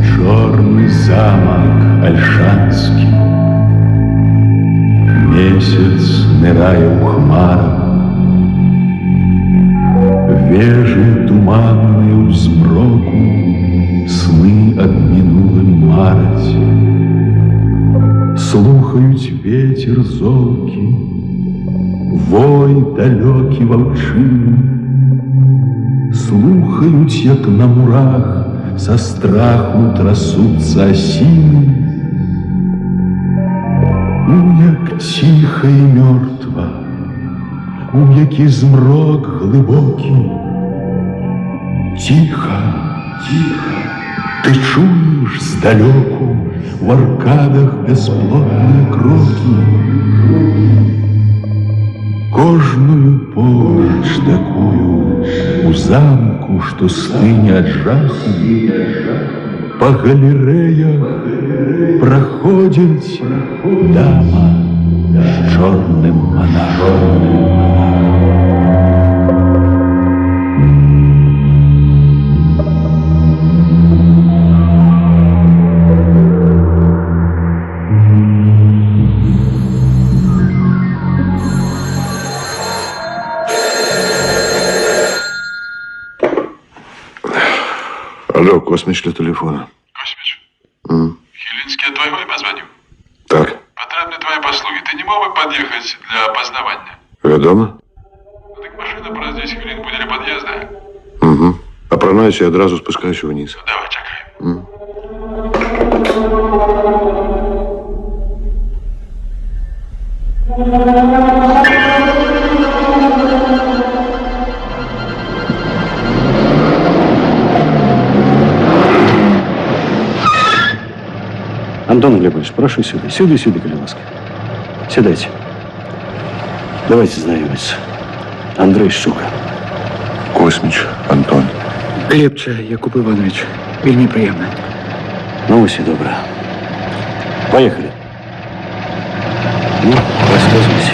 Черный замок Ольшанский, месяц, нырая у хмарах, вежи туманные у змроку, сны об минулым марате. Слухають ветер золки, вой далекий волчий, слухають, як на мурах со страху трасуться осины. Як тихо і мертво, який змрок глибокий. Тихо, тихо, ти чуєш здалеку в аркадах безплотні кроки. Кожную полночь такую у замку, что стыне от жаху, по галереях проходит дама с черным монахом. Алло, Космич для телефона. Космич? Хилинский твой позвонил? Так. Потребны твои послуги. Ты не мог бы подъехать для опознавания? Вядома? Ну, так машина про 10 хвилин будет у подъезда. Угу. Апранаюся і одразу спускаюся вниз. Ну, давай, чекай. Антон Глебович, прошу сюда. Сюда, коли ласка. Сідайте. Давайте знайомиться. Андрей Щука. Космич Антон. Глебче Якуб Іванович. Вельми приємно. Ну, ось і добре. Поехали. Ну, рассказывайте.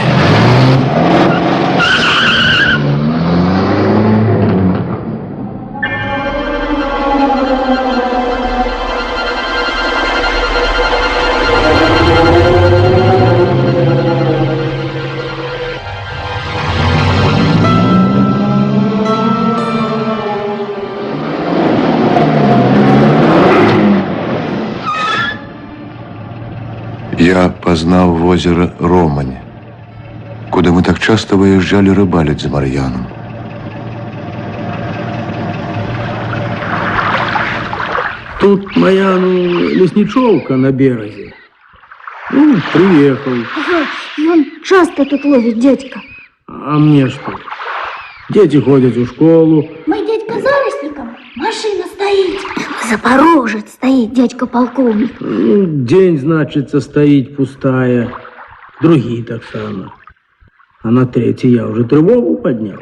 Я познал в озеро Романь, куда мы так часто выезжали рыбалить за Марьяном. Тут моя, лесничевка на береге. Приехал. Ага, и он часто тут ловит, дядька. А мне что? Дети ходят в школу. Мой дядька заросликом, машина стоит. Запорожец стоит, дядька полковник. День, значит, стоит пустая. Другие так само. А на третий я уже тревогу поднял.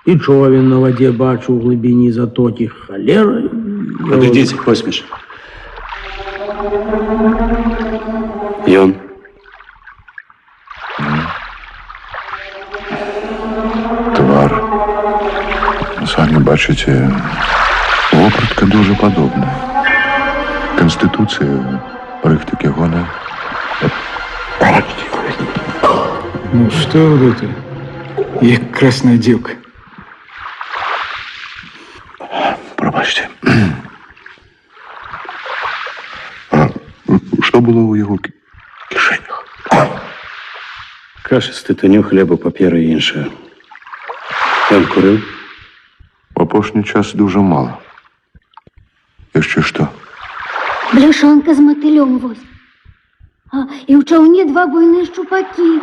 И човен на воде бачу в глубине затоки холера. Подойдите, Космич. И он? Твар, самі бачите, вопратка дуже подобна. Конституція, рихтики гони. Ну что вот это? Я красная девка. Пробачте. А що було у його кишенях? Каша з титаню, хліба, папіра і інше. Він курив? В опошній час дуже мало. Якщо що. Бляшанка з мотылем возь. І у човні 2 буйні щупаки.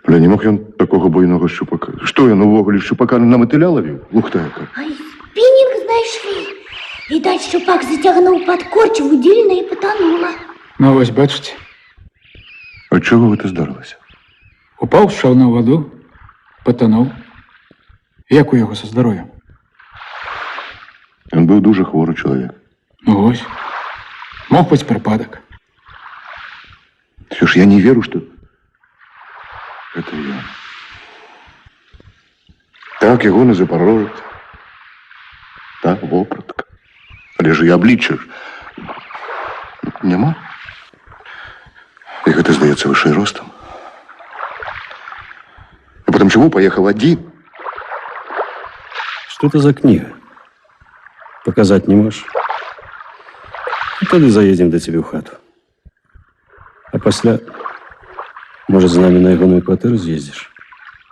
Бля, не мог він такого буйного щупака. Що він увогулі щупака на мотиля ловив? Лухта яка. Ай, спиннинг знайшли. Видать, щупак затягнув під корчу, удільно і потонула. Ну ось, бачите, От чого ви ти здарилися? упав з човна в воду, потонув. Як у його зі здоров'ям? Він був дуже хворий чоловік. Ну ось, мог бути припадок. Слушай, я не верю, что это я. Так, его на Запорожец. Так, вопратка. Але ж і обличчя ж нема. І гэта, здаецца, вышэй ростом. А потом чему поехал один? Что это за книга? Показать не можешь? Ну, тогда заедем до тебя в хату. А пасля, может, з нами на ягоную кватэру з'ездзіш?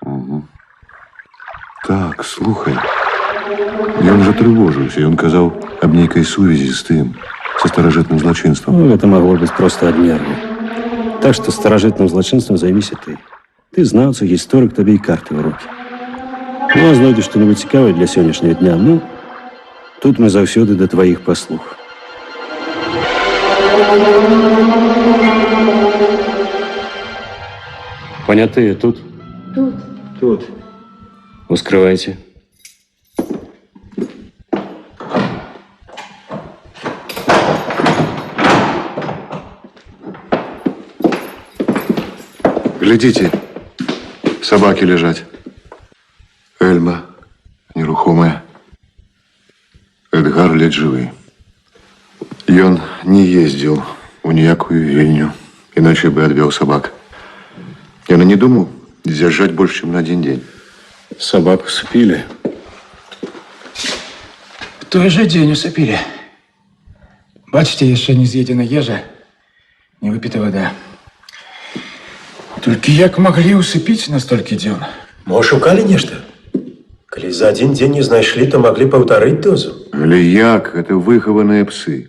Угу. Так, слухай. Ён уже трывожыўся, ён казаў аб нейкай сувязі з тым, са старажытным злачынствам. Ну, это могло быть просто от нервы. Так что старожитным злочинством займися ты. Ты знаўца, гісторык, табе і карты в руки. Ну, а знойдзеш што-нибудь цікавае для сённяшняга дня, ну, тут мы заўсёды да тваіх паслуг. Понятые тут? Тут. Тут. Ускрывайте. Глядите, собаки лежать. Эльма нерухомая. Эдгар ледь жывы. Ён не ездзіў у ніякую вільню, іначай бы адвёў собак. Ён і не думаў з'язджаць больш, чым на один день. Собак усыпили. В той же день усыпили. Бачите, еще не з'едена ежа, не выпита вода. Только як могли усыпить на столькі дзён? Мо шукали нешта? Калі за один день не знайшлі, то могли паўтарыць дозу. Але як? Гэта выхаваныя псы.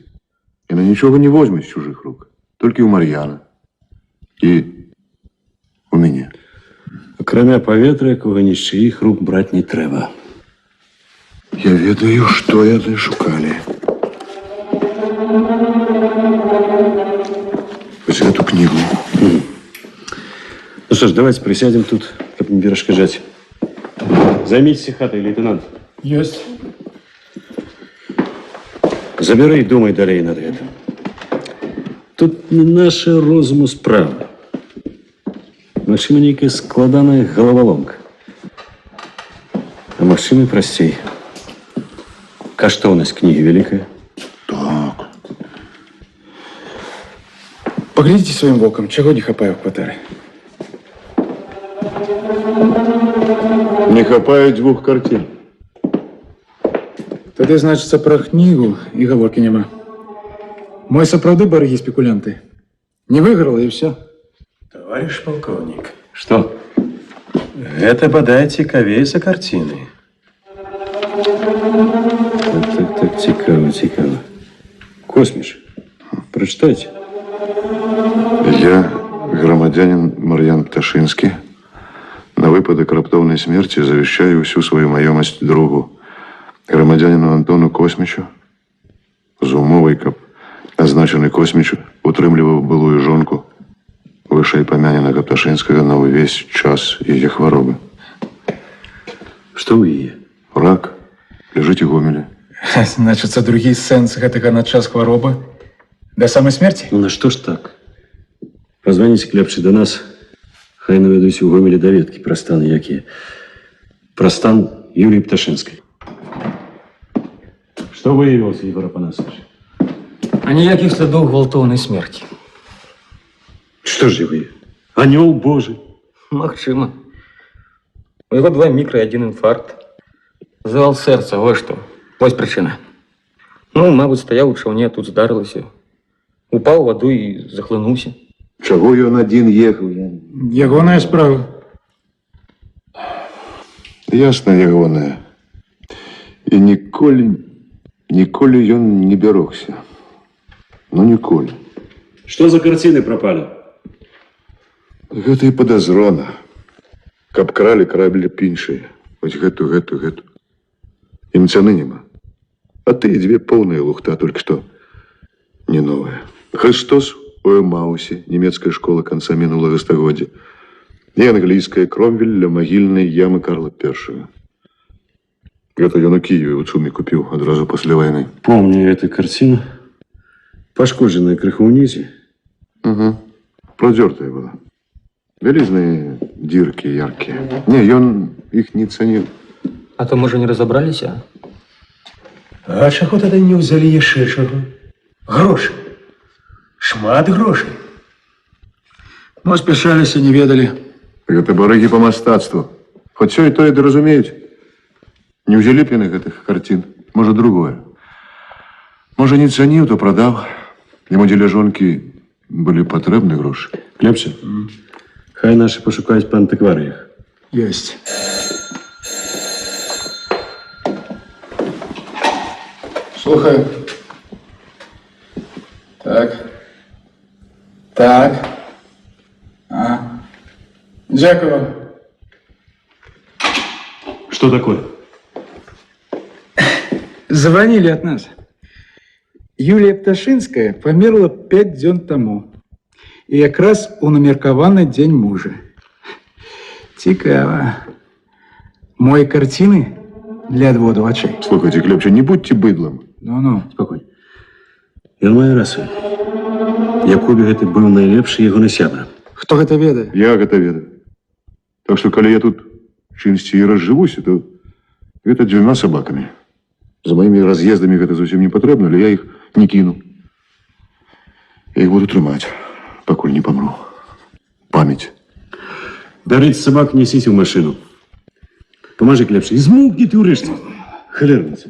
Яны нічога не возьмуць з чужых рук. Толькі ў Мар'яна. І у мяне. Акрамя паветра, якога ні з чыіх рук браць не трэба. Я ведаю, што яны шукалі. Вось эту книгу. Ну что ж, давайте присядем тут, каб не перашкаджаць. Займіцеся хатай, лейтенант. Есть. Забяры і думай далей над гэтым. Тут не наша розуму справа. Магчыма, нейкая складаная галаваломка. А магчыма, прасцей. Каштоўнасць кнігі вялікая. Так. Поглядите своим боком, чего не хапаю в квартире. Не хапаю двух картин. Тады, значыцца, пра кнігу і гаворкі няма. Мой сапраўды барагі спекулянты. Не выйграла і все. Товарищ полковник, Што? гэта бадай цікавей за карціны. Так, цікава, цікава. Косміч, прачытайце. Я, громадянин Мар'ян Пташинский, на выпадок раптоўнай смерти завещаю всю свою маёмасць другу, громадянину Антону Космічу, з умовай, каб азначаны Косміч утрымліваў былую жонку вышэйпамяненага Пташынскага на ўвесь час яе хваробы. Што ў яе? Рак, ляжыць у Гомелі. Значыцца, другі сэнс гэтага на час хваробы да самай смерці? Ну на што ж так? Позвоніце лепш до нас, хай наведуць у Гомелі даведкі пра стан якія. Пра стан Юліі Пташынскай. Што выявілася, Егор Апанасович? А ніякіх слядоў гвалтоўнай смерці. Што ж яго? Анёл Божий. Магчыма. У яго 2 мікра і 1 інфаркт. Завал сэрца, вось што. Вось прычына. Ну, мабыць, стаяў у чаўне, тут здарылася. Упаў у ваду і захлынуўся. Чаго ён адзін ехаў? Ягоная справа. Ясна, ягоная. І ніколі ён не бярогся. Ну, ніколі. Што за карціны прапалі? Гэта і падазрона. Каб кралі, крабілі б іншыя. Вось гэту. Ім цаны няма. А тыя 2 поўныя лухта, толькі што не новыя. Христос у Эмаусе, нямецкая школа канца мінулага стагоддзя. І англійская Кромвель ля магільнай ямы Карла I. Гэта ён у Киеве у ЦУМе купіў адразу пасля вайны. Помню эту картину. Пошкодженная крыху ўнізе. Угу. продзёртая была. Вялізныя дзіркі яркія. Не, ён іх не цаніў. А то, може, не разобралися? А чаго тады не ўзялі яшчэ чаго? Грошы. Шмат грошай. Ну, спяшаліся, не ведалі. Гэта барыгі па мастацтву. Хоць сё і тое ды разумеюць. Не ўзялі б яны гэтых карцін. Можа, другое. Можа, не цаніў, то прадаў. Яму дзеля жонкі былі патрэбны грошы. Клепся? Хай наші пошукаюць па антыкварыях. Ёсць. Слухаю. Так. Дякую. Что такое? Звонили от нас. Юлия Пташинская померла 5 дзён тому. І якраз у намеркаваны дзень мужа. Цікава. Мої картины для отвода очей. Слухайте, Клепча, не будьте быдлом. Ну-ну. Спокойно. Ён мае рацыю. Якубі гэты быў найлепшы ягоны сябра. Хто гэта ведае? Я гэта ведаю. Так што, калі я тут чымсьці і разжывуся, то гэта 2 сабакамі. За маімі раз'ездамі гэта зусім не патрэбна, але я іх не кіну. Я іх буду трымаць, пакуль не памру. Памяць. Бярыць сабак, несіць у машыну. Памажы, Клепча, і змоўкні ты ўрэшце. Халерніца.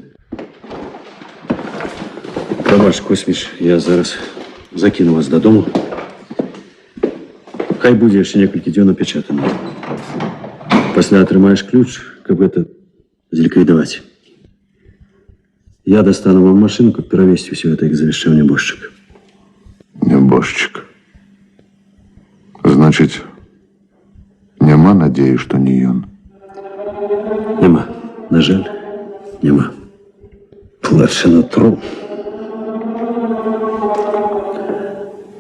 Прабач, Косміч, я зараз закіну вас дадому. Хай будзе яшчэ некалькі дзён апечатана. Пасля атрымаеш ключ, каб гэта зліквідаваць. Я достану вам машину, каб перавесці ўсё гэта, як завяшчаў нябожчык. Нябожчык. Значыць, няма надзеі, што не ён. Няма. На жаль, няма. Плача нутро.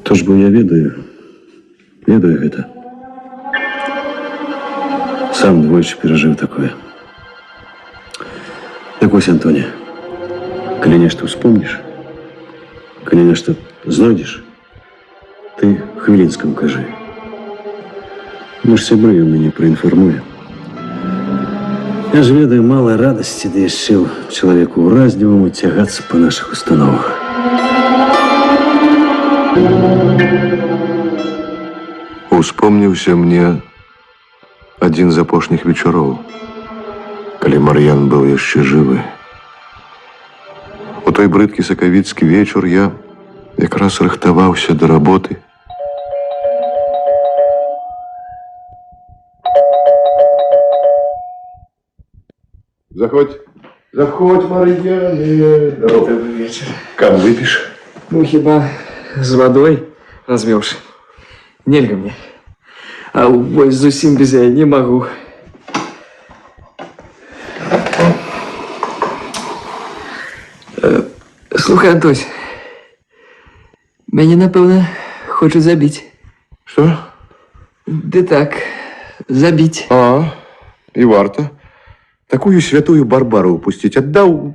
Тож бо я ведаю гэта. Сам двойчы перажыў такое. Так вось, Антоне, калі нешта ўспомніш, калі нешта знойдзеш, ты Хвілінскаму кажы. Мы ж сябры, ён мяне праінфармуе. Я ж ведаю, мала радасці, да яшчэ ў чалавеку ўразліваму цягацца па нашых установах. Успомніўся мне адзін з апошніх вечароў, калі Мар'ян быў яшчэ жывы. У той брыдкі сакавіцкі вечар я якраз рыхтаваўся да работы. Заходь, Мар'ян. Добрый вечер. Кам выпіш? Ну, хіба з водой развёўшы. Нельга мне. А вось зусім без яе не магу. Слухай, Антось, мяне, напэўна, хочуць забіць. Што? Ды так, забіць. І варта. Такую святую барбару упусціць. Аддаў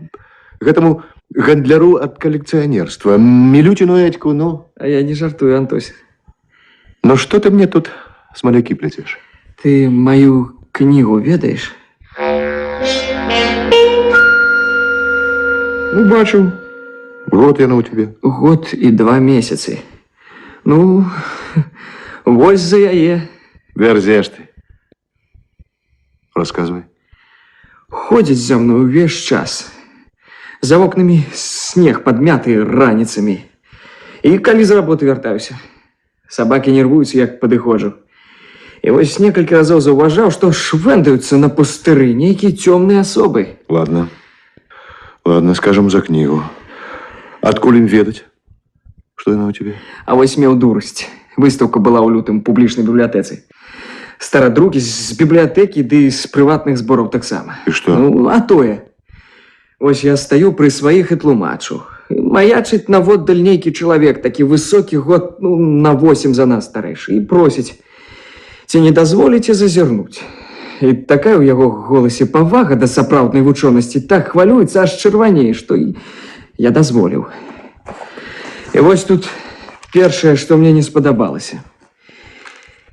гэтаму гандляру ад калекцыянерства. Мілютіну Едьку, ну. А я не жартую, Антось. Ну што ты мне тут смалякі пляцеш? Ты маю кнігу ведаеш? Ну, бачыў. Год яна ў тебе. Год і 2 месяцы. Ну, вось за яе. Вярзеш ты. Расказвай. Ходзіць за мной увесь час. За вокнамі снег падмяты раніцамі. І калі з работы вяртаюся. Сабакі нервуюцца, як падыходжу. І вось некалькі разоў заўважаў, што швэндаюцца на пустыры нейкія цёмныя асобы. Ладно, скажам за кнігу. Адкуль ім ведаць? Што яна ў тебе? А вось меў дурасць. Выстаўка была ў лютым публічнай бібліятэцы. Старадрукі з бібліятэкі ды з прыватных збораў таксама. І што? Ну, а тое. Вось я стаю пры сваіх і тлумачу. Маячыць наводдаль нейкі чалавек, такі высокі, год на 8 за нас старэйшы, і просіць, ці не дазволіце зазірнуць. І такая ў яго голасе павага да сапраўднай вучонасці, так хвалюецца, аж чырванее, што я дазволіў. І вось тут першае, што мне не спадабалася.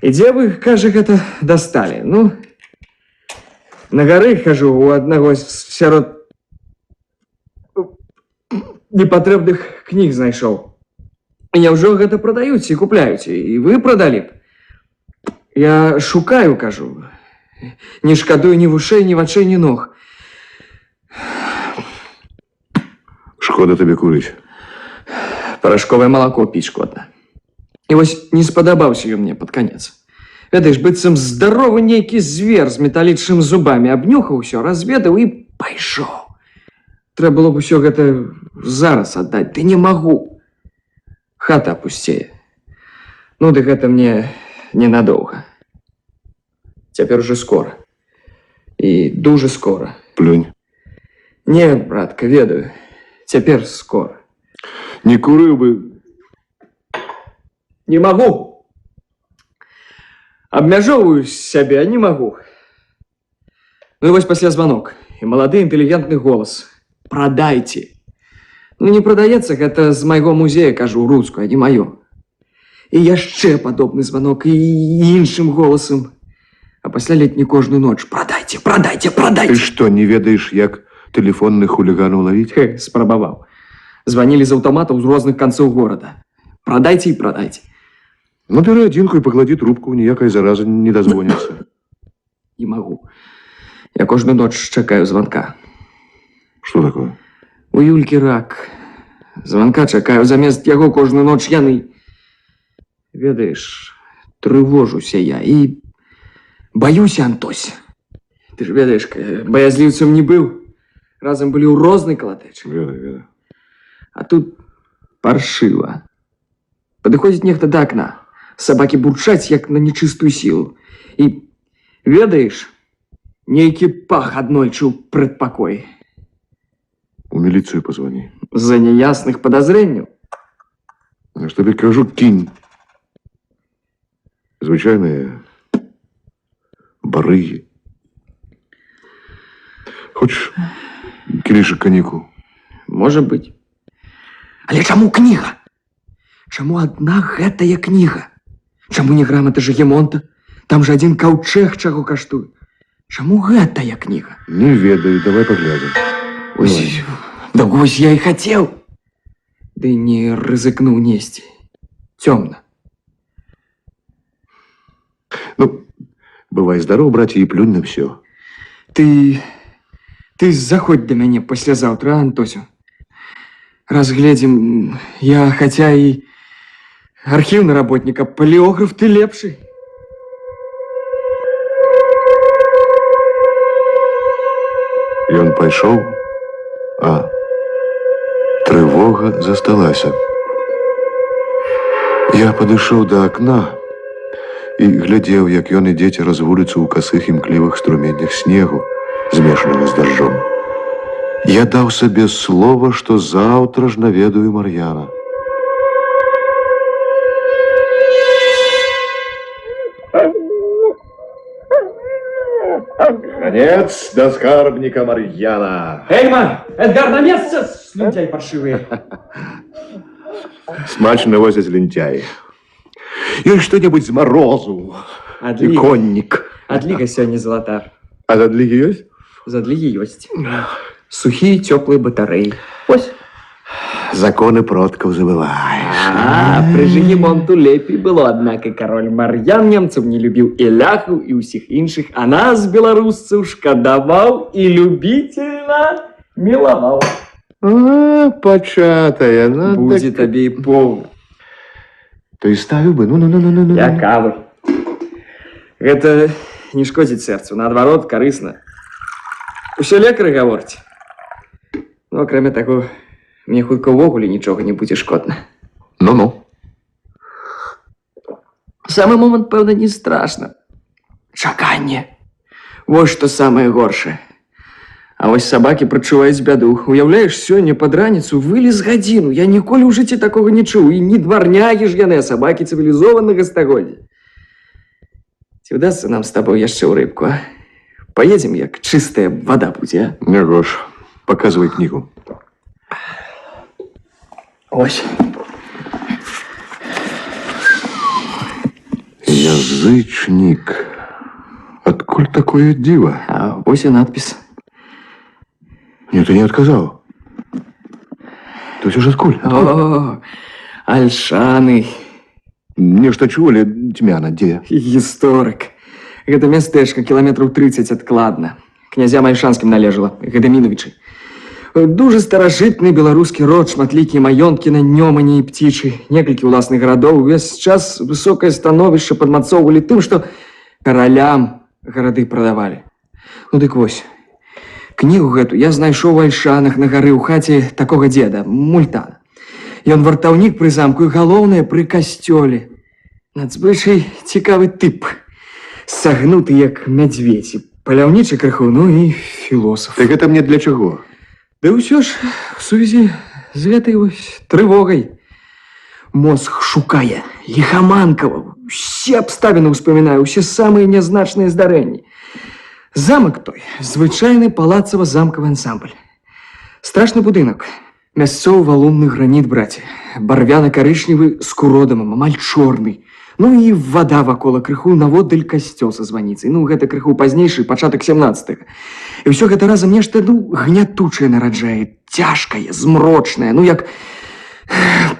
И где вы, кажется, это достали? Ну, на горы хожу у одного сярод непотребных книг знайшов. І няўжо гэта прадаюць і купляюць, і вы прадалі б? Я шукаю, кажу. Не шкадую ні вушэй, ні вачэй, ні ног. Шкода табе курыць. Парашковае малако піць шкодна. І вось не спадабаўся ён мне пад канец. Ведаеш, быццам здаровы нейкі звер з металічнымі зубамі абнюхаў усё, разведаў і пайшоў. Трэба было б усё гэта зараз аддаць. Ды не магу. Хата пусцее. Ну, дык гэта мне ненадоўга. Цяпер уже скора. І дужа скора. Плюнь. Не, братка, ведаю. Цяпер скора. Не курыў бы. Не магу. Абмяжоўваю сябе, не магу. Ну і вось пасля званок. І малады інтэлігентны голас. Прадайце. Ну не прадаецца, гэта з майго музея, кажу, рускую, а не маё. І яшчэ падобны званок, і іншым голасам. А пасля ледь не кожную ноч. Прадайце, прадайце, прадайце. Ты што, не ведаеш, як тэлефонных хуліганаў лавіць? Спрабаваў. Званілі з аўтаматаў з розных канцоў горада. Прадайце і прадайце. Ну, бяры адзінку і пакладі трубку, ніякай заразы не дазвоніцца. Не магу. Я кожную ноч чакаю званка. Што такое? У Юлькі рак. Званка чакаю, замест яго кожную ноч яны. Ведаеш, трывожуся я і баюся, Антось. Ты ж ведаеш, баязліўцам не быў. Разам былі ў рознай калатэчы. Ведаю. А тут паршыва. Падыходзіць нехта да акна. Сабакі бурчаць, як на нечыстую сілу. І, ведаеш, нейкі пах аднойчы ў прадпакоі. У міліцыю пазвані. З-за неясных падазрэнняў. Я ж табе кажу, кінь. Звычайныя барыгі. Хочаш кілішак каньяку? Можа быць. Але чаму кніга? Чаму адна гэтая кніга? Чаму не грамата Жагемонта? Там жа адзін каўчэг чаго каштуе. Чаму гэтая кніга? Не ведаю, давай паглядзім. Ось, да вось я і хацеў. Ды не рызыкнуў несці. Цёмна. Ну, бывай здаров, браце, і плюнь на всё. Ты заходь да мяне паслязаўтра, Антосю. Разгледзім, я хаця і архіўны работнік, а палеограф ты лепшы. Ён пайшоў, а трывога засталася. Я падышоў да акна і глядзеў, як ён ідзе цераз вуліцу ў касых імклівых струменях снегу, змешанага з дажджом. Я даў сабе слова, што заўтра ж наведаю Мар'яна. Конец до скарбника Мар'яна. Эйма, Эдгар на месце, слюнтяй паршивый. Смачно возят лентяи. И что-нибудь с морозу. И конник. Адліга сёння золотар. А задлігі ёсць? Задлігі ёсць. Сухие, теплые батареи. Ось. Законы продков забываешь. При Жагемонту лепей было, однако король Мар'ян немцев не любил и ляху, и усіх іншых, а нас, белорусцев, шкадаваў и любительно миловал. Початая, ну Будет так... табе и полно. То есть ставил бы, ну. Я кавы. Это не шкодит сердцу, наоборот, корыстно. Усё лекары гавораць. Ну, кроме того, мне хутка ўвогуле нічога не будзе шкодна. Ну. Самый момент, пэўна, не страшно. Чаканне. Вот что самое горшае. А вось сабакі прачуваюць бяду. Уяўляеш, сёння пад раніцу вылез гадзіну. Я ніколі ў жыцці такога не чуў. І не дварнягі ж яны, а сабакі цывілізованага стагоддзя. Ці ўдасца нам з табой яшчэ ў рыбку, а? Поедем, як чистая вода будзе, а? Не гош. Показывай книгу. Ось. Язык Язычник. Откуль такое диво? А вось і надпіс. Нет, ты не отказал. То все ж откуль? О, Альшаны. Нешта чуў, але тьмяна, дзе? Гісторык. Гэта мястэчка кіламетраў 30 адкладна. Князям Альшанскім належала, Гадаміновічы. Дуже старажытны беларускі род, шматлікія маёнткі на Нёмане і Птічы, некалькі ўласных гарадоў. Увесь час высокае становішча падмацоўвалі тым, што каралям гарады прадавалі. Ну дык вось, кнігу гэту я знайшоў у Альшанах на гары ў хаце такога дзеда, Мультана. Ён вартаўнік пры замку і галоўнае пры касцёле. Надзвычай цікавы тып. Сагнуты як мядзведзь, паляўнічы крыху, ну і філосаф. Так гэта мне для чаго? Да ўсё ж в сувязі з гэтай вось трывогай. Мозг шукае, лихаманкава, усе абставіны ўспамінае, усе самыя нязначныя здарэнні. Замак той, звычайны палацава-замкавы ансамбль. Страшны будынак, мясцовы валунны граніт, браце, барвяна-карычневы з куродамам, амаль чорны. Ну і вада вакола крыху наводдаль касцёл са званіцай. Ну, гэта крыху пазнейшы, пачатак 17-га. І ўсё гэта разам нешта, ну, гнятучае нараджае, цяжкае, змрочнае, ну, як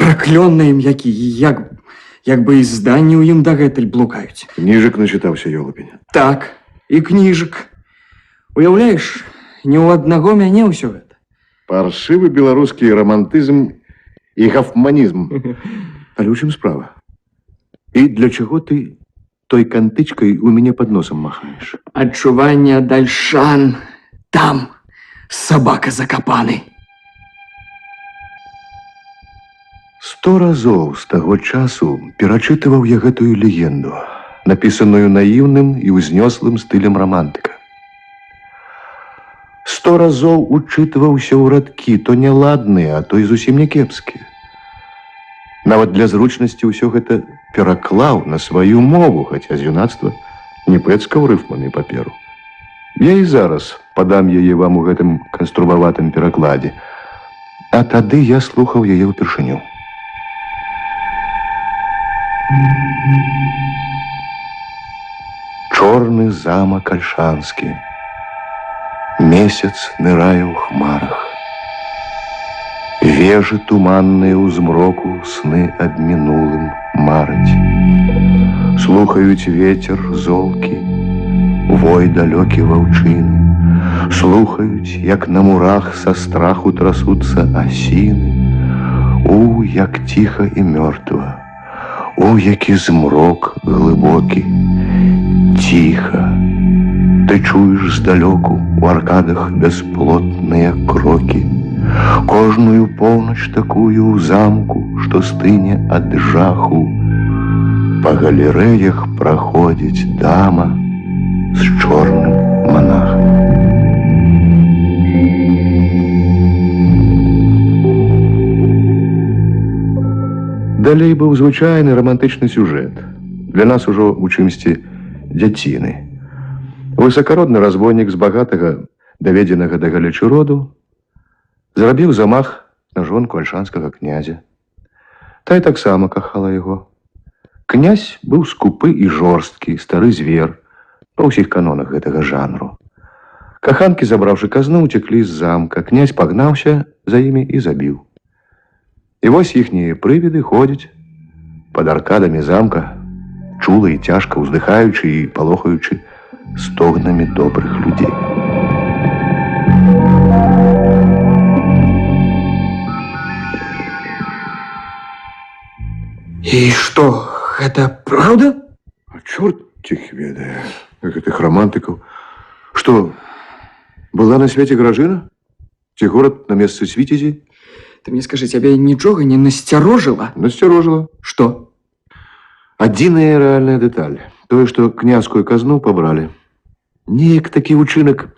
праклённыя м'які, як бы і зданні ў ім дагэтуль блукаюць. Кніжак начытаўся, ёлапень. Так, і кніжак. Уяўляеш, не ў аднаго мяне ўсё гэта. Паршывы беларускі романтызм і гафманізм. Але ў чым справа? І для чаго ты той кантычкай у мяне пад носам махаеш? Адчуванне ад Альшан. Там сабака закапаны. 100 разоў з таго часу перачытываў я гэтую легенду, напісаную наіўным і ўзнёслым стылем романтыка. 100 разоў учытваўся ў радкі, то няладныя, а то і зусім някепскія. Нават для зручнасці ўсё гэта пераклаў на сваю мову, хаця з юнацтва не пэцкаў рыфмамі паперу. Я і зараз падам яе вам у гэтым канструяватым перакладзе, а тады я слухаў яе ўпершыню. Чорны замак Альшанскі. Месяц нырае ў хмарах. Вежы туманныя ў змроку сны аб мінулым мараць. Слухаюць ветер золкі, вой далёкі ваўчыны. Слухаюць, як на мурах са страху трасуцца асіны. Як ціха і мёртва, які змрок глыбокі. Ціха, ты чуеш здалёку у аркадах бясплотныя крокі. Кожную поўнач такую ў замку, што стыне ад жаху. Па галерэях праходзіць дама з чорным манахам. Далей быў звычайны романтычны сюжэт. Для нас ужо у чымсьці дзяціны. Высакародны разбойнік з багатага, даведзенага да галечы роду, зрабіў замах на жонку альшанскага князя. Та й таксама кахала яго. Князь быў скупы і жорсткі, стары звер, па ўсіх канонах гэтага жанру. Каханкі, забраўшы казну, уцеклі з замка. Князь пагнаўся за імі і забіў. І вось іхнія прывіды ходзяць пад аркадамі замка, чула і цяжка ўздыхаючы і палохаючы стогнамі добрых людзей. І што, гэта праўда? А чорт іх ведае, гэтых романтыкаў. Што, была на свеце Гражына? Ці горад на месцы Свіцезі? Ты мне скажы, цябе нічога не насцярожыла? Насцярожыла. Што? Адзіная рэальная дэталь. Тое, што княскую казну пабралі. Неяк такі ўчынак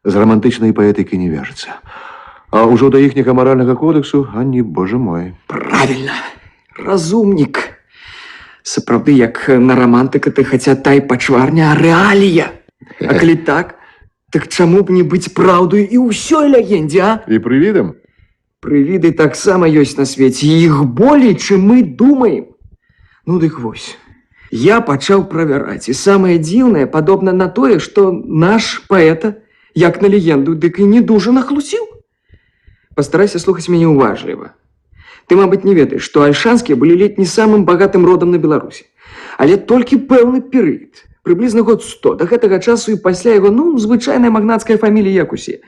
з романтычнай паэтыкай не вяжацца. А ўжо да іхняга маральнага кодексу, ані, боже мой. Правільна. Разумнік. Сапраўды, як на романтыка ты хаця тай пачварня, а рэалія. А калі так чаму б не быць праўдаю і ўсёй легендзе, а? І прывідам? Прывіды таксама ёсць на свеце, і іх болей, чым мы думаем. Ну дык вось. Я пачаў правяраць. І самае дзіўнае, падобна на тое, што наш паэта, як на легенду, дык і не дужа нахлусіў. Пастарайся слухаць мяне уважліва. Ты, мабыць, не ведаеш, што альшанскія былі ледь не самым багатым родам на Беларусі. Але толькі пэўны перыяд, прыблізна год 100, да гэтага часу і пасля яго, звычайная магнацкая фамілія, як усе.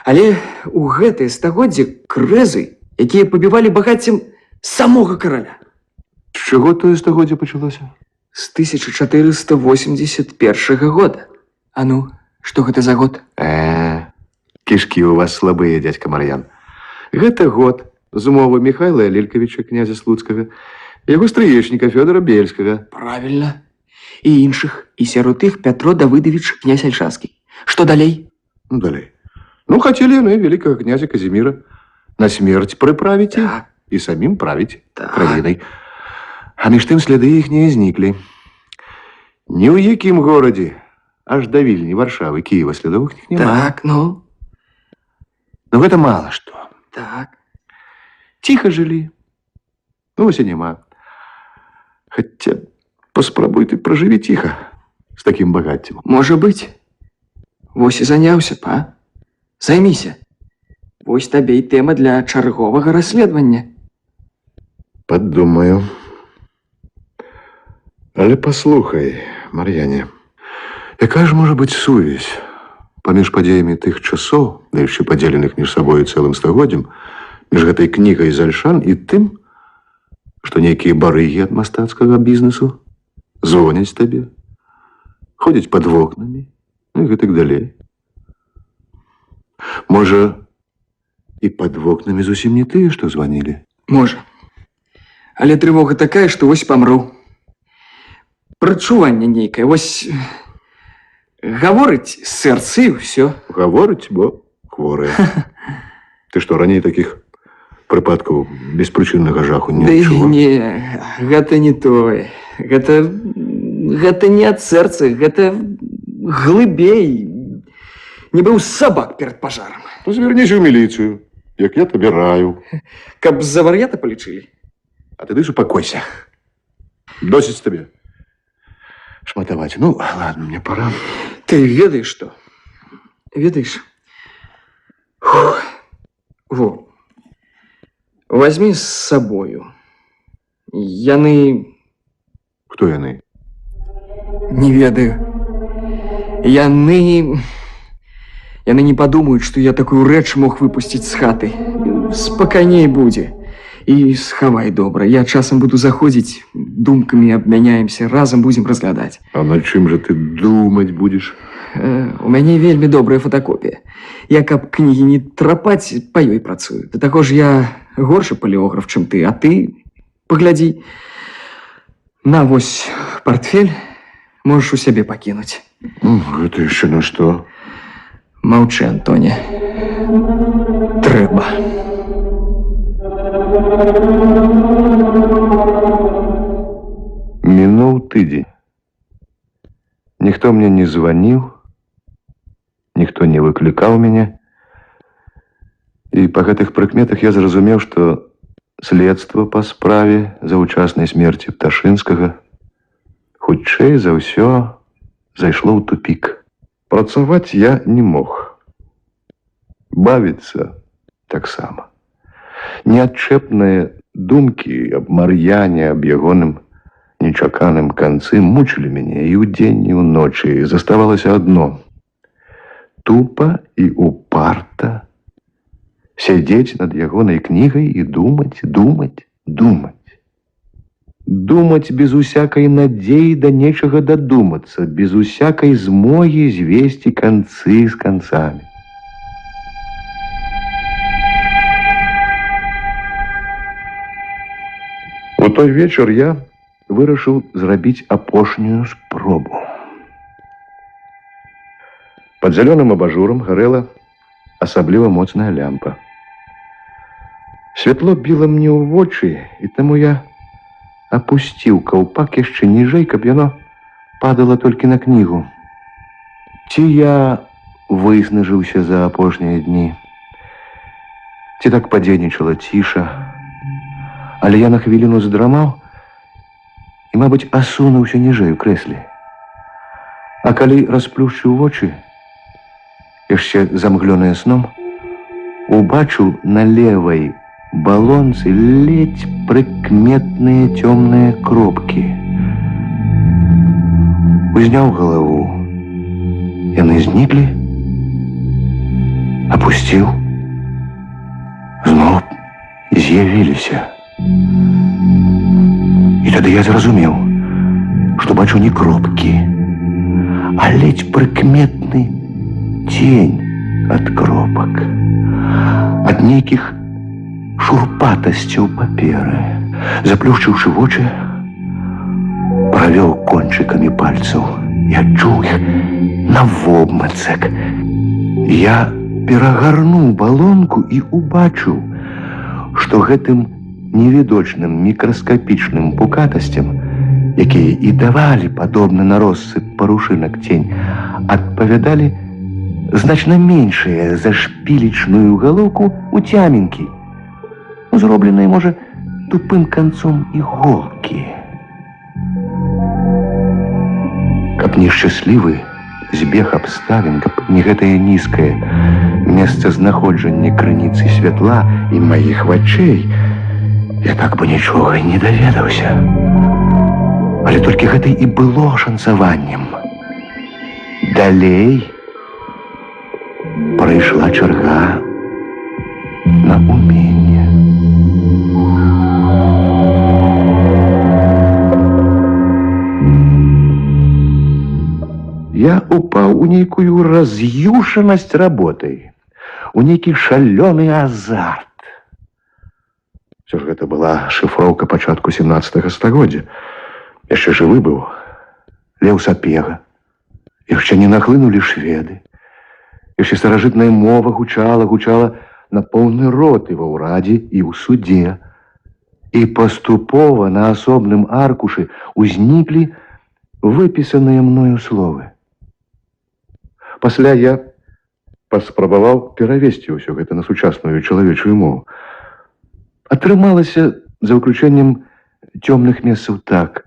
Але ў гэтае стагоддзе крэзы, якія пабівалі багаццем самога караля. З чаго тое стагоддзе пачалося? З 1481 года. А ну, што гэта за год? Кішкі у вас слабыя, дядька Мар'ян. Гэта год з умовы Михайла Лелькавіча, князя Слуцкага, яго стрыечніка Фёдора Бельскага. Правильно. І іншых. І сярод іх Пятро Давыдович, князь Альшанскі. Што далей? Далей. Хацелі яны великага князя Казіміра на смерць прыправіць і самім правіць краінай. А між тым сляды іх не зніклі. Ні ў якім горадзе, аж да Вільні, Варшавы, Кіева слядовых іх няма. Так, ну? Гэта мала што. Так. Ціха жылі. Вось і няма. Хаця паспрабуй ты пражыві ціха з такім багаццем. Можа быць. Вось і заняўся б, а? Займіся. Вось табе і тэма для чарговага расследавання. Падумаю. Але паслухай, Мар'яне, якая ж можа быць сувязь паміж падзеямі тых часоў, да яшчэ падзеленых між сабою цэлым стагоддзям, між гэтай кнігай з Альшан і тым, што нейкія барыгі ад мастацкага бізнесу звоняць табе, ходзяць пад вокнамі, і гэтак далей. Можа, і пад вокнамі зусім не тыя, што званілі? Можа. Але трывога такая, што вось памру. Прачуванне нейкае, вось гаворыць сэрца і ўсё. Гаворыць, бо хворыя. Ты што, раней такіх прыпадкаў беспрычыннага жаху не адчуваў? Не, гэта не тое. Гэта не ад сэрца, гэта глыбей. Не быў сабак перад пажарам. Звярніся ў міліцыю, як я табе раю. Каб за вар'ята палічылі. А тады супакойся. Досыць табе шматаваць. Ладно, мне пора. Ты ведаеш што? Ведаеш? Во. Возьми з сабою. Яны... Хто яны? Не ведаю. Яны не падумаюць, што я такую рэч мог выпусціць з хаты. Спакайней будзе. І схавай добра. Я часам буду заходзіць, думкамі абмяняемся, разам будзем разглядаць. А над чым жа ты думаць будзеш? У мяне вельмі добрая фотакопія. Я, каб кнігі не трапаць, па ёй працую. Да таго ж я горшы палеограф, чым ты, а ты паглядзі. На, вось партфель, можаш у сябе пакінуць. Гэта яшчэ на што? Маўчы, Антоне. Трэба. Мінуў тыдзень. Ніхто мне не званіў, ніхто не выклікаў мяне. І па гэтых прыкметах я зразумеў, што следства па справе заўчаснай смерці Пташынскага хутчэй за ўсё зайшло ў тупік. Працаваць я не мог. Бавіцца таксама. Неадчэпныя думкі аб Мар'яне, аб ягоным нечаканым канцы мучылі мяне і ўдзень, і ўночы. Заставалася адно — тупа і упарта сядзець над ягонай кнігай і думаць. Думаць без усякай надзеі да нечага дадумацца, без усякай змогі звесці канцы з канцамі. У той вечар я вырашыў зрабіць апошнюю спробу. Пад зялёным абажурам гарэла асабліва моцная лямпа. Святло біла мне ў вочы, і таму я апусціў каўпак яшчэ ніжэй, каб яно падала толькі на кнігу. Ці я выснажыўся за апошнія дні, ці так падзейнічала ціша, але я на хвіліну здрамаў і, мабыць, асунуўся ніжэй у крэсле. А калі расплюшчыў вочы, яшчэ замглёныя сном, убачыў на левай балонцы ледзь прыкметныя цёмныя кропкі. Узняў галаву. Яны зніклі, апусціў, зноў з'явіліся. І тады я зразумеў, што бачу не кропкі, а ледзь прыкметны тень ад кропак, ад нейкіх шурпатасцяў паперы. Заплюшчыўшы вочы, правёў кончыкамі пальцаў і адчуў іх навобмацак. Я перагарнуў балонку і убачыў, што гэтым невідочным мікраскапічным пукатасцям, якія і давалі, падобна на россып парушынак цень, адпавядалі значна меншыя за шпілечную галоўку уцямінкі, зробленыя, можа, тупым канцом іголкі. Каб нешчаслівы збег абставін, каб не гэтае нізкае месцазнаходжанне крыніцы святла і маіх вачэй, я так бы нічога і не даведаўся. Але толькі гэта і было шанцаваннем. Далей прыйшла чарга на уменне. Я упаў у нейкую раз'юшанасць работай, у нейкі шалёны азарт. Всё ж гэта была шыфроўка пачатку 17-го стагоддзя. Яшчэ жывы быў Леў Сапега. Яшчэ не нахлынулі шведы. Яшчэ старажытная мова гучала на поўны рот і ва ўрадзе, і ў судзе. І паступова на асобным аркушы узніклі выпісаныя мною словы. Пасля я паспрабаваў перавесці ўсё гэта на сучасную чалавечую мову. Атрымалася, за выключэннем цёмных месцаў, так.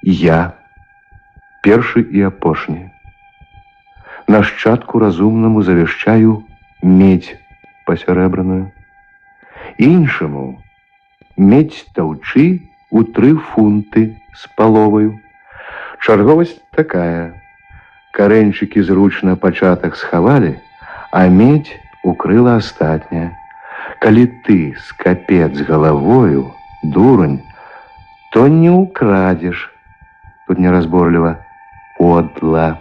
Я, першы і апошні, нашчадку разумнаму завяшчаю медзь пасярэбраную, іншаму медзь таўчы у 3 фунты з паловаю. Чарговасць такая. Карэньчыкі зручна пачатак схавалі, а медзь укрыла астатняе. Калі ты скапец галавою, дурань, то не украдзеш. Тут неразборліва. Подла.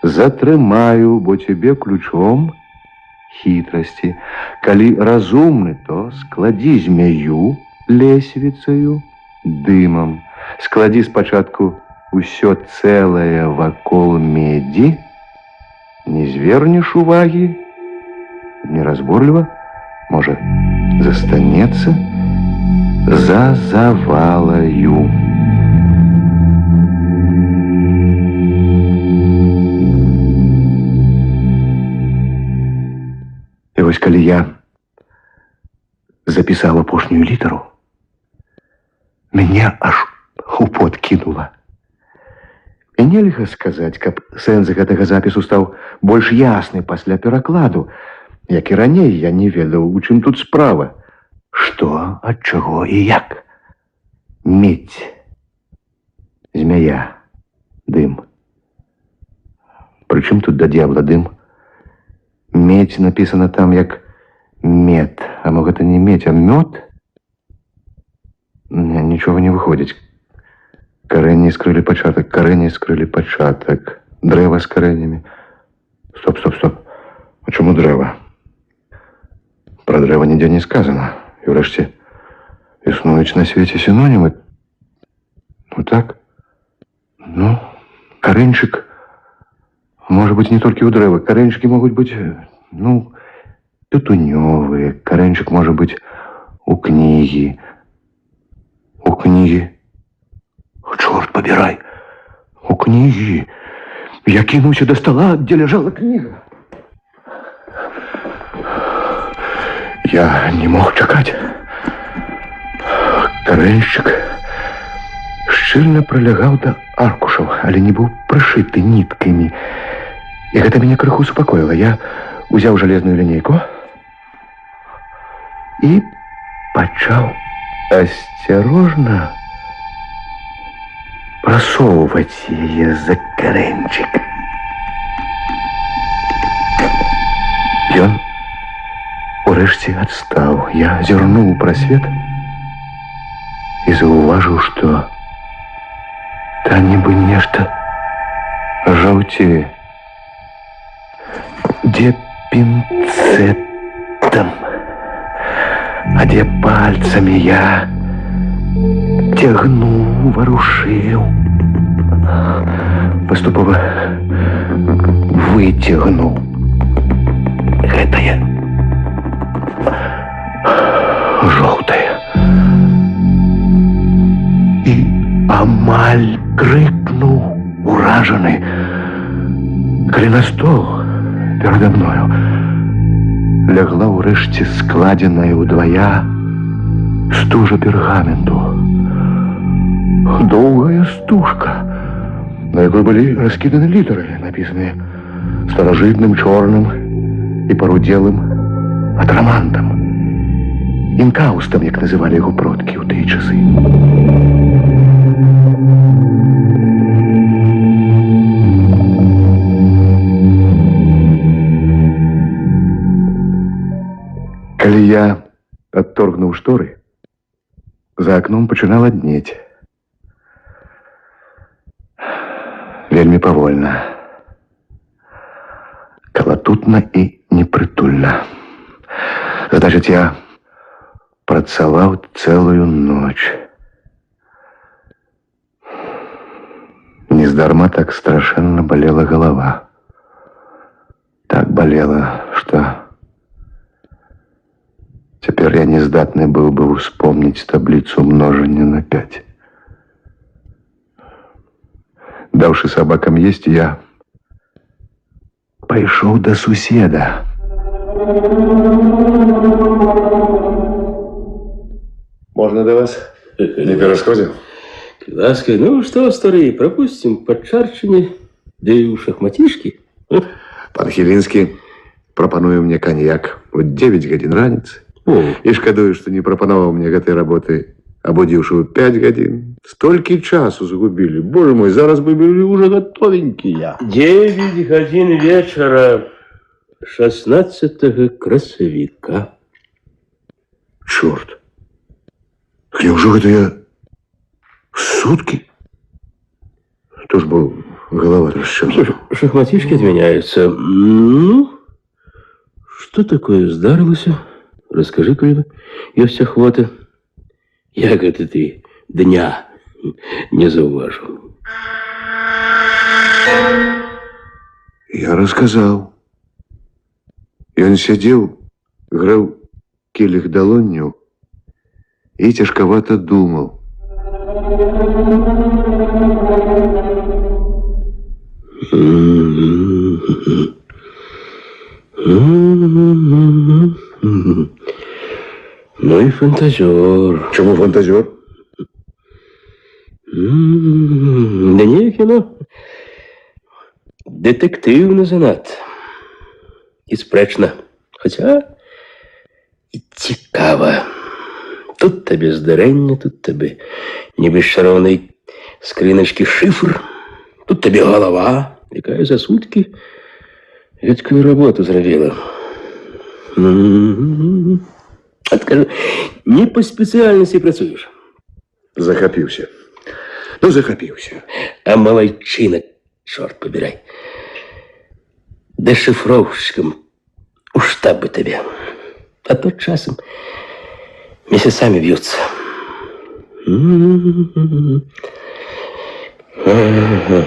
Затрымаю, бо тебе ключом хітрасці. Калі разумны, то складі змяю лесвіцаю, дымам. Складі спачатку усё цэлае вакол медзі, не звернеш увагі, неразборліва, можа, застанецца за завалаю. І вось калі я запісаў апошнюю літару, мяне аж у пот кінула. І нельга сказаць, каб сэнс гэтага запісу стаў больш ясны пасля перакладу, як і раней я не ведаў, у чым тут справа. Што, ад чаго і як? Медзь. Змяя. Дым. Прычым тут да д'ябла дым? Медзь напісана там як мед. А мо гэта не медзь, а мёд? Нічога не выходзіць. Карэнні скрылі пачатак, карэнні скрылі пачатак. Дрэва з карэннямі. Стоп. А чаму дрэва? Пра дрэва нідзе не сказана. І ўрэшце існуюць на свеце сінонімы. Ну так. Ну, карэньчык можа быць не толькі ў дрэвы. Карэньчыкі могуць быць, ну, тытунёвыя. Карэньчык можа быць у кнігі. У кнігі. Чорт пабірай. У кнігі. Я кінуўся да стала, дзе ляжала кніга. Я не мог чакаць. Карэньчык шчыльна прылягаў да аркушаў, але не быў прышыты ніткамі. І гэта мяне крыху супакоіла. Я узяў жалезную лінейку і пачаў асцярожна прасоўваць яе за карэнчык. Ён урэшце адстаў. Я зірнуў у прасвет і заўважыў, што там нібы нешта жаўцее. Дзе пінцэтам, а дзе пальцамі я цягнуў, варушыў. Паступова выцягнуў гэтае жоўтае. І амаль крыкнуў уражаны, калі на стол перадо мною лягла ўрэшце складзеная ўдвая стужа пергаменту. Доўгая стужка, на якой былі раскіданы літары, напісаныя старажытным чорным і парудзелым атрамантам. Інкаустам, як называлі яго продкі ў тыя часы. Калі я адторгнуў шторы, за акном пачынала днець. Вельмі павольна, калатутна і непрытульна. Значыць, я працаваў цэлую ноч. Нездарма так страшэнна балела галава. Так балела, што цяпер я не здатны быў бы успомніць табліцу множання на 5. Даўшы сабакам есці, я пайшоў да суседа. Можно до вас? Не перашкодзіў? Ласка, ну что, старый, пропустим под чарчыне, да и у шахматишки. Пан Хілінскі прапануе мне каньяк у 9 гадзін раніцы. І шкадую, што не прапанаваў мне гэтай работы, абудзіўшы ў 5 гадзін. Столькі часу загубілі. Боже мой, зараз бы былі уже готовенькія. 9 гадзін вечера 16 красавіка. Чорт. Няўжо гэта я суткі? То ж бо голова расчёрзана. Шахматишки отменяются. Ну, что такое здарылася? Расскажи, коли есть охота. Як это ты дня не заўважыў? Я расказаў. Ён сядзеў, граў келіх далонню і цяжкавата думаў. Ну и фантазер. Чому фантазер? Да не кіно. Детективно занадто. І спрэчна. Хотя і цікава. Тут тебе здарэнне, тут тебе нібы шароўнай скрыначкі шифр, тут тебе голова, якая за суткі гэтакую работу зрабіла. Адкажу, не по спецыяльнасці працуеш. Захапіўся. Ну, захапіўся. А малайчына, чорт побірай. Дешифровщикам у штаб бы тебе. А то часом месяцами бьются.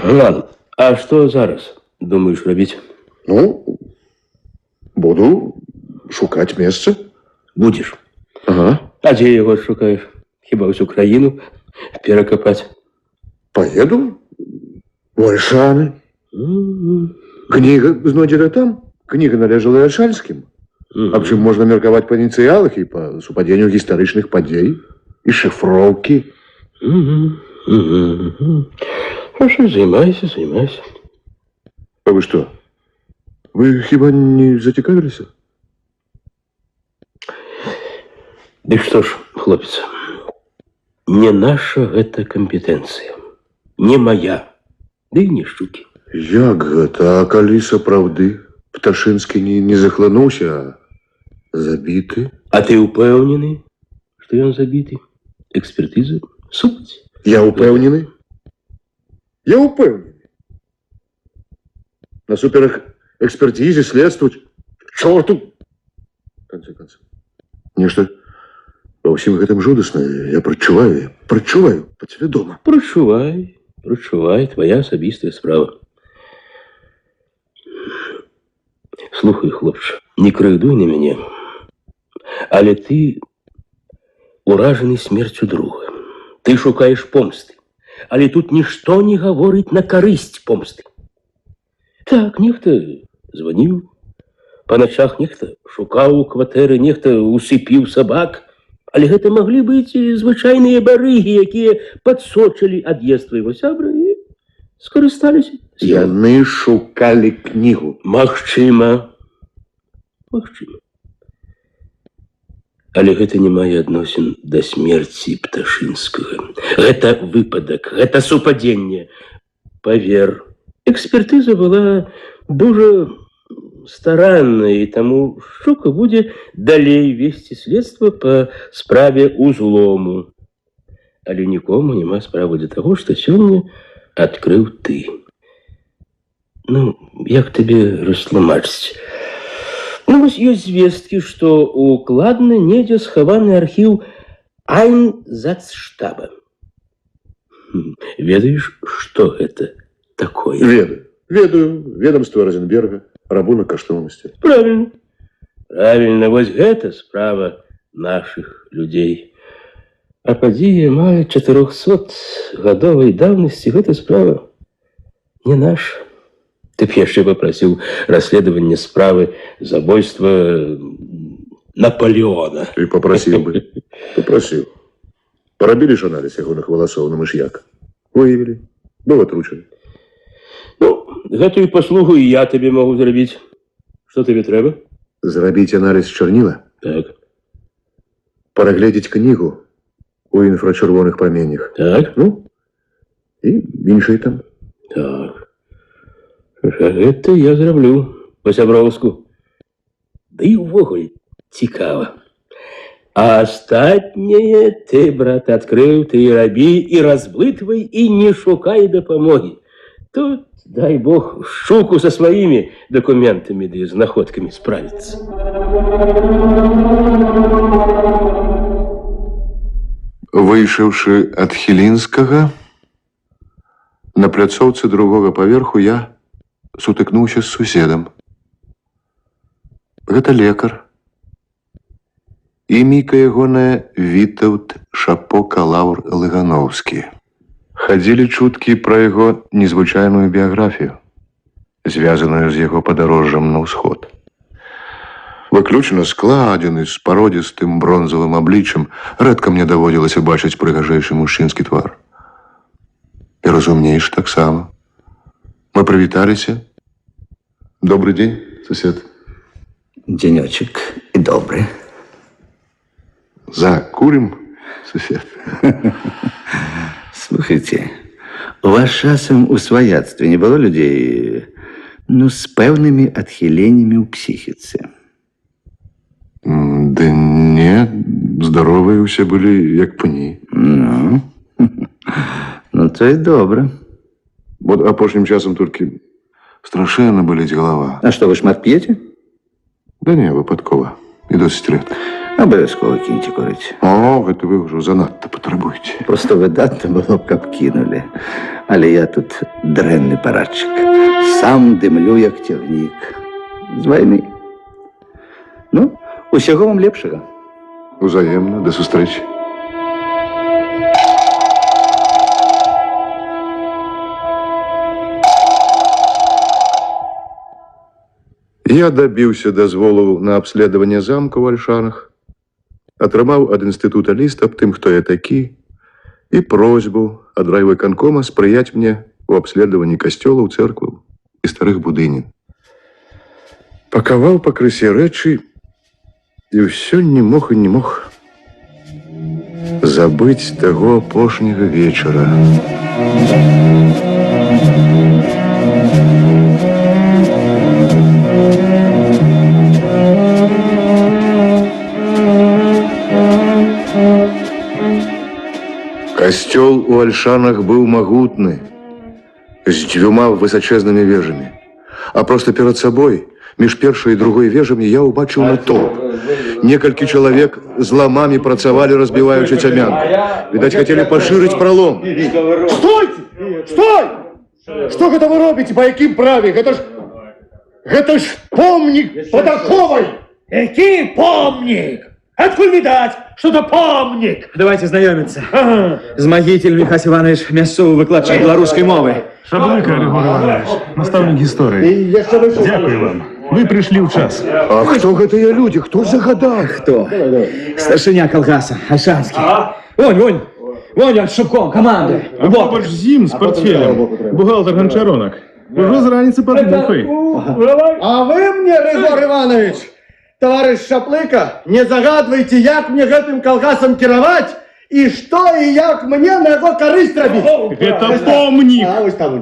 Ладно, а что зараз думаешь робить? Ну, буду шукать место. Будешь? Ага. А где его шукаешь? Хіба всю країну перекопать? Поеду в Ольшаны. Книга знойдзена там. Книга належала Ольшанскім. Аб чым можна меркаваць па ініцыялах і па супадзенню гістарычных падзей і шыфроўкі. Угу. Хорошо, занимайся. А вы что? Вы хіба не зацікавилися? Дык што ж, хлопец, не наша гэта кампетэнцыя, не моя, ды і не штукі. Як гэта? А калі сапраўды Пташынскі не захлынуўся, а забіты? А ты ўпэўнены, што ён забіты? Экспертыза? Супаць? Я упэўнены? Я упэўнены. Насуперах экспертизе, следству, чорту. В конце концов. Нешта во всем гэтым жудаснае. Я прачуваю падсвядома. Прачувай, твоя асабістая справа. Слухай, хлопча, не крыўдуй на мяне, але ты уражаны смерцю друга. Ты шукаеш помсты, але тут нішто не гаворыць на карысць помсты. Так, нехта званіў, па начах нехта шукаў у кватэры, нехта усыпіў сабак, але гэта маглі быць звычайныя барыгі, якія падсочылі ад'езд твайго сябра і скарысталіся. Яны шукалі кнігу. Магчыма. Але гэта не мае адносін да смерці Пташынскага. Гэта выпадак, гэта супадзенне. Павер, экспертыза была дужа старанная, і таму Шчука будзе далей весці следства па справе ўзлому. Але нікому няма справы да таго, што сёння адкрыў ты. Ну, як табе растлумачыць? Ну, вось ёсць звесткі, што ў Кладна недзе схаваны архіў Айнзацштаба. Ведаеш, што гэта такое? Ведаю. Ведомство Розенберга, рабунак каштоўнасці. Правильно, вось гэта справа нашых людзей. А падзея мае 400-гадовай даўнасці, гэта справа не наша. Ты б яшчэ папрасіў расследаванне справы забойства Наполеона. І папрасіў бы. Парабілі ж аналіз ягоных валасоў на мыш'як. Выявілі. Быў атручаны. Ну, гэтую паслугу і я табе магу зрабіць. Што табе трэба? Зрабіць аналіз чарніла? Так. Перагледзець кнігу у інфрачырвоных праменях. Так. Ну, і іншай там. Так. Гэта я зраблю па-сяброўску. Да і ўвогуле цікава. А астатняе ты, брат, адкрыў, ты і рабі, і разблытвай, і не шукай дапамогі. Тут, дай Бог, Шчуку са сваімі дакументамі ды знаходкамі справіцца. Выйшаўшы ад Хілінскага, на пляцоўцы другога паверху я сутыкнуўся з суседам. Гэта лекар. Іміка ягонае Вітаўт Шапо-Калаўр Лыгановскі. Хадзілі чуткі пра яго незвычайную біяграфію, звязаную з яго падарожжам на ўсход. Выключна складзены з пародзістым бронзавым абліччам, рэдка мне даводзілася бачыць прыгажэйшы мужчынскі твар. І разумнейш таксама. Мы прывіталіся. Добрый день, сосед. Денечек и добрый. Закурим, сосед. Слухайте, у вас часам у сваяцтве не было людей, ну, с пэўнымі адхіленнямі ў псіхіцы? Да не, здоровые усе были, як пні. Ну, то и добре. Вот апошнім часам толькі страшэнна боліць голова. А что, вы шмат п'еце? Да не, выпадкова. І досыць рэдка. Абавязкова кіньце курыць. О, гэта вы ўжо занадта патрабуеце. Просто выдатна было б, каб кінулі. Але я тут дрэнны парадчык. Сам дымлю, як цягнік. З вайны. Ну, усяго вам лепшага. Узаемна, да сустрэчы. Я дабіўся дазволу на абследаванне замка ў Альшанах, атрымаў ад інстытута ліст аб тым, хто я такі, и просьбу ад райвыканкома спрыять мне у обследовании костёлаў, церкваў и старых будынін. Паковал по крысе рэчы и все не мог забыть того апошняга вечера. Костёл у Ольшанах был могутный, с 2 высочезными вежами. А просто перед собой, меж першей и другой вежами, я убачил натоўп. Некалькі человек з ламами працавали, разбиваючи цямянку. Видать, хотели поширить пролом. Стойте! Стой! Что гэта вы робите? По яким праве? Гэта ж помник Подаковой! Який помник? Откуль видать, что это помник? Давайте знакомиться. Змагитель Михась Иванович, мясцовы выкладчик белорусской мовы. Шаблыка, Григорий Иванович, наставник истории. Дякую вам. Вы пришли в час. А кто гэтыя люди? Кто загадал? Кто? Старшиня колгаса, Ольшанский. Вон он с шубком, команды. А побач Зим с портфелем. Бухгалтер Гончаронок. Уже с раницы под мухой. А вы мне, Григорий Иванович, товарищ Шаплыка, не загадывайте, як мне гэтым колгасом кіраваць и что и як мне на его корысть робить. Это помник.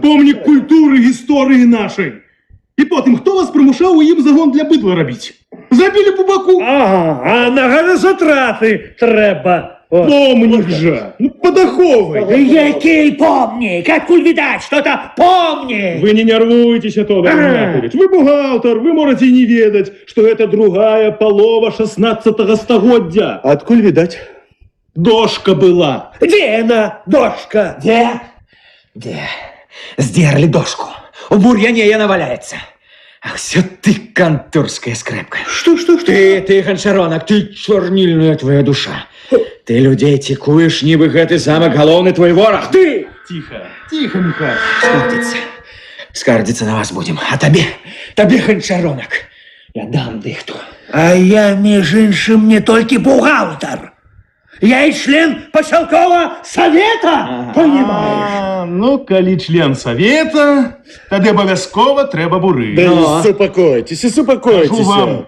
Помник культуры, истории нашей. И потом, кто вас примушал им загон для быдла робить? Забили по боку. Ага, а на газотраты треба. Помник же. Ну, Подаховый. Який помник? Откуль видать, что это помник? Вы не нервуйтесь, Тодор Игнатьевич. Вы бухгалтер, вы можете не ведать, что это другая полова 16-го стагоддзя. Откуль видать? Дошка была. Где она, дошка? Где? Сдерли дошку. У бурьяне она валяется. Ах, все ты конторская скрепка. Что? Ты, Гончаронок, ты чернильная твоя душа. Ты людей текуешь, нібы гэты замок галоўны твой ворог. Ты! Тихо, Михаил. Скардиться на вас будем. А тебе, Гончаронок, я дам дыхту. А я, между іншим, не только бухгалтер. Я и член поселкового совета, понимаешь? Ну, коли член совета, тогда обовязково треба буры. Да супокойтесь, Кажу вам,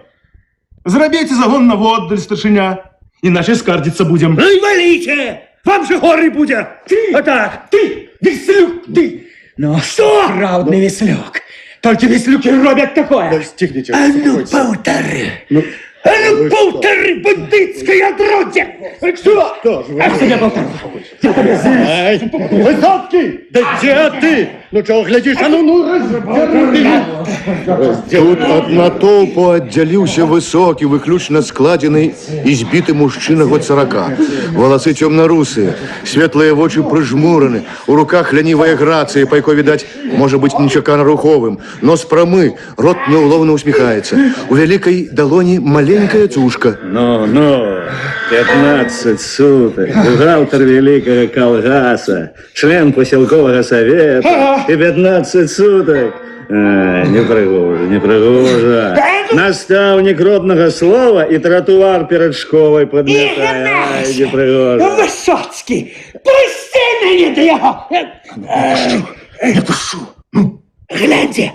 зробите загон на воддаль, старшиня, иначе скардиться будем. Ну и валите! Вам же горы будет! Ты! А так! Ты, веслюк, ты! Ну, Что? правдный веслюк. Только веслюки робят такое. Стихните, А ну, полторы! А ну, полторы, бандитское отродье! Что? А тебе полторы! Высоцкий! Да где ты? Ну чего глядишь? А ну, Тут ад натоўпу аддзяліўся высокі, выключна складзены і збіты мужчына год 40. Валасы цёмна-русыя, светлыя вочы прыжмураны, у руках лянівая грацыя, па якой, відаць, можа быць нечакана руховым. Нос прамы, рот няўлоўна усміхаецца. У вялікай далоні маленькая цушка. Ну, 15 суток, бухгалтер великого колгаса, член поселкового совета, и 15 суток. Не пригожа. Наставник родного слова и тротуар перед школой подметает. Ай, не пригожа. Высоцкий, пусти меня до его! Не пушу. Гляньте,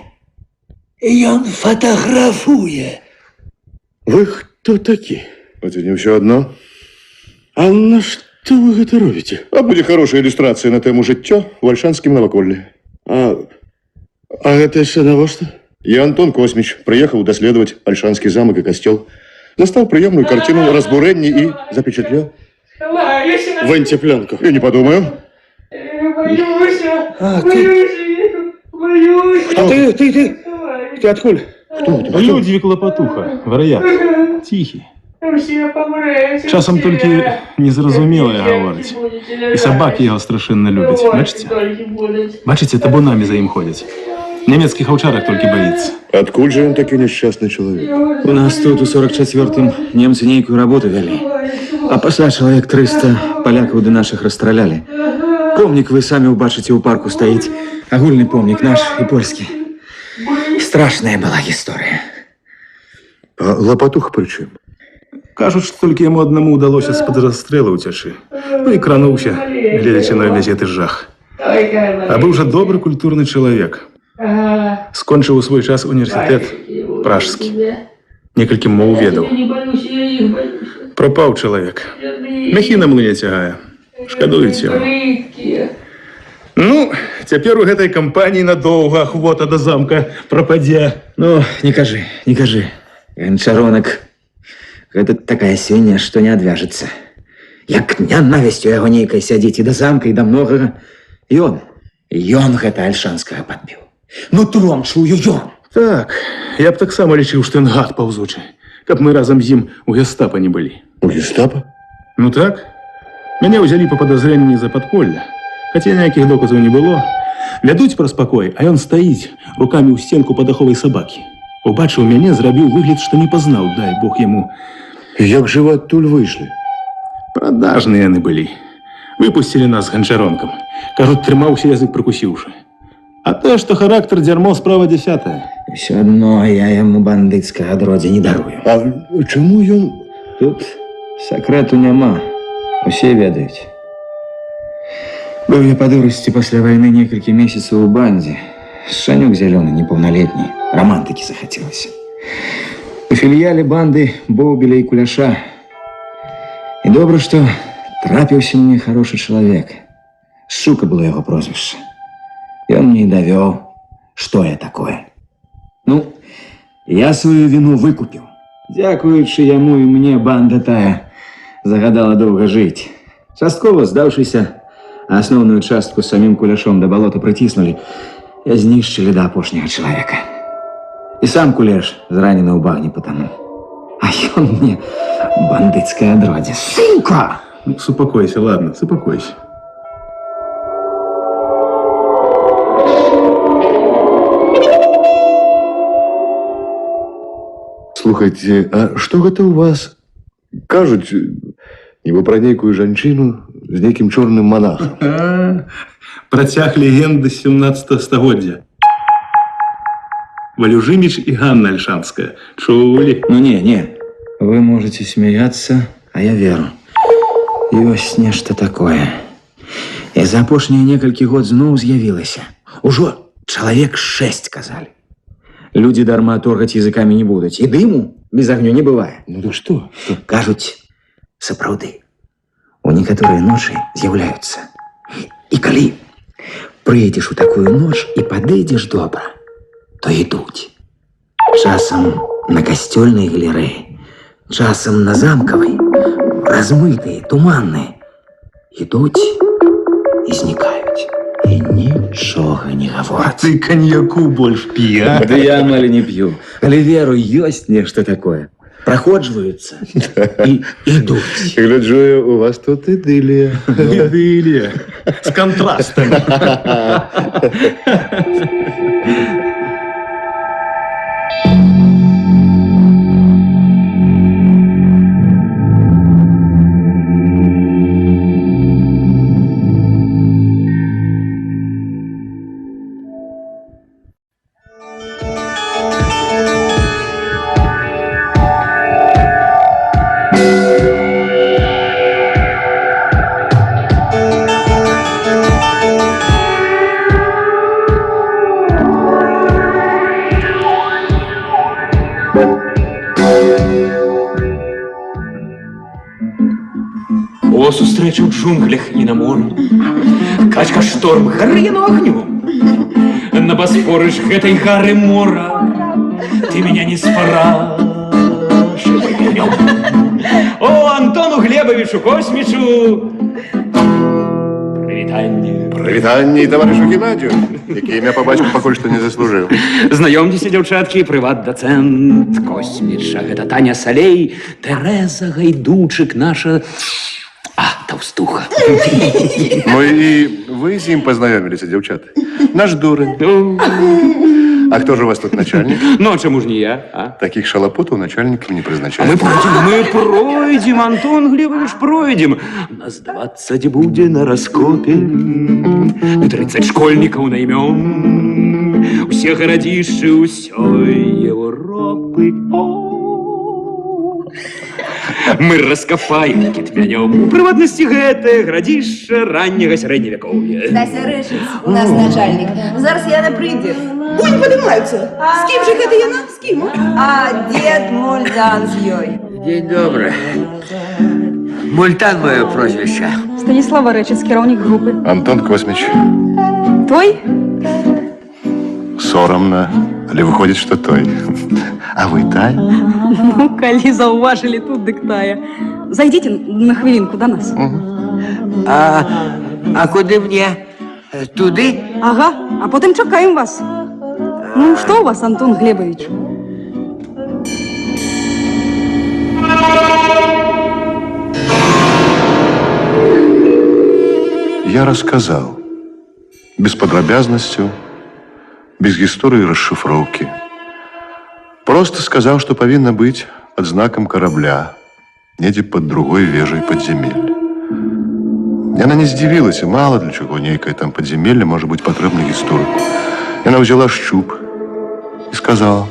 и он фотографует. Вы кто такие? Это не все одно. А на что вы это робите? А будзе хорошая ілюстрацыя на тему жыццё в Ольшанскім наваколлі. А это еще навошта? Я Антон Космич, приехал даследовать Ольшанский замок и костел. Застал приемную картину разбурэння и запечатлел. Выньте пленку. Я не подумаю. Боюсь. Ты откуда? Людвиг Лопатуха, вар'ят. Тихий. Часом тільки незрозуміле говорить. І собаки його страшенно люблять. Бачите? Бачите, табунами за ним ходять. Німецьких овчарок тільки боїться. Откуда же он такой несчастный человек? У нас тут у 44-м немцы нейкую работу вели. А пасля человек 300 поляков до наших расстраляли. Помник вы сами убачите у парку стоит. Агульный помник наш и польский. Страшная была история. А Лопатуха при чем? Кажуть, што толькі яму аднаму ўдалося з-пад расстрэлу ўцячы. Ну і крануўся, гледзячы на ўвесь гэты жах. А быў жа добры культурны чалавек. Скончыў у свой час універсітэт пражскі. Некалькі моў ведаў. Прапаў чалавек. Мяхі на млыне цягае. Шкадуюць яго. Ну, цяпер у гэтай кампаніі надоўга ахвота да замка прападзе. Ну, не кажы, не кажы. Ганчаронак, гэта такая свіння, што не адвяжецца. Як нянавісць у яго нейкай сядзіць і да замка, і да многага. Ён гэта Альшанскага падбіў. Нутром чую ён. Так, я б таксама лічыў, што ён гад паўзучы. Каб мы разам з ім у гестапа не былі. У гестапа? Ну так. Мяне ўзялі па падазрэнні за падполля. Хаця ніякіх доказаў не было. Вядуць праз пакой, а ён стаіць рукамі ў сценку падаховай сабакі. Убачыў мяне, зрабіў выгляд, што не пазнаў, дай Бог яму. Як жа вы адтуль выйшлі? Прадажныя яны былі. Выпусцілі нас з ганчаронкам. Кажуць, трымаўся язык прыкусіўшы. А тое, што характар дзярмо, справа 10-я. Усё адно я яму бандыцкага адродзе не дарую. А чаму ён... Тут сакрэту няма. Усе ведаюць. Быў я па дурасці пасля вайны некалькі месяцаў у бандзе. Шанюк зялёны, непаўналетні. Рамантыкі захацелася. У філіяле банды Боўбеля і Куляша. І добра, што трапіўся мне хорошы чалавек. Шука было яго прозвішча. Ён мне і давёў, што я такое. Ну, я сваю віну выкупіў. Дзякуючы яму і мне банда тая загадала доўга жыць. Часткова здаўшыся, а асноўную частку самім Куляшом да балота прыціснулі, і знішчылі да апошняга чалавека. І сам Куляш зранены ў багне патануў. А ён мне бандыцкае адродзе. Сука! Ну, супакойся, ладно, супакойся. Слухайте, а што гэта ў вас? Кажуць, нібы пра нейкую жанчыну з нейкім чорным монахам. Працяг легенды 17 стагоддзя. Валюжыміч і Ганна Альшанская. Чулі? Ну не. Вы можете смеяться, а я веру. Ёсць нешта такое. І за апошнія некалькі год зноў з'явілася. Ужо чалавек 6 казалі. Людзі дарма торгаць языкамі не будуць. І дыму без агню не бывае. Ну так што? Кажуць, сапраўды, у некаторыя ночы з'яўляюцца. І калі прыйдзеш у такую ноч і падыдзеш добра, то ідуць. Часам на касцёльнай галерэі, часам на замкавай, размытыя, туманныя. Ідуць і знікаюць. І нічога не гавораць. Ты каньяку больш пі, а? Да я амаль не п'ю. Але веру, ёсць нешта такое. Праходжваюцца і ідуць. Гляджу, у вас тут ідылія. Ідылія. З кантрастамі. О, сустрэча ў джунглях і на моры. Качка шторм, гарыну агню. На Босфоры ж гэтай гары мора. Ты меня не спрашивай. О, Антону Глебовичу Космичу. Прывітанне. Прывітанне, товарышу Геннадию, які імя па бацьку пакуль што не заслужыў. Знаёмцеся, дзяўчаткі, прыват-дацэнт Косміча. Гэта Таня Салей, Тэреза Гайдучык, наша... Таўстуха. Ну і вы з ім пазнаёміліся, дзяўчаты. Наш дурань. А хто ж у вас тут начальник? Ну, а чаму ж не я, а? Таких шалапутаў начальникам не прызначаюць. Мы пройдем, Антон Глебович, пройдем. Нас 20 будзе на раскопе. 30 школьникаў наймём. Усе гарадзішчы ўсёй Европы. Мы раскопаем кітмянём. У прыватнасці гэтае гарадзішча ранняга сярэдневякоўя. Стася Рэшыц, у нас начальник. Зараз яна прыйдзе. Ой, не падымаюцца. З кім же гэта яна? З кім? А дед Мультан з ёй. День добрый. Мультан мое прозвище. Станіслава Рэчыц, кіраўнік групы. Антон Космич. Той? Соромно. Але выходит, что той. А вы Тая? Ну, калі заўважылі тут, дык тая. Зайдите на хвилинку до нас. А куды мне? Туды? Ага, а потім чекаємо вас. Ну, что у вас, Антон Глебович? Я рассказал. Без подробязностью, без истории расшифровки. Просто сказал, что повинно быть под знаком корабля, недзе под другой вежей подземелья. Яна не здзівілася, мало для чего нейкае там подземелье может быть патрэбна гісторыку. Яна взяла шчуп и сказала: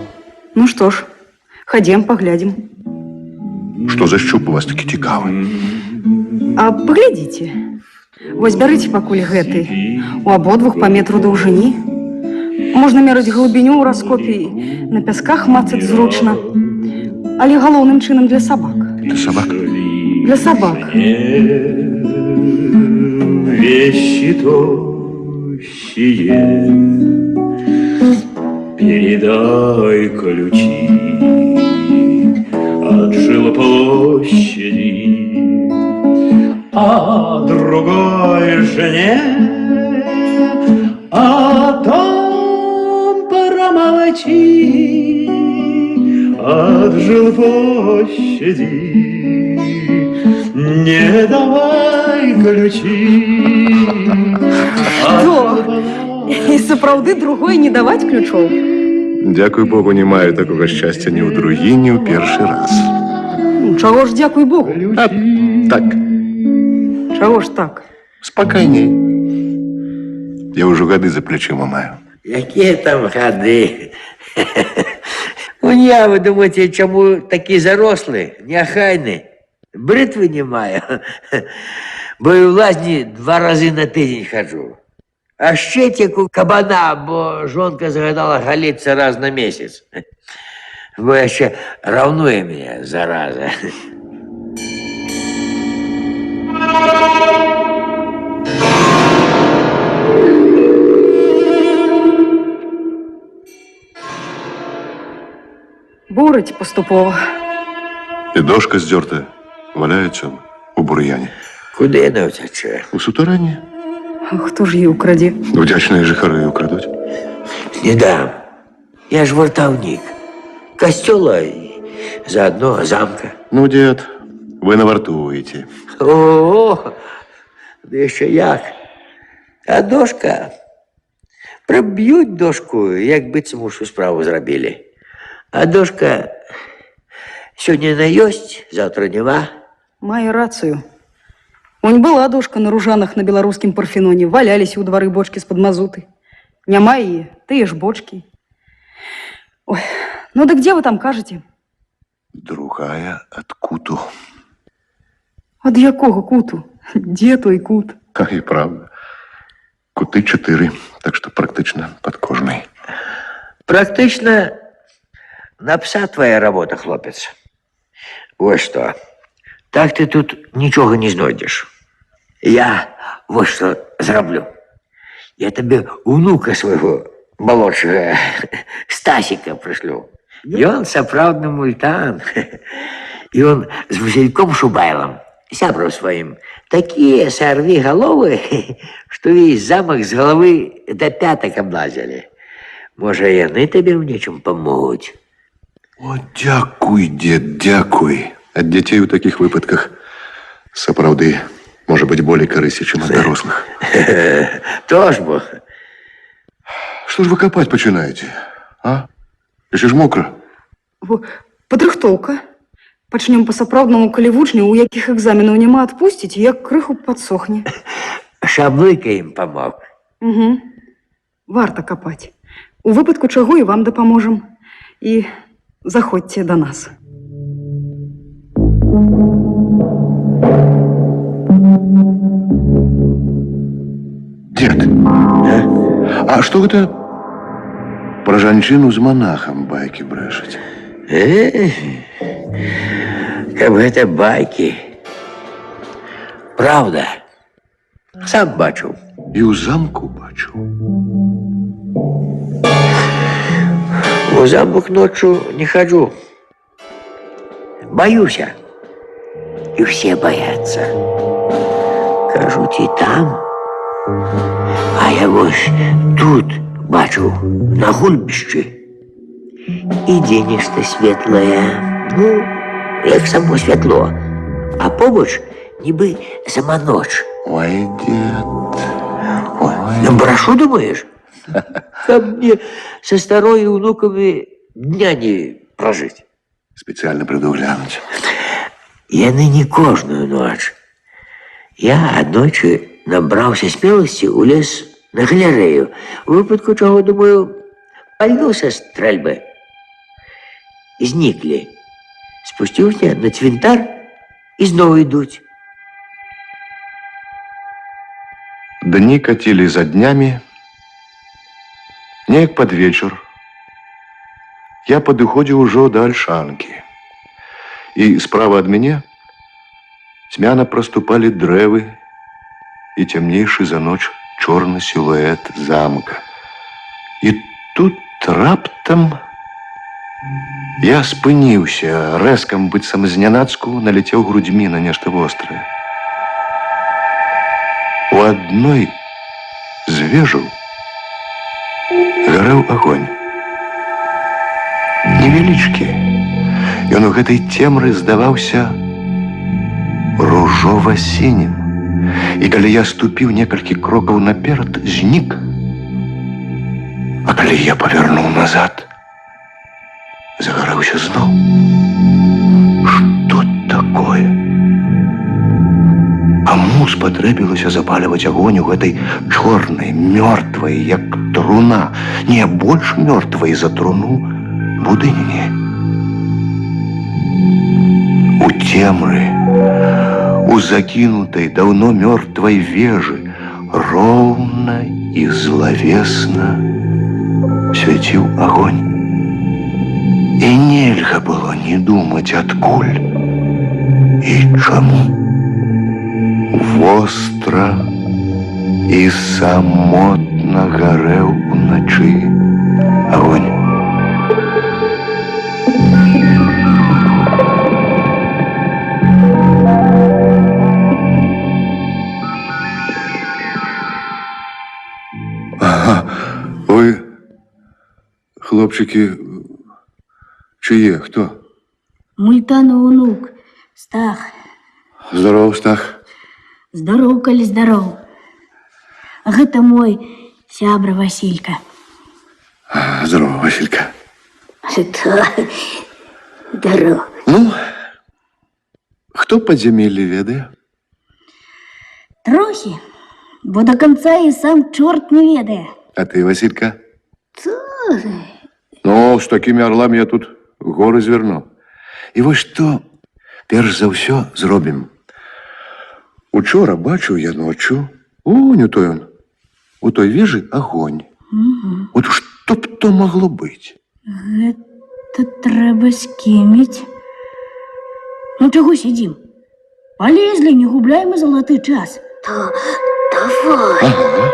Ну что ж, ходим, поглядим. Что за шчуп у вас такі цікавы? А поглядите. Вось бярыце пакуль гэты. У абодвух по метру даўжыні. Можна мераць глыбіню ў раскопе, на пясках мацаць зручна. Але галоўным чынам для сабак. Для собак? Для собак. Вещи тощие, передай ключи от жилплощади, а другой жене о том промолчи от жилплощади. Не давай ключи. Что? І сапраўды другой не даваць ключоў? Дякуй Богу, не маю такого щастя ні ў другі, ні ў першы раз. Чаго ж дзякуй Богу? А, так. Чаго ж так? Спакайней. Я ўжо гады за плечима маю. Якія там гады? Я, вы думаете, чаму такі зарослы, няхайны? Бритвы не маю. Бо і в лазні 2 рази на тиждень ходжу. А щетику кабана, бо жонка загадала галіться раз на місяць. Бо яще ревнує мене, зараза. Бурить поступово. І дошка здерта. Валяється у бур'яні. Куди вона втече? У сутарані. А хто ж її украде? Вдячні жихари украдуть. Не дам. Я ж вартовник. Костела и заодно замка. Ну, дед, ви навартуєте. О, да ще як. А дошка? Приб'ють дошку, як би цьому ж справу зробили. А дошка сьогодні не єсть, завтра нема. Мае рацию. Онь была дошка на ружанах на беларускім Парфеноне, валялись у дворы бочки з-пад мазуты. Няма яе, тыя ж бочки. Ой, ну да где вы там кажете? Другая от куту. От якого куту? Де той кут? А і правда. Кути 4, так що практично під кожний. Практично на пса твоя робота, хлопець. Ось що. Так ти тут нічого не знайдеш. Я ось що зроблю. Я тобі внука свого молодшого Стасика пришлю. І он сапраўдны мультан. І он з Васильком Шубайлом, сябром своим, такие сорви головы, что весь замок с головы до пяток облазили. Може, яны тебе в нечем помогут? О, дякуй, дед, дякуй. От детей у таких выпадках сапраўды може бути более корисі, чим от дорослих. Тож бо. Что ж вы копать починаете, а? Еще ж мокро. Падрыхтоўка. Пачнем па-сапраўднаму, калі вучню, у якіх экзаменаў няма, адпусціць, як крыху падсохне. Шаблыка ім памог. Угу. Варта капаць. У выпадку чаго і вам дапаможам. І заходзьце да нас. Дед, а что это про жанчину с монахом байки брэшаць? Как это байки. Правда. Сам бачу. И у замку бачу. У замок ночью не хожу. Боюсь. И все боятся. Кажут, и там. А я вот тут бачу, на гульбище. И денежка светлая. Ну, як само світло. А побач ніби сама ночь. Ой, дед. Ой. Ну, брошу, думаешь? Там мне со старой и внуками дня не прожить. Специально предуглянуть. Яны не кожную ночь. Я одночі набраўся смелости, улез на галерею. У выпадку чего, думаю, пальну со стрельбы. Зниклі. Спусціўся на цвинтар и снова идут. Дни катили за днями. Неяк под вечер я падыходзіў ужо да альшанкі. И справа от меня тьмяно проступали дрэвы и темнейший за ночь черный силуэт замка. И тут раптам я спыніўся, рэзкам быццам знянацку налетел грудьми на нешта вострае. У одной з вежаў гарэў агонь. Невялічкі. Ён у гэтай цемры здаваўся ружова-сінім. І калі я ступіў некалькі крокаў наперад, знік. А калі я павярнуў назад, загарэўся зноў. Што такое? Каму спатрэбілася запальваць агонь у гэтай чорнай, мёртвай, як труна, не больш мёртвай за труну, будыне? У цемры, у закінутай даўно мёртвай вежы, роўна і злавесна свяціў агонь. І нельга было не думаць, адкуль і чаму. Востра і самотна гарэў уначы агонь. Вы, хлопчики, чьи? Кто? Мультана унук, Стах. Здорово, Стах. Здоров, коли здоров. Гэта мой сябра Василька. Здорово, Василька. Здоров. Ну, хто подзямелле ведае? Трохи, бо до конца и сам чорт не ведае. А ты, Василька? Ну, с такими орлами я тут горы зверну. І вось што, перш за ўсё зробім. Учора бачыў я ноччу, не той он, у той вежы агонь. Вот што б то магло быць? Гэта трэба скіміць. Ну чаго сидим? Полезли, не губляем и золотой час. Давай. Ага.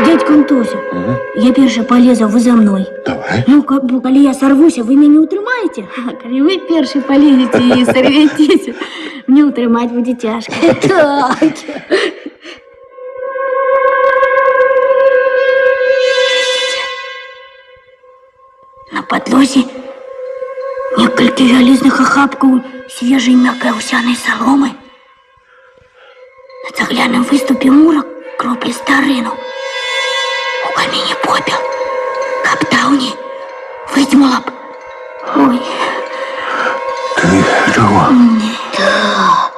Дядька Антося, я перша полезу, вы за мной. Давай. Ну, как бы, коли я сорвуся, вы меня утрымаете? А коли вы перші полезете и сорветесь, мне утрымать будет тяжко. Так. На подлозе некалькі вялізных ахапкаў свежай мяккай аўсянай саломы. На цагляным выступе мурак кроплі старыну. У каміне попел. Каб даўні выдзьмала б. Ой. Ты чего? Да.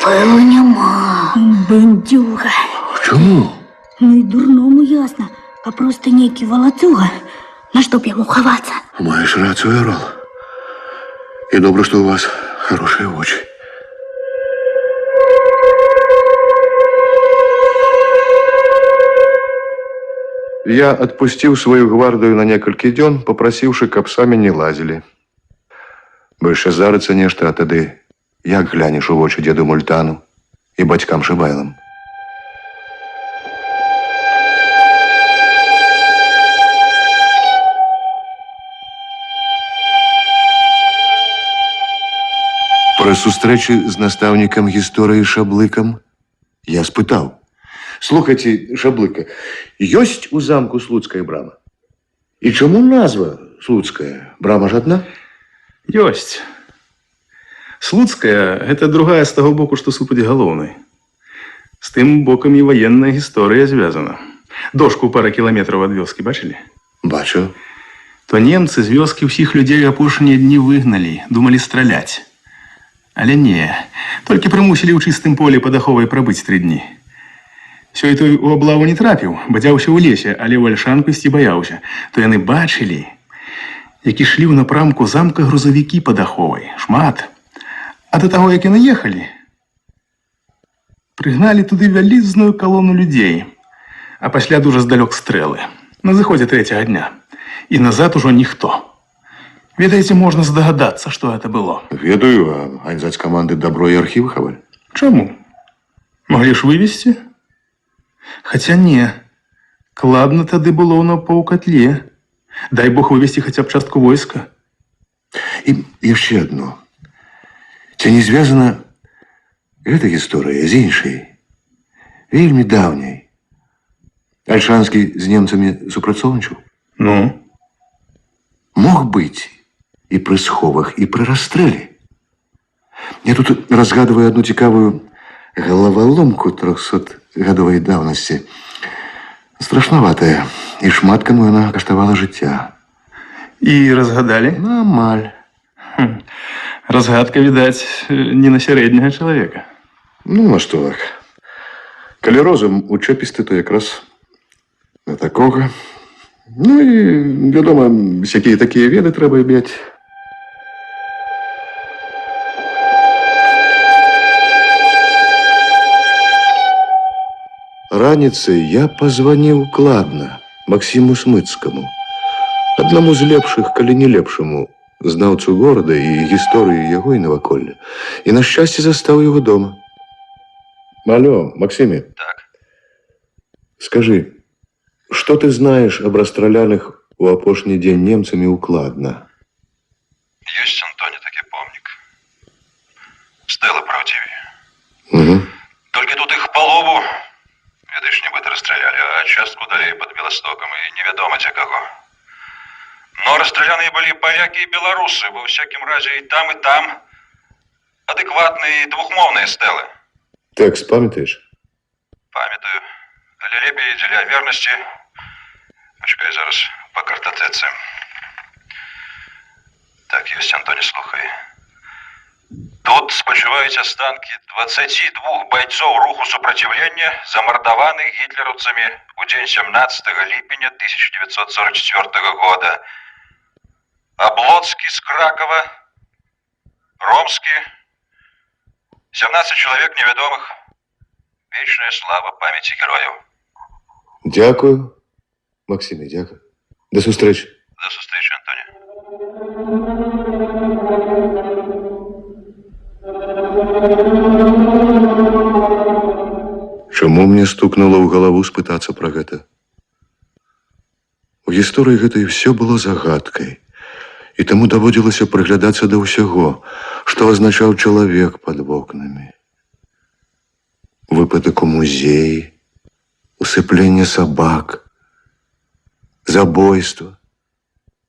Пылу няма. Бандюга. Чому? Ну и дурному ясно. а просто некий волоцюга. На што б яму хавацца? Маєш рацію, Ерол. І добре, що у вас хороші очі. Я отпустил свою гвардию на несколько дён, попросивши, каб сами не лазили. Больше зарыться нечто, а тады як глянешь у вочы деду Мультану и батькам Шибайлам. Про сустрэчы з настаўнікам гісторыі Шаблыкам я спытаў. Слухайте, Шаблыка, ёсць у замку Слуцкая брама? І чаму назва Слуцкая? Брама ж адна? Ёсць. Слуцкая – гэта другая з таго боку, што супадзі галоўнай. З тым бокам і ваенная гісторыя звязана. Дошку пара кіламетраў ад вёскі бачылі? Бачу. То немцы з вёскі ўсіх людзей апошнія дні выгналі, думалі страляць. Але не, толькі прымусілі ў чыстым полі пад аховай прабыць 3 дні. Сёй той у аблаву не трапіў, бадзяўся ў лесе, але ў Альшанку ісці баяўся. То яны бачылі, як ішлі ў напрамку замка грузавікі пад аховай. Шмат. А да таго, як яны ехалі, прыгналі туды вялізную калону людзей, а пасля дужа здалёк стрэлы. На зыходзе 3-го дня. І назад ужо ніхто. Ведаеце, можна здагадацца, што гэта было. Ведаю, а аньзаць каманды дабро і архівы хавалі. Чаму? Маглі ж вывезці? Хаця не. Кладна тады было на паўкатле. Дай Бог вывезці хаця б частку войска. І яшчэ адно. Ці не звязана гэта гісторыя з іншай, вельмі даўняй. Альшанскі з немцамі супрацоўнічаў? Ну? Мог быць і пры сховах, і пры расстрэле. Я тут разгадываю одну цікавую головоломку 300-гадовай даўнасці. Страшнаватая, і шмат каму яна каштавала жыцця. І разгадалі? Амаль. Разгадка, відаць, не на сярэдняга чалавека. Ну, а што так? Калі розум учэпісты, то якраз на такога. Ну і, вядома, всякія такія веды трэба мець. Раніцай я пазваніў кладна Максіму Смыцкаму, аднаму з лепшых, калі не лепшаму, знаўцу горада і гісторыі яго і наваколля. І, на шчасце, застаў яго дома. Алло, Максиме. Так. Скажи, что ты знаешь об расстрелянных у апошний день немцами укладно? Есть, Антоне, таки помник. Стелла правдивее. Угу. Только тут их полову, ведаешь, нібито расстреляли, а частку дали под Белостоком, и неведомо те кого. Но расстрелянные были поляки и белорусы, во всяком разе и там, адекватные и двухмовные стелы. Текст памятаешь? Памятаю. Але лепей для верности. Почекай зараз по картотеці. Так, есть, Антоне, слухай. Тут спочивають останки 22 бойцов руху сопротивления, замордованных гитлеровцами у день 17 липня 1944 года. Облоцкий с Кракова, Ромский, 17 человек неведомых. Вечная слава памяти героев. Дякую, Максиме, дякую. До зустрічі. До зустрічі, Антоні. Чаму мне стукнуло ў галаву спытацца пра гэта? У гісторыі гэтай все было загадкай, і таму даводзілася прыглядацца да ўсяго, што азначаў чалавек пад вокнамі. Выпадак у музеі, усыпленне сабак, забойство.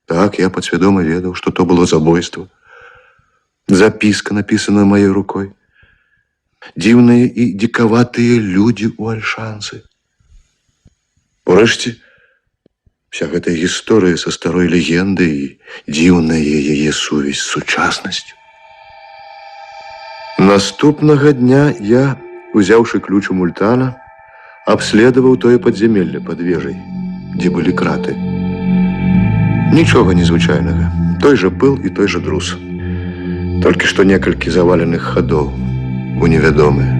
Так, я падсвядома ведаў, што то было забойство. Запіска, напісаная маёй рукой. Дзіўныя і дзікаватыя людзі ў Альшанцы. Урэшце, вся гэтая гісторыя са старой легендай і дзіўная яе сувязь з сучаснасцю. Наступнага дня я, узяўшы ключ у Мультана, абследаваў тое падзямелле пад вежай, дзе былі краты. Нічога незвычайнага. Той жа пыл і той жа друз. Толькі што некалькі заваленых хадоў у невядомыя.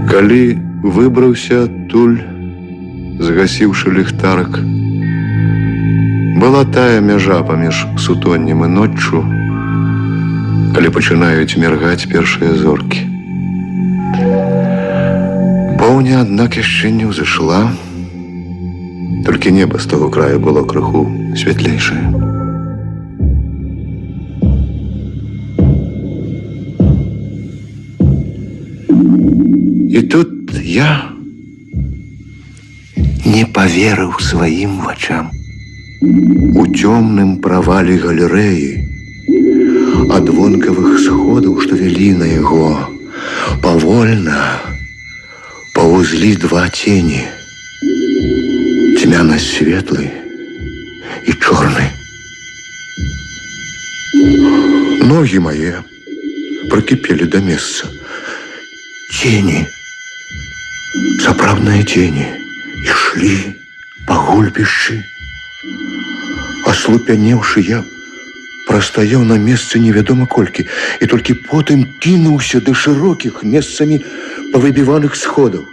Калі выбраўся адтуль, згасіўшы ліхтарак, была тая мяжа паміж сутоннем і ноччу, калі пачынаюць міргаць першыя зоркі. Поўня, аднак, яшчэ не ўзышла, толькі неба з таго краю было крыху святлейшае. І тут я не поверыў сваім вачам. У цёмным правале галерэі ад вонкавых сходаў, што вялі на яго, павольна паўзлі два цені. Цьмяна-светлы і чорны. Ногі мае прыкіпелі да месца. Тени, сапраўдныя тени, ішлі па гульбішчы. Аслупянеўшы, я прастаяў на месцы невядома колькі і толькі потым кінуўся да шырокіх месцамі павыбіваных сходаў.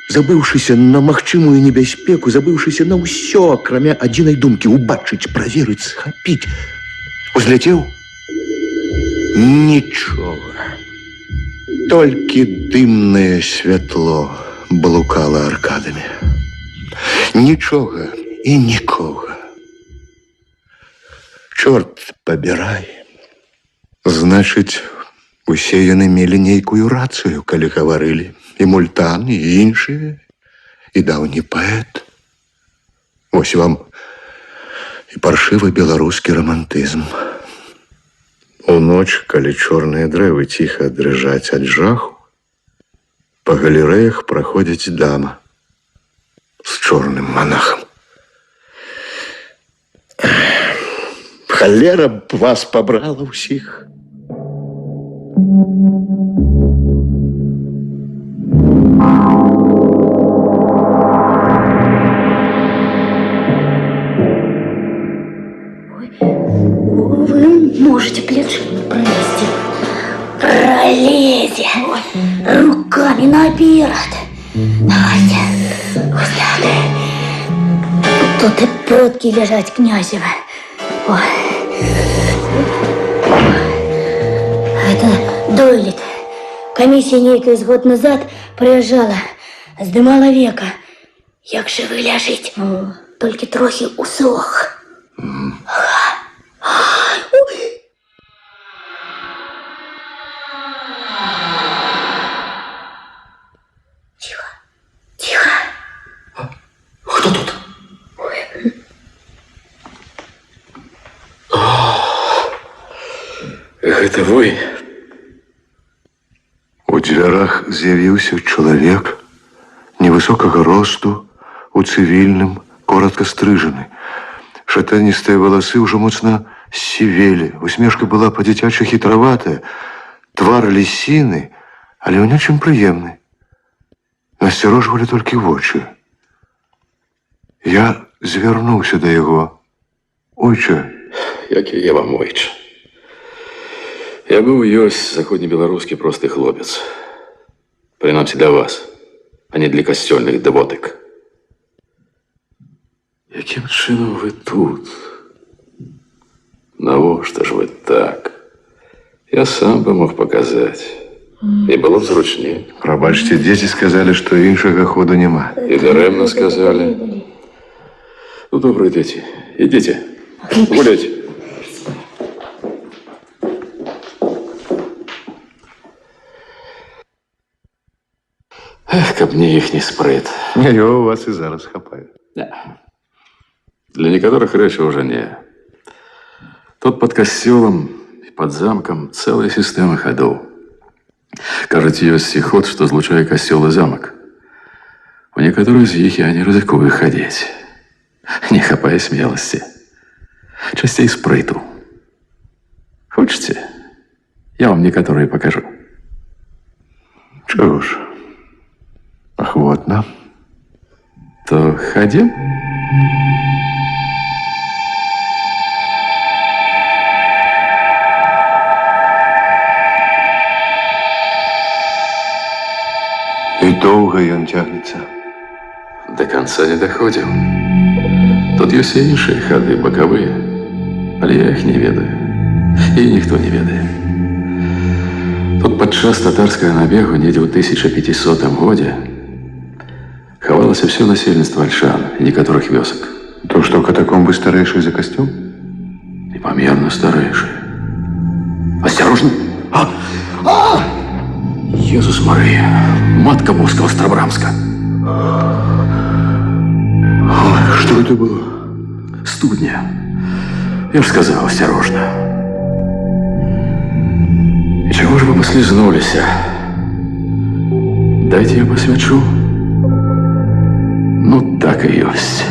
Забыўшыся на магчымую небяспеку, забыўшыся на ўсё, акрамя адзінай думкі убачыць, праверыць, схапіць. Узляцеў? Нічога. Толькі дымнае святло блукала аркадамі. Нічога і нікога. Чорт пабірай. Значыць, усе яны мелі нейкую рацыю, калі гаварылі. І Мультан, і іншыя, і даўні паэт. Вось вам і паршывы беларускі рамантызм. У ноч, калі чорныя дрэвы ціха дрыжаць ад жаху, па галерэях праходзіць дама з чорным монахам. Халера б вас пабрала ўсіх. Вы можете плечи провести. Пролезьте. Руками наперед. Давайте. Вот так. Тут и продки лежать, князева. Ой. Это дойлит. Комиссия нейкий год назад приезжала. Здымала века. Як же вы ляжите? Только трохи усох. Тихо, тихо. Кто тут? Гэта вы? У дзвярах з'явіўся чалавек невысокага росту, у цывільным, коротка стрыжаны. Шатаністыя валасы ўжо моцна сівелі. Усмешка была па-дзіцячы хітраватая, твар лісіны, але ў нечым прыемны. Насцярожвалі толькі вочы. Я звярнуўся да яго. Ойча. Які я вам ойча. Я быў ёсць заходнебеларускі просты хлопец. Прынамсі для вас, а не для касцёльных дэвотык. Якім чынам вы тут? Навошта ж вы так? Я сам бы мог показаць. І было б зручней. Прабачце, дзеці сказалі, што іншага ходу няма. І дарэмна сказалі. Ну, добра, дзеці, ідзіце, гуляйце. Эх, каб мне іхні спрыт. Яго у вас і зараз хапае. Для некаторых рэчаў уже не. Тут под касцёлам і под замкам цэлая сістэма хадоў. Кажуць, ёсць і ход, што злучае касцёл і замак. У некаторых з іх я не рызыкую хадзіць. Не хапае смеласці. Часцей спрыту. Хочаце? Я вам некоторые покажу. Чего ж, охотно. То ходим? И долго ён тягнется. До конца не доходим. Тут есть и іншие ходы, боковые. Але я их не ведаю. И никто не ведает. Тут падчас татарского набегу недзе ў 1500 годзе хавалася все насельніцтва Альшан и некоторых вёсак. То, что катакомбы старейшие за костюм? Непомерно старейшие. Осторожно! Иисус Мария, матка Боска Острабрамска. Ой, что это было? Студня. Я ж сказал, осторожно. И чего же вы послизнулись? Дайте я посвячу. Ну, так и есть.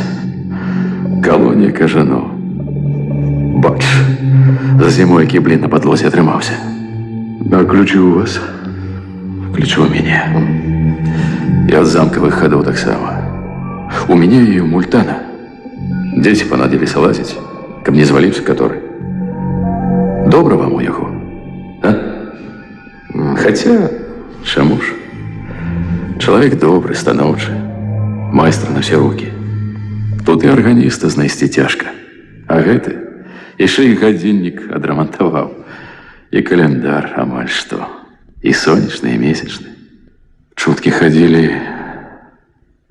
Колония кажану. Бач, за зимой блин на подлозе отрымался. А ключи у вас? Ключи у меня. И от замковых ходов так само. У меня и у Мультана. Дети понадились лазить. Ко мне звалился который. Добро вам у яго? А? Хотя, чему ж? Человек добрый, станоўчы. Майстер на все руки. Тут и органиста знайсці тяжко. А гэты яшчэ і гадзіннік адрамантаваў. И календар амаль что. И сонечный, и месячный. Чутки ходили.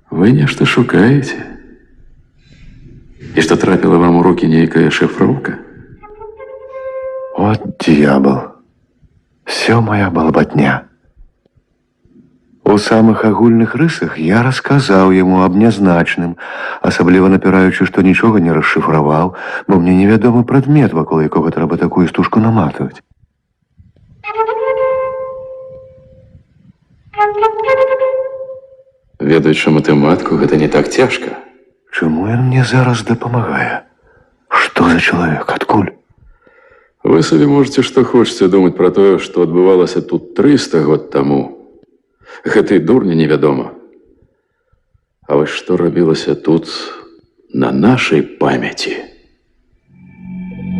Вы нечто шукаете? И что трапила вам у руки нейкая шифровка? Вот дьявол. Все моя балбатня. У самых агульных рысах я рассказаў яму аб нязначным, асабліва напіраючы, што нічога не расшифраваў, бо мне невядомы прадмет, вакол якога трэба такую стужку наматваць. Ведаючы матэматыку, гэта не так цяжка. Чаму ён мне зараз дапамагае? Што за чалавек? Адкуль? Вы сабе можете што хочаце думаць пра тое, што адбывалася тут 300 год таму. Гэтай дурні невядома. А вось што рабілася тут на нашай памяці?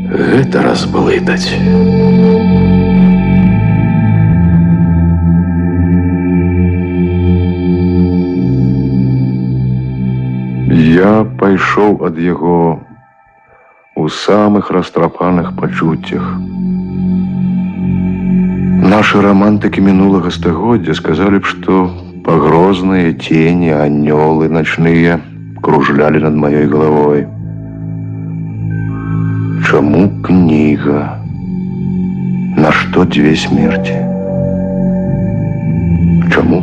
Гэта разблытаць. Я пайшоў ад яго у самых растрапаных пачуццях. Нашы романтыкі мінулага стагоддзя сказалі б, што пагрозныя тені, анёлы начныя кружлялі над маёй галавой. Чаму кніга? На што 2 смерці? Чаму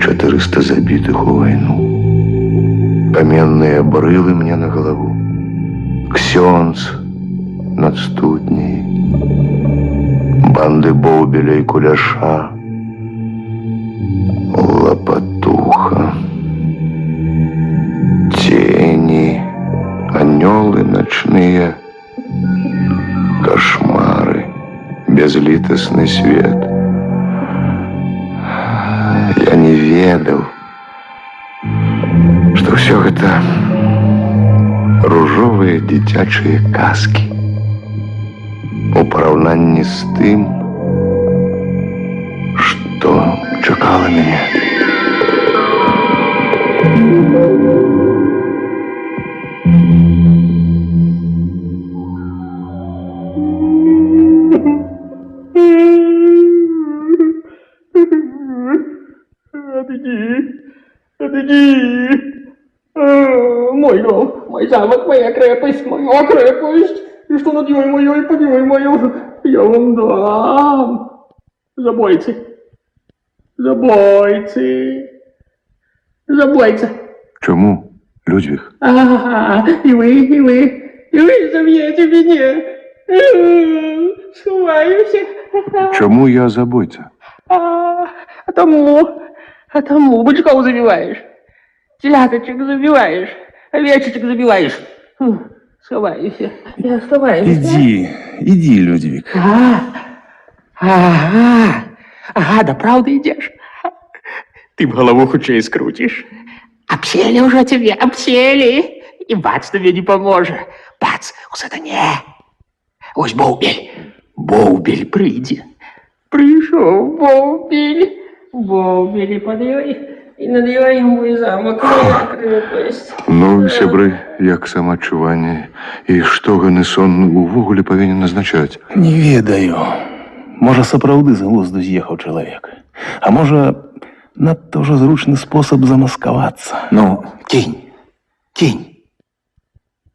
400 забітых у вайну? Каменныя брылы мне на галаву. Ксёндз над студняй. Банды Боўбеля і Куляша. Лапатуха. Тени. Анёлы ночные. Кошмары. Безлітасны свет. Я не ведаў, што ўсё гэта ружовыя дзіцячыя казкі у параўнанні з тым, што чакала мяне. Мой дом, мой замок, моя крепость, моя крепость. И что над ней моей, под ней мою, я вам дам. Забойцы. Забойцы. Забойцы. Чому, Людвиг? И вы забьете меня. Сховаюся. Чому я забойця? А тому бычков забиваешь. Теляточек забиваешь, овечечек забиваешь. Сховаюся, я сховаюся. Иди, Людвиг. Ага, да правда ідеш? Ти б голову хутчэй скруціш. Обсели уже тебе, обсели. И бац тебе не поможет. Бац, у сатане. Ось Боубель прийде. Пришел Боубель. Боубель, подавай. И надавай ему и замок, крепость. Ну, сябры, як самаадчуванне? І што гэны сон увогуле павінен назначаць? Не ведаю. Можа, сапраўды з глузду з'ехаў чалавек. А можа, надта ўжо зручны спосаб замаскавацца. Ну, кинь.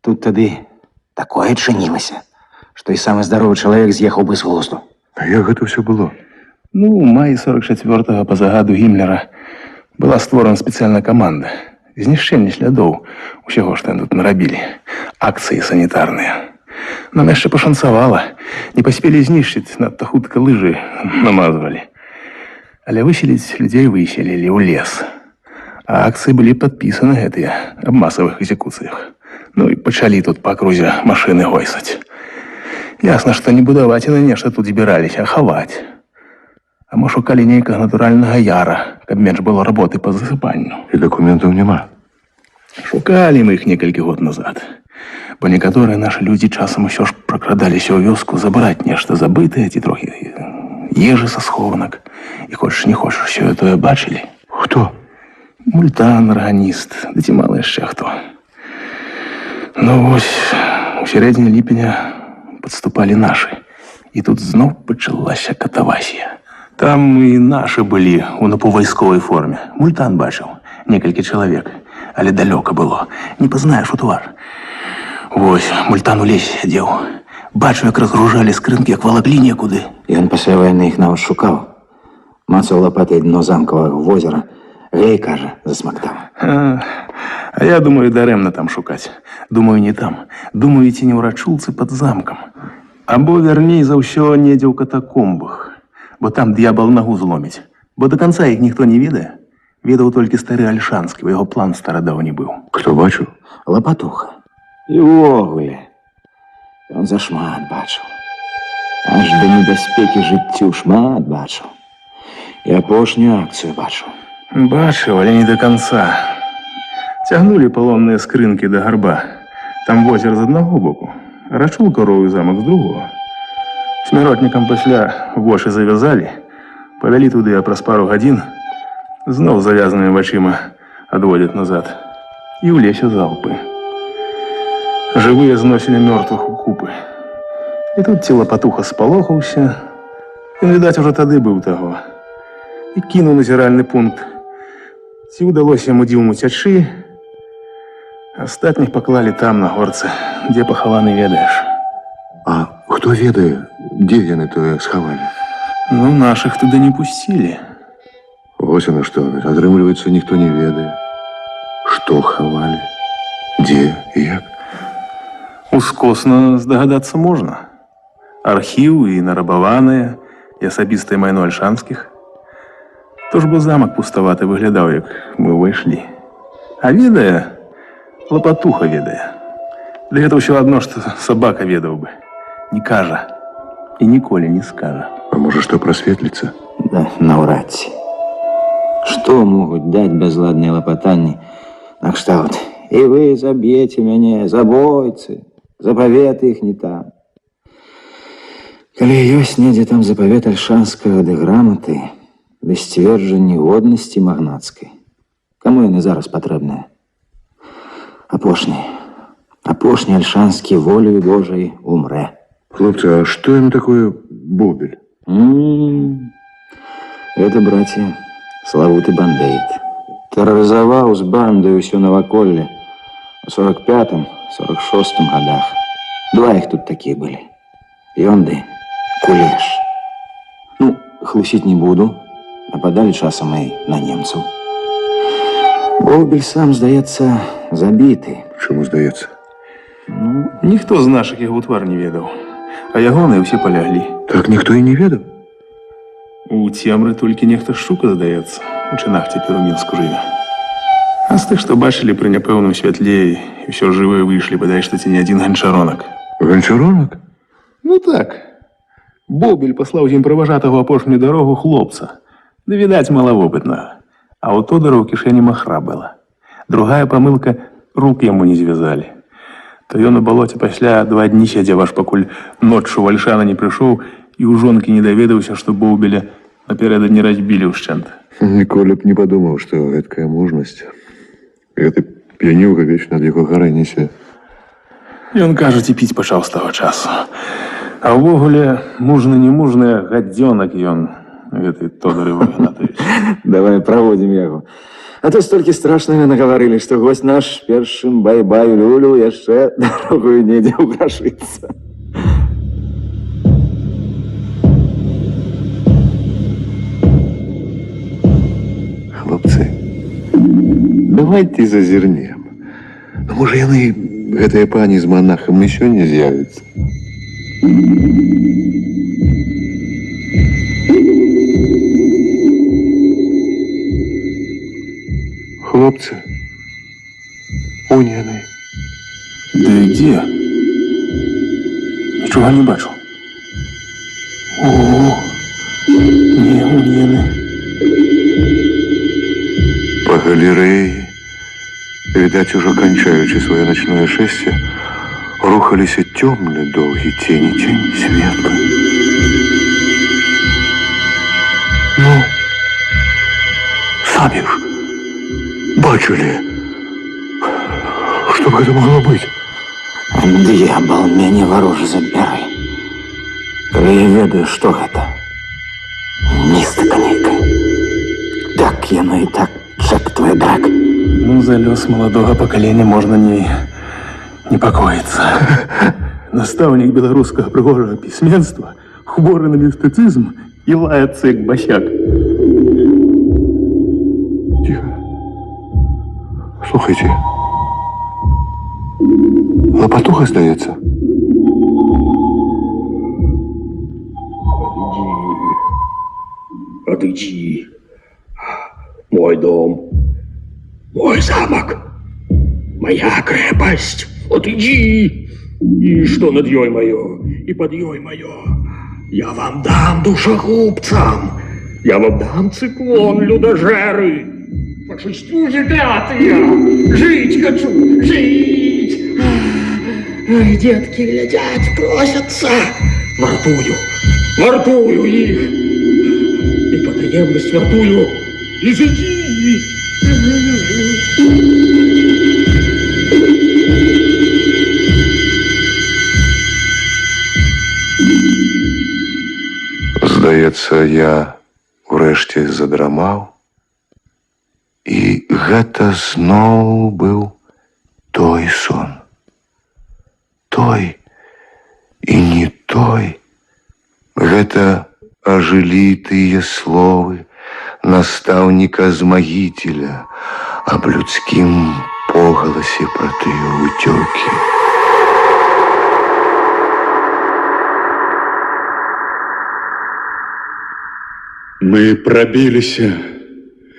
Тут тады такое адчынілася, што і самы здаровы чалавек з'ехаў бы з глузду. А як гэта ўсё было? Ну, у маі 44-го па загаду Гімлера была створана спецыяльная каманда. Знішчэнне слядоў усяго, што яны тут нарабілі. Акцыі санітарныя. Нам яшчэ пашанцавала. Не паспелі знішчыць, надта хутка лыжы намазвалі. Але выселіць людзей выселілі ў лес. А акцыі былі падпісаны гэтыя аб масавых экзекуцыях. Ну і пачалі тут па акрузе машыны гойсаць. Ясна, што не будаваць яны нешта тут збіраліся, а хаваць. А мо шукалі нейкага натуральнага яра, каб менш было работы па засыпанню. І дакументаў няма. Шукалі мы іх некалькі год назад. Бо некаторыя нашы людзі часам усё ж пракрадаліся ў вёску забраць нешта забытае ці трохі ежы са схованак. І хочаш не хочаш, сёе-тое бачылі. Хто? Мультан, арганіст, ды ці мала яшчэ хто. Ну вось, у сярэдзіне ліпеня падступалі нашы. І тут зноў пачалася катавасія. Там і нашы былі у напаўвайсковай форме. Мультан бачыў, некалькі чалавек, але далёка было. Не пазнаеш у твар. Вось, Мультан у лесе сядзеў. Бачу, як разгружалі скрынкі, як валаклі некуды. Ён пасля вайны іх нават шукаў. Мацаў лапатай дно замкавага возера. Гэй, кажа, засмактаў. А я думаю, дарэмна там шукаць. Думаю, не там. Думаю, ці не ў рачулцы пад замкам. Або, вярней за ўсё, недзе ў катакомбах. Бо там д'ябал нагу зломіць. Бо до канца іх ніхто не ведае. Ведаў толькі стары Альшанскі, бо яго план старадаўні быў. Хто бачыў? Лапатуха. І ўвогуле. Ён зашмат бачыў. Аж да небяспекі жыццю шмат бачыў. І апошнюю акцыю бачыў. Бачыў, але не до канца. Цягнулі палонныя скрынкі да гарба. Там возер з аднаго боку, а рачул коровы замак з другого. Смяротнікам пасля вочы завязалі, павялі туды, а праз пару гадзін зноў завязанымі вачыма адводзяць назад. І ў лесе залпы. Жывыя зносілі мёртвых у купы. І тут ці Лапатуха спалохаўся. Ён, відаць, ужо тады быў таго. І кінуў назіральны пункт. Ці ўдалося яму дзіўму цячы, астатніх паклалі там, на горцы, дзе пахаваны ведаеш. А хто ведае, дзе яны тое схавалі? Ну, нашых туды не пусцілі. Вось яно што, атрымліваецца, ніхто не ведае. Што хавалі? Дзе і як? Ускосна здагадацца можна. Архіў і нарабаваныя, і асабістае майно Альшанскіх. То ж бо замак пуставаты выглядаў, як мы ўвайшлі. А ведае, Лапатуха ведае. Ды гэта ўсё адно, што сабака ведаў бы. Не кажа. І ніколі не скажа. А можа, што прасветліцца? Да, наўрад ці. Што могуць даць бязладныя лапатанні накшталт? І вы заб'еце мяне, забойцы, запаветы іх не там. Калі ёсць недзе там запавет Альшанскага ды граматы, ды сцверджанні годнасці магнацкай, каму яны зараз патрэбныя? Апошні Альшанскі волею Божай умрэ. Хлопцы, а што ім такое Бобель? Гэта, браце, славуты бандыт. Тэрарызаваў з бандай усё наваколле у 45-м, 46-м годах. Два іх тут такія былі. Ён ды Кулеш. Ну, хлусіць не буду. Нападалі часам і на немцаў. Бобель сам, здаецца, забіты. Чаму здаецца? Ну, ніхто з нашых яго ў твар не ведаў. А ягоныя ўсе паляглі. Так ніхто і не ведаў? У цемры толькі нехта шчука, здаецца. У чынах цяпер у Мінску жыве. А з тых, што бачылі пры няпэўным святле, і ўсё жывыя выйшлі, бадай што ці не адзін ганчаронак. Ганчаронак? Ну так. Бобель паслаў з ім праважатага ў апошнюю дарогу хлопца. Да, відаць, малавопытнага. А ў Тодара ў кішэні махра была. Другая памылка, рук яму не звязалі. То ён у балоце пасля 2 дні сядзеў, аж пакуль ноччу Вальшана не прыйшоў і ў жонкі не даведаўся, што Боўбеля напярэдадні разбілі ўшчэнт. Ніколі б не падумаў, што гэткая мужнасць. Гэты п'янюга вечна ад яго гары несе. Ён, кажуць, і піць пачаў з таго часу. А ўвогуле, мужны-не мужны, гадзёнак ён, гэты Тодар Ігнатович. Давай проводим яго. А то столькі страшнага наговорили, што гость наш першым бай-бай люлю яшчэ дарогую недзе ўграшыцца. Хлопцы, давайте зазірнем. Ну, можа, яны, гэтыя пані з монахам, і сёння з'явяцца. Хлопцы, унь яны. Да дзе? Нічога не бачу. О, не, унь яны. По галерэі, відаць, ужо канчаючы сваё начное шэсце, рухаліся цёмны доўгі цені, цень светлы. Ну, самі ж бачылі. Што б гэта магло быць? Д'ябал, мяне варожа забяры. Калі я ведаю, што гэта. Містыка нейкая. Так яно і так, чэк твой драк. Ну, за лёс маладога пакалення можна не непакоіцца. Настаўнік беларускага прыгожага пісьменства, хворы на містыцызм і лаяцца як басяк. Тихо. Слухайте. Лопатуха, здаецца. Отойди. Мой дом, мой замок, моя крепость. Отойди. И что над ёй мое, и под ёй мое. Я вам дам душегубцам. Я вам дам циклон, людожеры. Фашисту заклятые. Жить хочу, жить. Ай, детки глядят, просятся. Вартую их. И потаемность вартую. Изыди. Здаецца, я урэшце задрамаў, і гэта зноў быў той сон. Той і не той. Гэта ажылі тыя словы настаўніка-змагіцеля аб людскім погаласе пра тыя ўцёкі. Мы прабіліся,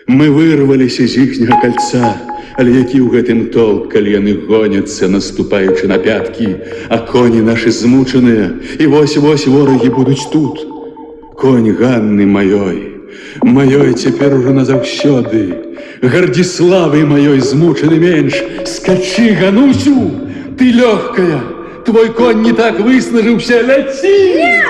мы вырваліся з іхняга кальца, але які ў гэтым толк, калі яны гоняцца, наступаючы на пяткі, а коні нашы змучаныя, і вось-вось ворагі будуць тут. Конь Ганны маёй цяпер ужо назаўсёды, Гардзіславы маёй змучаны менш. Скачы, Ганусю, ты лёгкая, твой конь не так выснажыўся, ляці! Не!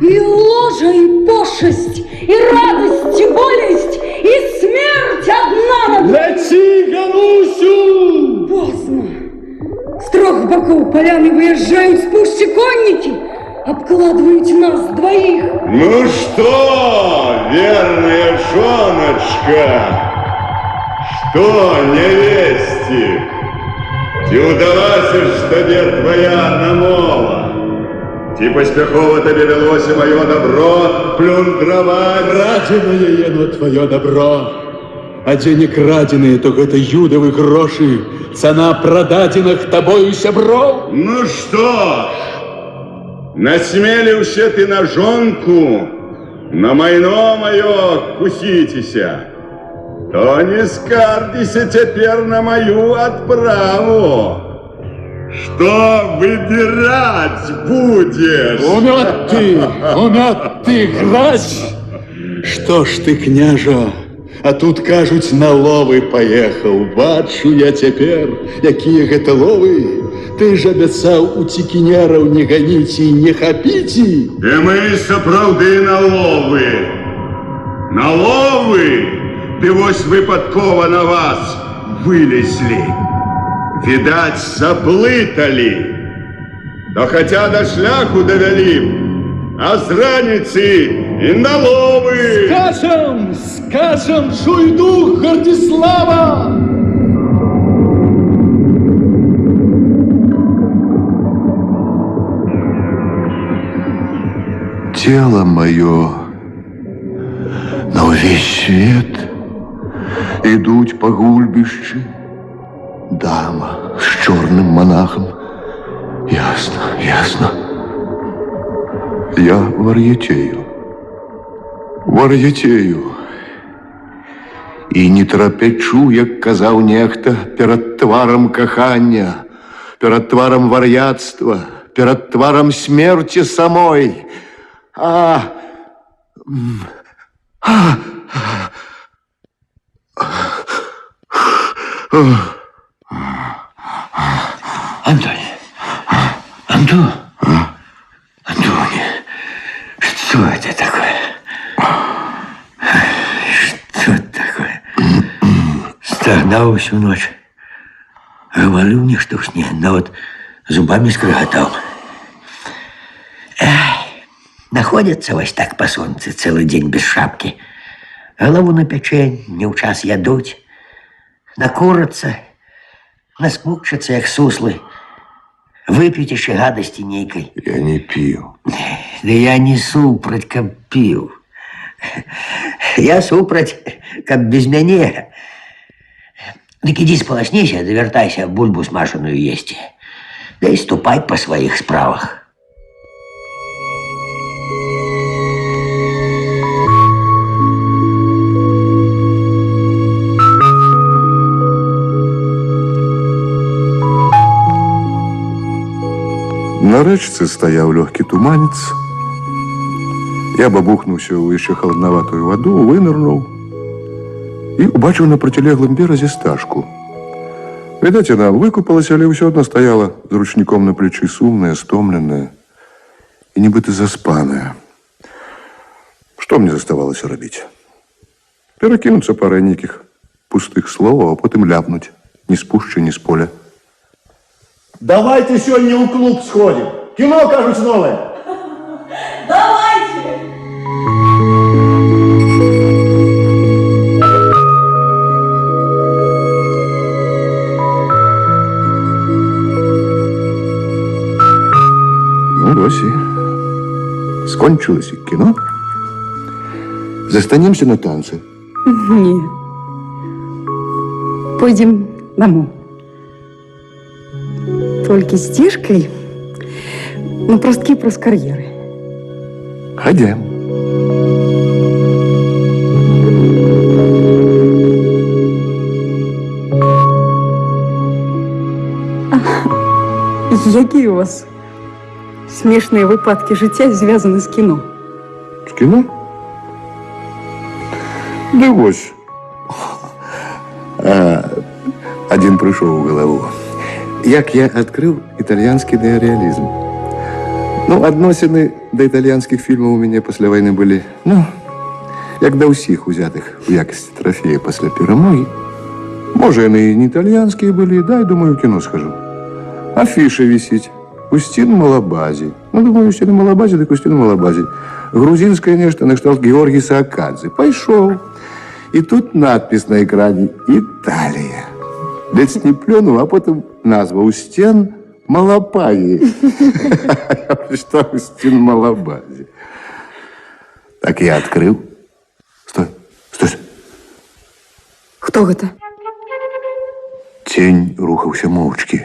И ложа, и пошесть, и радость, и болезнь, и смерть одна над... Лети, Ганусю! Поздно. С трех боков поляны выезжают с пущи конники, обкладывают нас двоих. Ну что, верная жоночка, что, невестик, ты удалась, что дед твоя намола? Ці паспяхова табе далося маё добро плюндраваць? Крадзенае яно твоё добро. А дзе не крадзеныя, то гэта юдавы грошы, цана прададзеных табою сяброў. Ну што ж, насмеліўся ты на жонку, на майно маё кусіцеся, то не скардзіся цяпер на маю адправу. Что выбирать будешь? Умет ты грать. Что ж ты, княжо, а тут, кажуть, на ловы поехал. Бачу я теперь, якія гэта ловы. Ты ж обяцаў у цікінераў не ганіць і не хапіць. І мы сапраўды на ловы. На ловы! Ды вось выпадкова на вас вылезли. Видать, заблытали. Да хотя до шляху довели, а з раніцы і на ловы. Скачем, чуй дух Гардислава! Тело мое на увесь свет идуть по гульбищу. Дама с черным монахом. Ясно, ясно. Я вар'ятею. І не трапячу, як казаў нехта, перад тварам кахання, перад тварам вар'яцтва, перад тварам смерці самой. Антоний, что это такое? Что это такое? Стогнал всю ночь. Говорил мне, что сне, но вот зубами скреготал. Находятся вось так по солнцу целый день без шапки. Голову на печень, не в час ядуть. Накураться, наскукчаться, як суслы. Выпить еще гадости нейкой. Я не пью. Да я не супраць, каб пил. Я супраць, каб без мяне. Дык иди сполоснейся, довертайся, бульбу смашаную есть. Да и ступай по своих справах. На рэчцы стаяў лёгкі туманец. Я бабухнуўся ў яшчэ халаднаватую ваду, вынырнуў і убачыў на процілеглым беразе стажку. Відаць, яна выкупалася, але ўсё адно стаяла з ручніком на плечы, сумная, стомленая і нібыта заспаная. Што мне заставалася рабіць? Перакінуцца парай нейкіх пустых словаў, а потым ляпнуць, ні з пушчы, ні з поля. Давайте сегодня в клуб сходим. Кино, кажется, новое. Давайте! Ну, вось і скончилось кино. Застанемся на танцы. Не. Пойдем домой. Только стежкой, ну, простки прос карьеры. Ходим. Які у вас смешные выпадки життя звязаны з кіно? З кіно? Да вось. Один прыйшоў у галаву. Як я адкрыў італьянскі неарэалізм. Ну, адносіны да італьянскіх фільмаў у мяне пасля вайны былі, ну, як да ўсіх узятых у якасці трафея пасля перамогі. Можа, яны і не італьянскія былі, дай, думаю, кіно схожу. Афіша вісіць. Устін Малабазі. Ну, думаю, Устін Малабазі, так Устін Малабазі. Грузінскае нешта на кшталт Георгіса Акадзе. Пайшоў. І тут надпіс на экране «Італія». Ледь не плюнуў, а потым назва «Устін Малапаї». Я прочитал «Устін Малабазі». Так я открыл. Стой, стой. Хто гэта? Тень рухаўся моўчкі.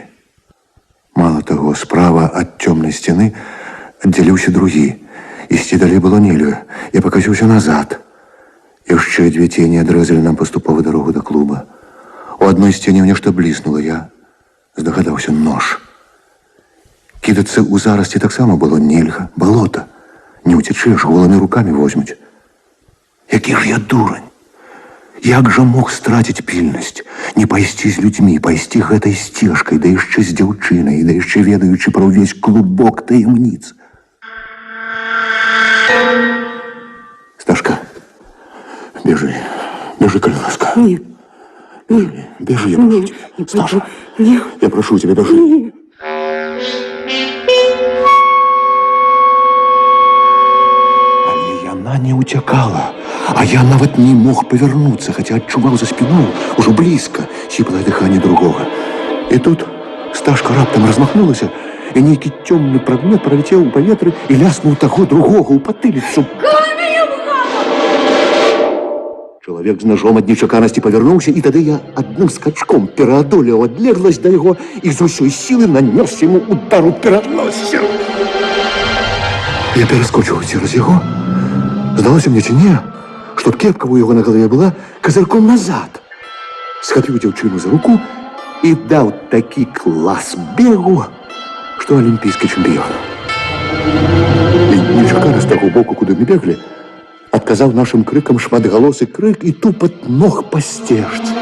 Мало таго, справа ад цёмнай сцяны аддзяліўся другі. Ісці далей было нельга. Я пакасіўся назад. Яшчэ дзве тені адрэзалі нам паступова дарогу да клуба. У адной сцяне нешта бліснула. Я здагадаўся нож. Кідацца ў зарасці таксама было нельга, балота. Не ўцячэш, голымі рукамі возьмуць. Які ж я дурань! Як жа мог страціць пільнасць, не пайсці з людзьмі, пайсці гэтай сцежкай, да яшчэ з дзяўчынай, да яшчэ ведаючы пра ўвесь клубок таямніц. Сташка, бежи, калі ласка. Нет. Бежи, я прошу тебя. Сташа, я прошу тебя, бежи. Але яна не уцякала, а я нават не мог павярнуцца, хаця адчуваў за спіной, ужо блізка, сіплае дыханне другога. І тут Сташка раптам размахнулася, і нейкі цёмны прадмет праляцеў у паветры і ляснуў таго другога ў патыліцу. Чалавек з ножом ад нечаканасці павярнуўся, і тады я адным скачком пераадолеў адлегласць да яго і з усёй сілы нанёс яму удар у перадноссе. Я пераскочыў цераз яго. Здалося мне, ці не, чтоб кепка ў яго на галаве была казырком назад. Схапіў дзяўчыну за руку і даў такі клас бегу, што алімпійскі чэмпіён. І нечакана з таго боку, куды мы беглі, адказаў нашым крыкам шматгалосы крык і тупат ног па сцежцы.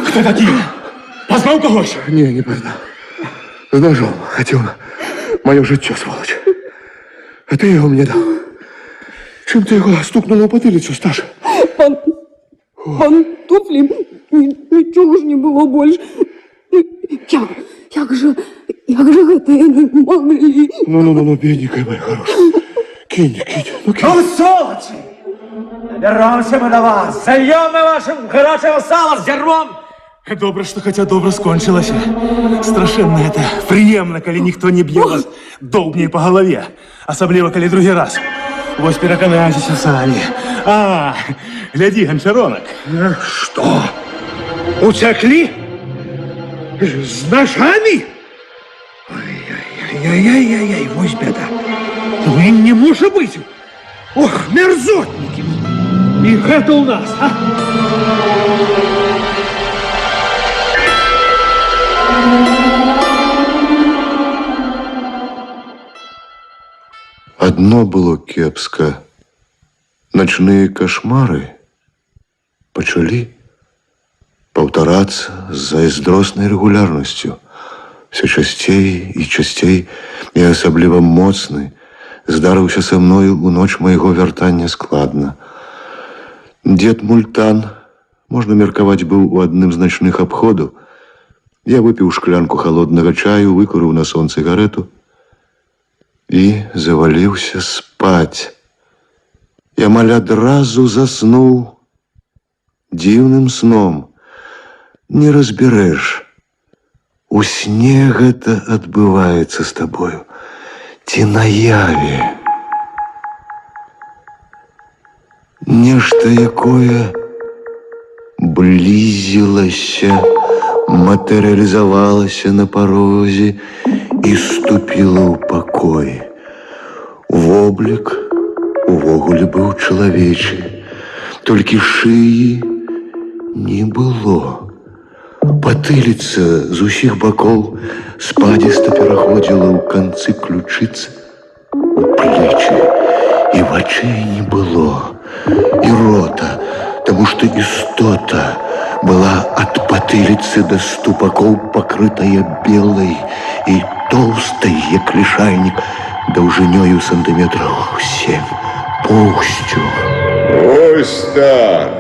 Кто такие? Позвал когось? Не познал. З ножом хацеў маё жыццё, сволач. А ты яго мне даў. Чым ты яго стукнула ў патыліцу, Сташа? Пан туфли, нічого ж не было больше. Як же гэта не могли? Ну, бедненькая моя хорошая. Кинь. Ну, сволочи! Доберемся мы до вас, зальем мы вашим горячего сала с дерьмом. Добре, што хаця добра скончылася. Страшэнна гэта прыемна, калі ніхто не б'е вас доўбняй па галаве. Асабліва, калі другі раз. Вось пераканайцеся самі. Глядзі, ганчаронак. Что? Утекли? С ножами? Ай-яй-яй-яй, вось беда. Вы не может быть. Ох, мерзотники. И это у нас, а? Одно было кепска. Ночные кошмары пачалі паўтарацца з зайздроснай рэгулярнасцю. Все часцей і часцей, і асабліва моцны, здарыўся са мною у ноч майго вяртання складна. Дед Мультан, можна меркаваць, быў у адным з начных абходаў. Я выпіў шклянку холоднага чаю, выкурыў на сон цыгарету і заваліўся спаць. Я амаль адразу заснуў дзіўным сном. Не разбярэш, у сне гэта адбываецца з табою ці наяве. Нешта якое блізілася, матэрыялізавалася на парозе і ступіла ў пакой. Воблік увогуле быў чалавечы, толькі шыі не было. Патыліца з усіх бакоў спадзіста пераходзіла ў канцы ключыц у плечы, і вачэй не было, і рота, таму што істота была ад патыліцы да ступакоў пакрытая белай і тоўстай, як лішайнік, даўжынёю сантыметраў 7 поўсцю. Ось так.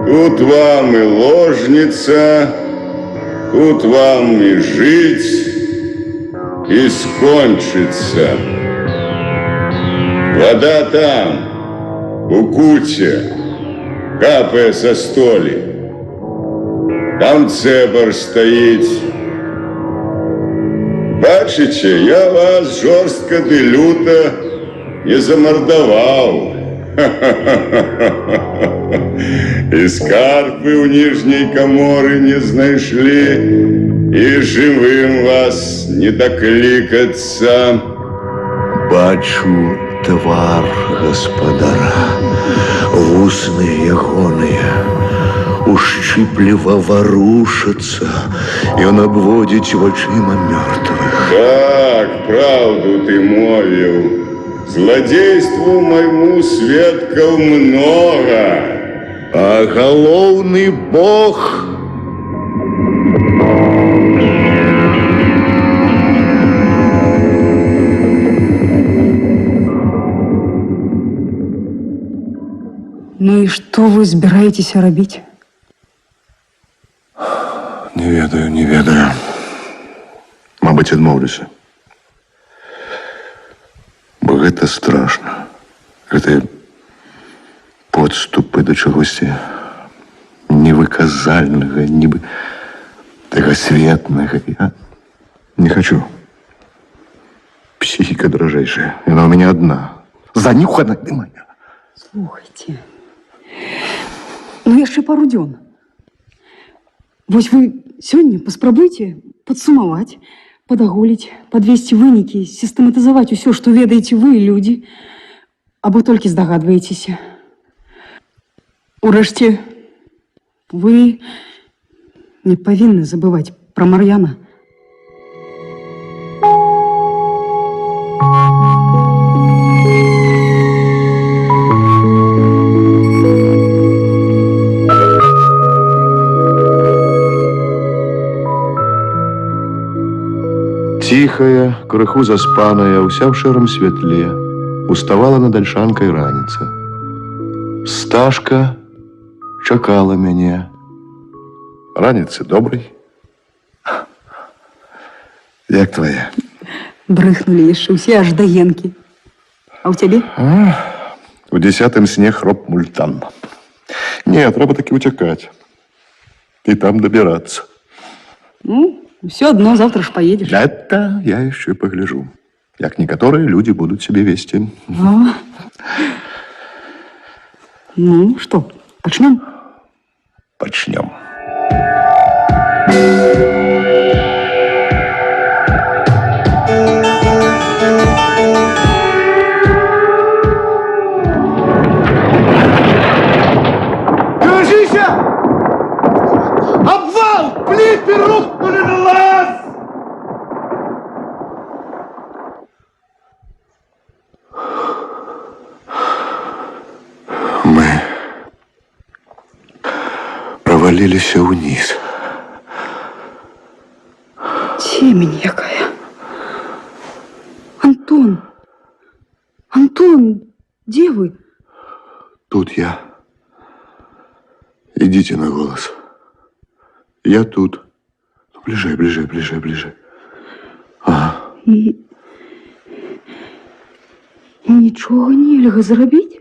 Тут вам и ложница, тут вам и жить, и скончиться. Вода там, у куте, капая со столи. Там цебар стоит. Бачите, я вас жорстко ды люто не замордовал. И скарбы у нижней коморы не знайшли, и живым вас не докликаться. Бачу, твар гаспадара, вусны ягоныя ушчыпліва варушацца, ён абводзіць вачыма мёртвых. Так, правду ты мовіў. Злодейству моему сведков много. А галоўны бог Ну и что вы собираетесь робить? Не ведаю, не ведаю. Мабыць, адмоўлюся. Бо гэта страшна. Гэтыя подступы да чагосьці невыказальнага, нібы тагасветнага. Я не хочу. Психіка дражэйшая. Яна ў мяне адна. Занюхана ты моя. Слухайте, ну яшчэ пару дзён. Вось вы сёння паспрабуйце падсумаваць, падагуліць, падвесці вынікі, сістэматызаваць усё, што ведаеце вы, людзі, або толькі здагадваецеся. Урэшце, вы не павінны забываць пра Мар'яна. Тихая, крыху заспаная, уся ў шэрым святле, уставала над альшанкай раніца. Сташка чакала мяне. Раніцы добрай. Як твоя? Брыхнули яшчэ ўсе аж да енкі. А ў цябе? У 10-м сне хроп мультан. Не, трэба таки уцякаць. І там добираться. Ну, все одно, завтра ж поедешь. Это я еще погляжу. Як некоторые люди будут себя вести. Ну, что, почнем? Почнем. Держися! Обвал! Плиты рухнули на лаз! Мы провалились вниз. Темень якая. Антон! Антон, где вы? Тут я. Идите на голос. Я тут. Ближе, ближе, ближе, ближе. Ага. І нічого нельга зрабіць?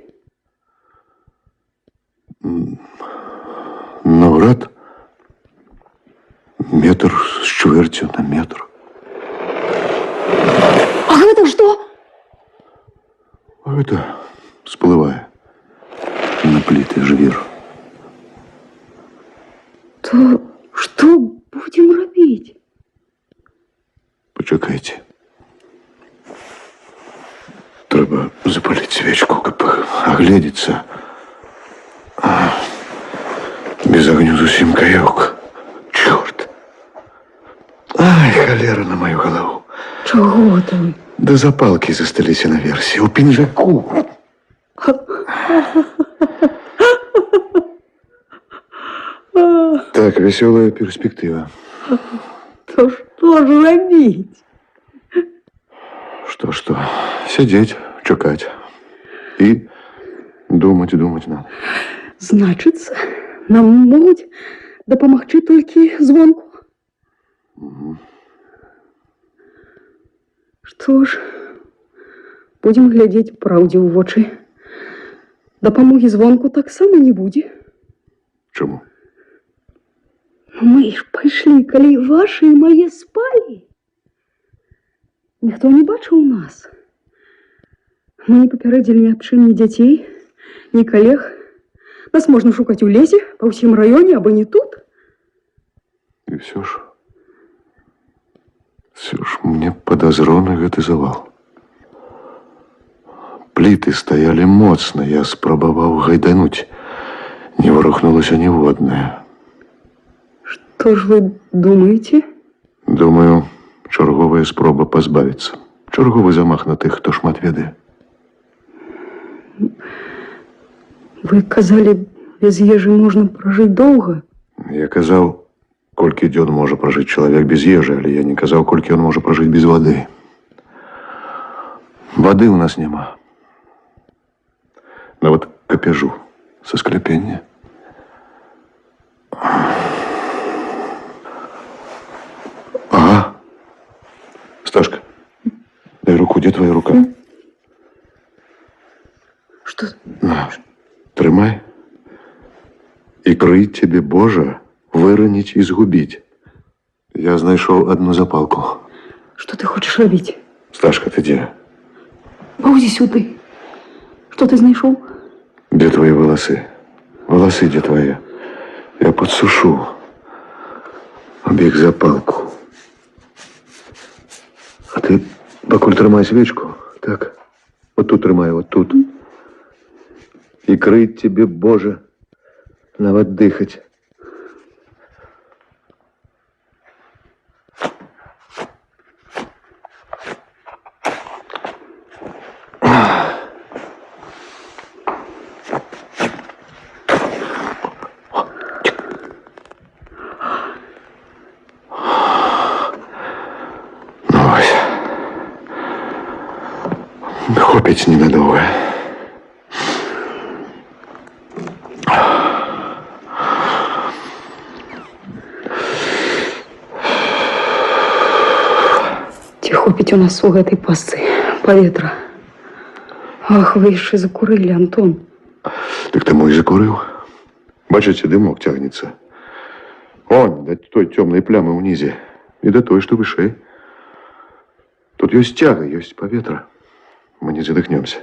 Навряд. Метр с чвертью на метр. А это что? Это всплывая на плиты жвір. То что будем робить? Почекайте. Треба запалить свечку, каб огледеться. Без огню зусім каюк. Черт. Ай, холера на мою голову. Чего там? Да запалки засталіся на версі. У пінжаку. Так, веселая перспектива. То что же робить? Что? Сидеть, чекать. И думать надо. Значится, нам могут дапамагчы толькі звонку. Что ж, будем глядеть правде ў вочы. Дапамогі звонку таксама не будзе. Чому? Мы ж пайшлі, калі ваши і мае спалі. Ніхто не бачыў нас. Мы не папярэдзілі ні аб чым ні дзяцей, ні калег. Нас можна шукаць у лесе, па ўсім раёне, або не тут. И все ж мне подозроны гэты завал. Плиты стояли моцна, я спрабаваў гайдануть. Не ворухнулася ніводная. Что ж вы думаете? Думаю, чарговая спроба пазбавіцца. Чарговы замах на тых, хто шмат ведае. Вы казали, без ежи можно прожить долго? Я казаў, колькі дзён можа пражыць чалавек без ежы, але я не казаў, колькі ён можа пражыць без вады. Вады ў нас няма. Нават капяжу са скляпення. Ага. Сташка, дай руку, где твоя рука? Что? На, трымай. І крыть тебе, Божа, выраніць і згубіць. Я знайшоў одну запалку. Что ты хочешь робить? Сташка, ты где? Паузи сюды. Что ты знайшоў? Где твои волосы? Волосы где твои? Я подсушу. Обег запалку. А ты покуль трымай свечку. Так. Вот тут трымай, вот тут. И крыть тебе, Боже, нават дыхать. Хопить ненадолго. Ці хопіць у нас у гэтай пасцы паветра. Ах, вы яшчэ закурылі, Антон. Так ты мой закурыў. Бачыце, дымок цягнецца. Он, да той цёмнай плямы ўнізе. І да той, што вышэй. Тут ёсць цяга, ёсць паветра. Мы не задыхнемся.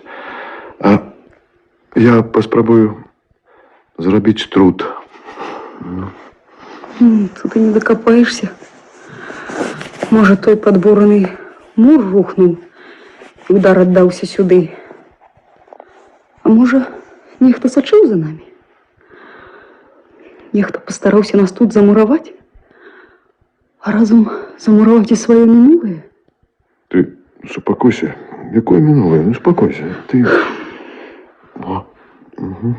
А я паспрабую зрабіць труд. Тут и не докопаешься. Может, той подборный мур рухнул, и удар отдался сюды. А может, нехто сачыў за нами? Нехто постараўся нас тут замураваць? А разум замураваць і сваё мінулае? Ты успокойся. Якое минулое? Ну, успокойся. Ты... О. Угу.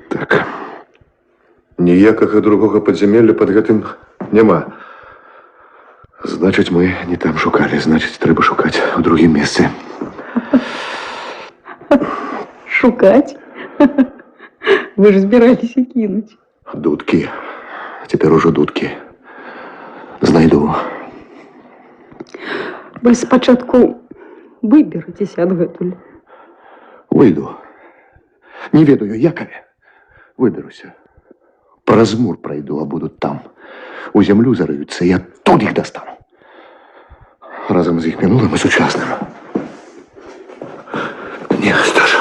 Так. Ніякага другога падзямелля пад гэтым няма. Значит, мы не там шукали, значит, трэба шукать в другім месцы. Шукать? Вы же збирались и кинуть. Дудки. Теперь уже дудки. Знайду. Вы спочатку выберетесь адгэтуль. Выйду. Не ведаю, якаве. Выберуся. Праз мур пройду, а будут там. У землю зарыются, и оттуда их достану. Разом з іх мінулым і сучасным. Не, Сташа.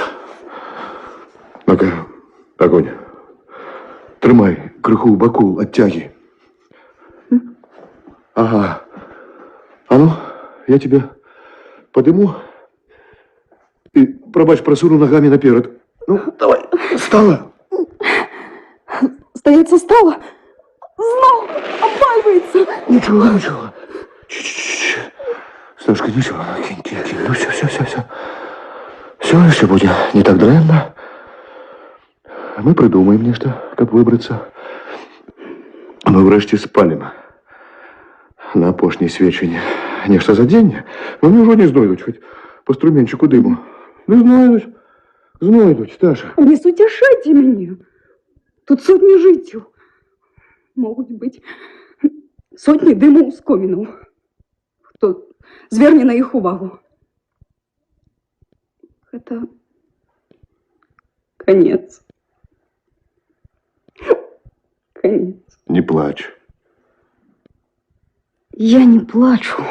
Ну-ка, огонь. Трымай крыху ў баку ад тяги. Ага. А ну, я тебя подыму и, пробач, просуну ногами наперед. Ну, давай. Встала? Сдается, стало. Знал, обваливается. Ничего, ничего. Сташка, ничего, кинь. Ну, все. Все будет не так дрэнна. Мы придумаем нечто, как выбраться. Мы врэшце спалим. На апошняй свечені. Нешта за дзень. Ну, ўжо не знойдуць, хоць по струменчику дыму. Ну, знойдуць, Сташа. Не суцяшайце мяне. Тут сотни жыццяў. Могут быть сотни дыму з комінаў. Хто зверне на іх увагу. Это конец. Конец. Не плачь. Я не плачу.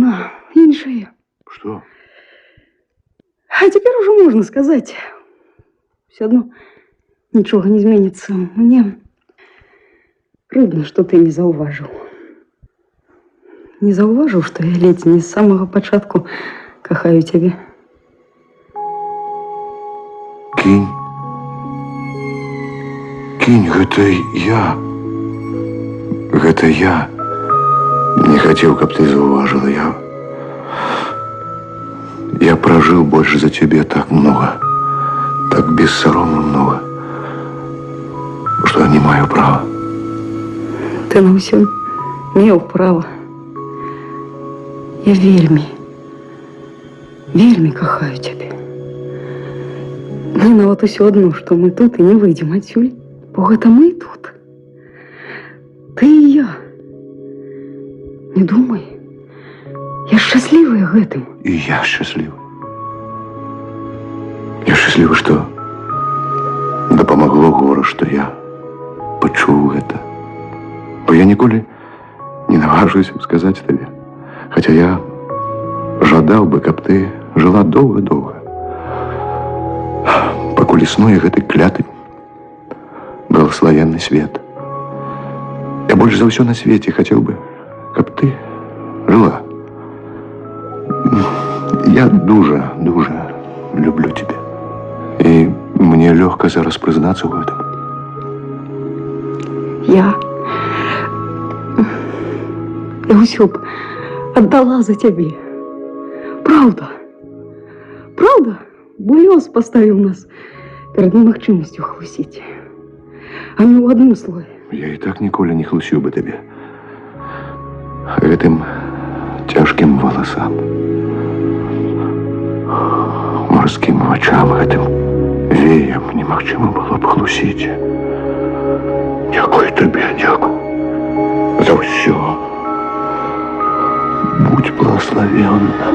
яна іншая. Что? А теперь уже можно сказать. Все одно ничего не изменится. Мне прыгно, что ты не зауважил. Не зауважил, что я ледь не с самого початку кахаю тебе. Кинь. Кинь, гэта я. Гэта я. Не хотел, каб ты зауважила. Я прожил больше за тебе так много, так бессоромно много, что я не маю права. Ты на ўсё меў права. Я вельмі кахаю цябе. Мне нават усё адно, што мы тут і не выйдзем адсюль, бо гэта мы тут. Ты і я. Не думай. Я шчаслівая гэтым. И я счастлив. Я счастлив, что дапамагло гора, что я пачуў гэта. Бо я ніколі не наважуюся сказаць табе. Хотя я жадаў бы, каб ты жила доўга-доўга. Пакуль існуе гэты кляты благословенный свет. Я больше за ўсё на свете хотел бы, каб ты жила. Я дуже люблю тебя. И мне легко зараз признацца ў гэтым. Я ўсё б аддала за цябе. Правда. Бо лёс паставіў нас перад немагчымасцю хлусіць. А не ў адным слое. Я і так ніколі не хлусіў бы табе. Гэтым цяжкім валасам, морскім вачам, гэтым веям немагчыма было б хлусіць. Дзякуй табе, дзякуй за ўсё. Будь благословенна.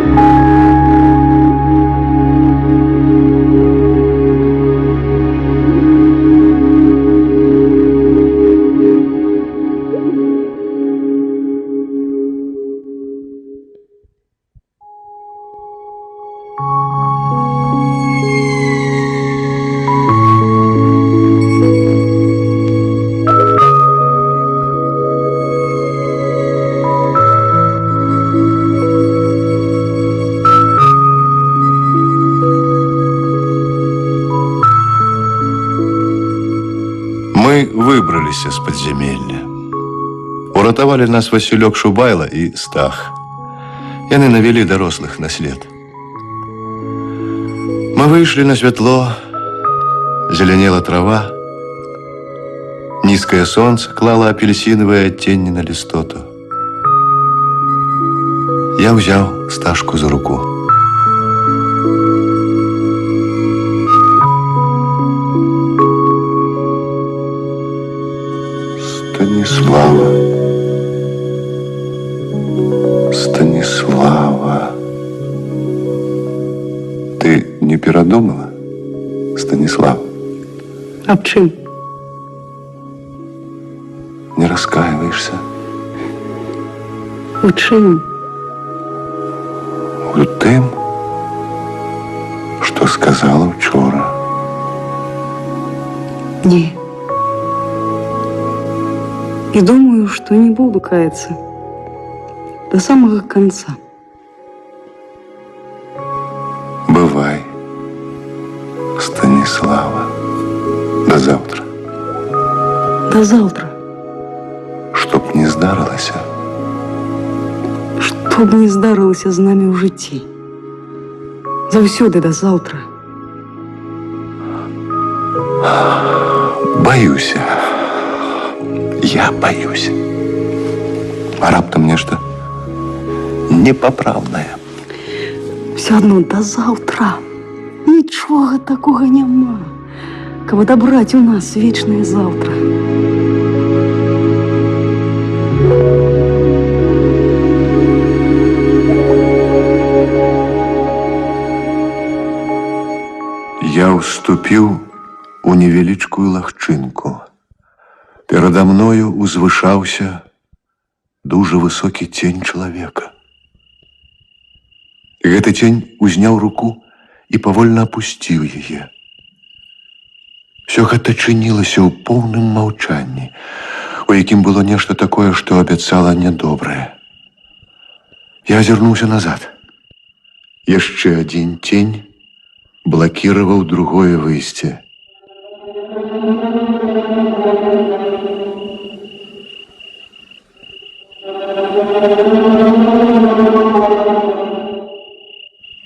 Выбраліся з падзямелля. Уратавалі нас Васілёк Шубайла і Стах. Яны навялі дарослых на след. Мы выйшлі на святло, зелянела трава, нізкае сонца клала апельсінавыя адценні на лістоту. Я ўзяў Сташку за руку. Станислава. Ты не перадумала, Станислав? Аб чым? Не раскаиваешься? У чым? У тым, што сказала учора. Не. И думаю, что не буду каяться до самого конца. Бывай, Станислава. До завтра. До завтра. Чтоб не здарылася. Чтоб не здарылася з намі ў жыцці. Заўсёды до завтра. Боюсь. Я боюсь. А раптам нешта непоправное. Все одно до завтра. Нічога такого няма, каб адабраць у нас вечнае завтра. Я уступіў у невялічкую лагчынку. Перада мною узвышаўся дужа высокі цень чалавека. Гэты тень узняў руку і павольна апусціў яе. Всё гэта чынілася ў поўным маўчанні, у якім было нешта такое, што абяцала нядобрае. Я азірнуўся назад. Яшчэ адзін тень блакіраваў другое выйсце.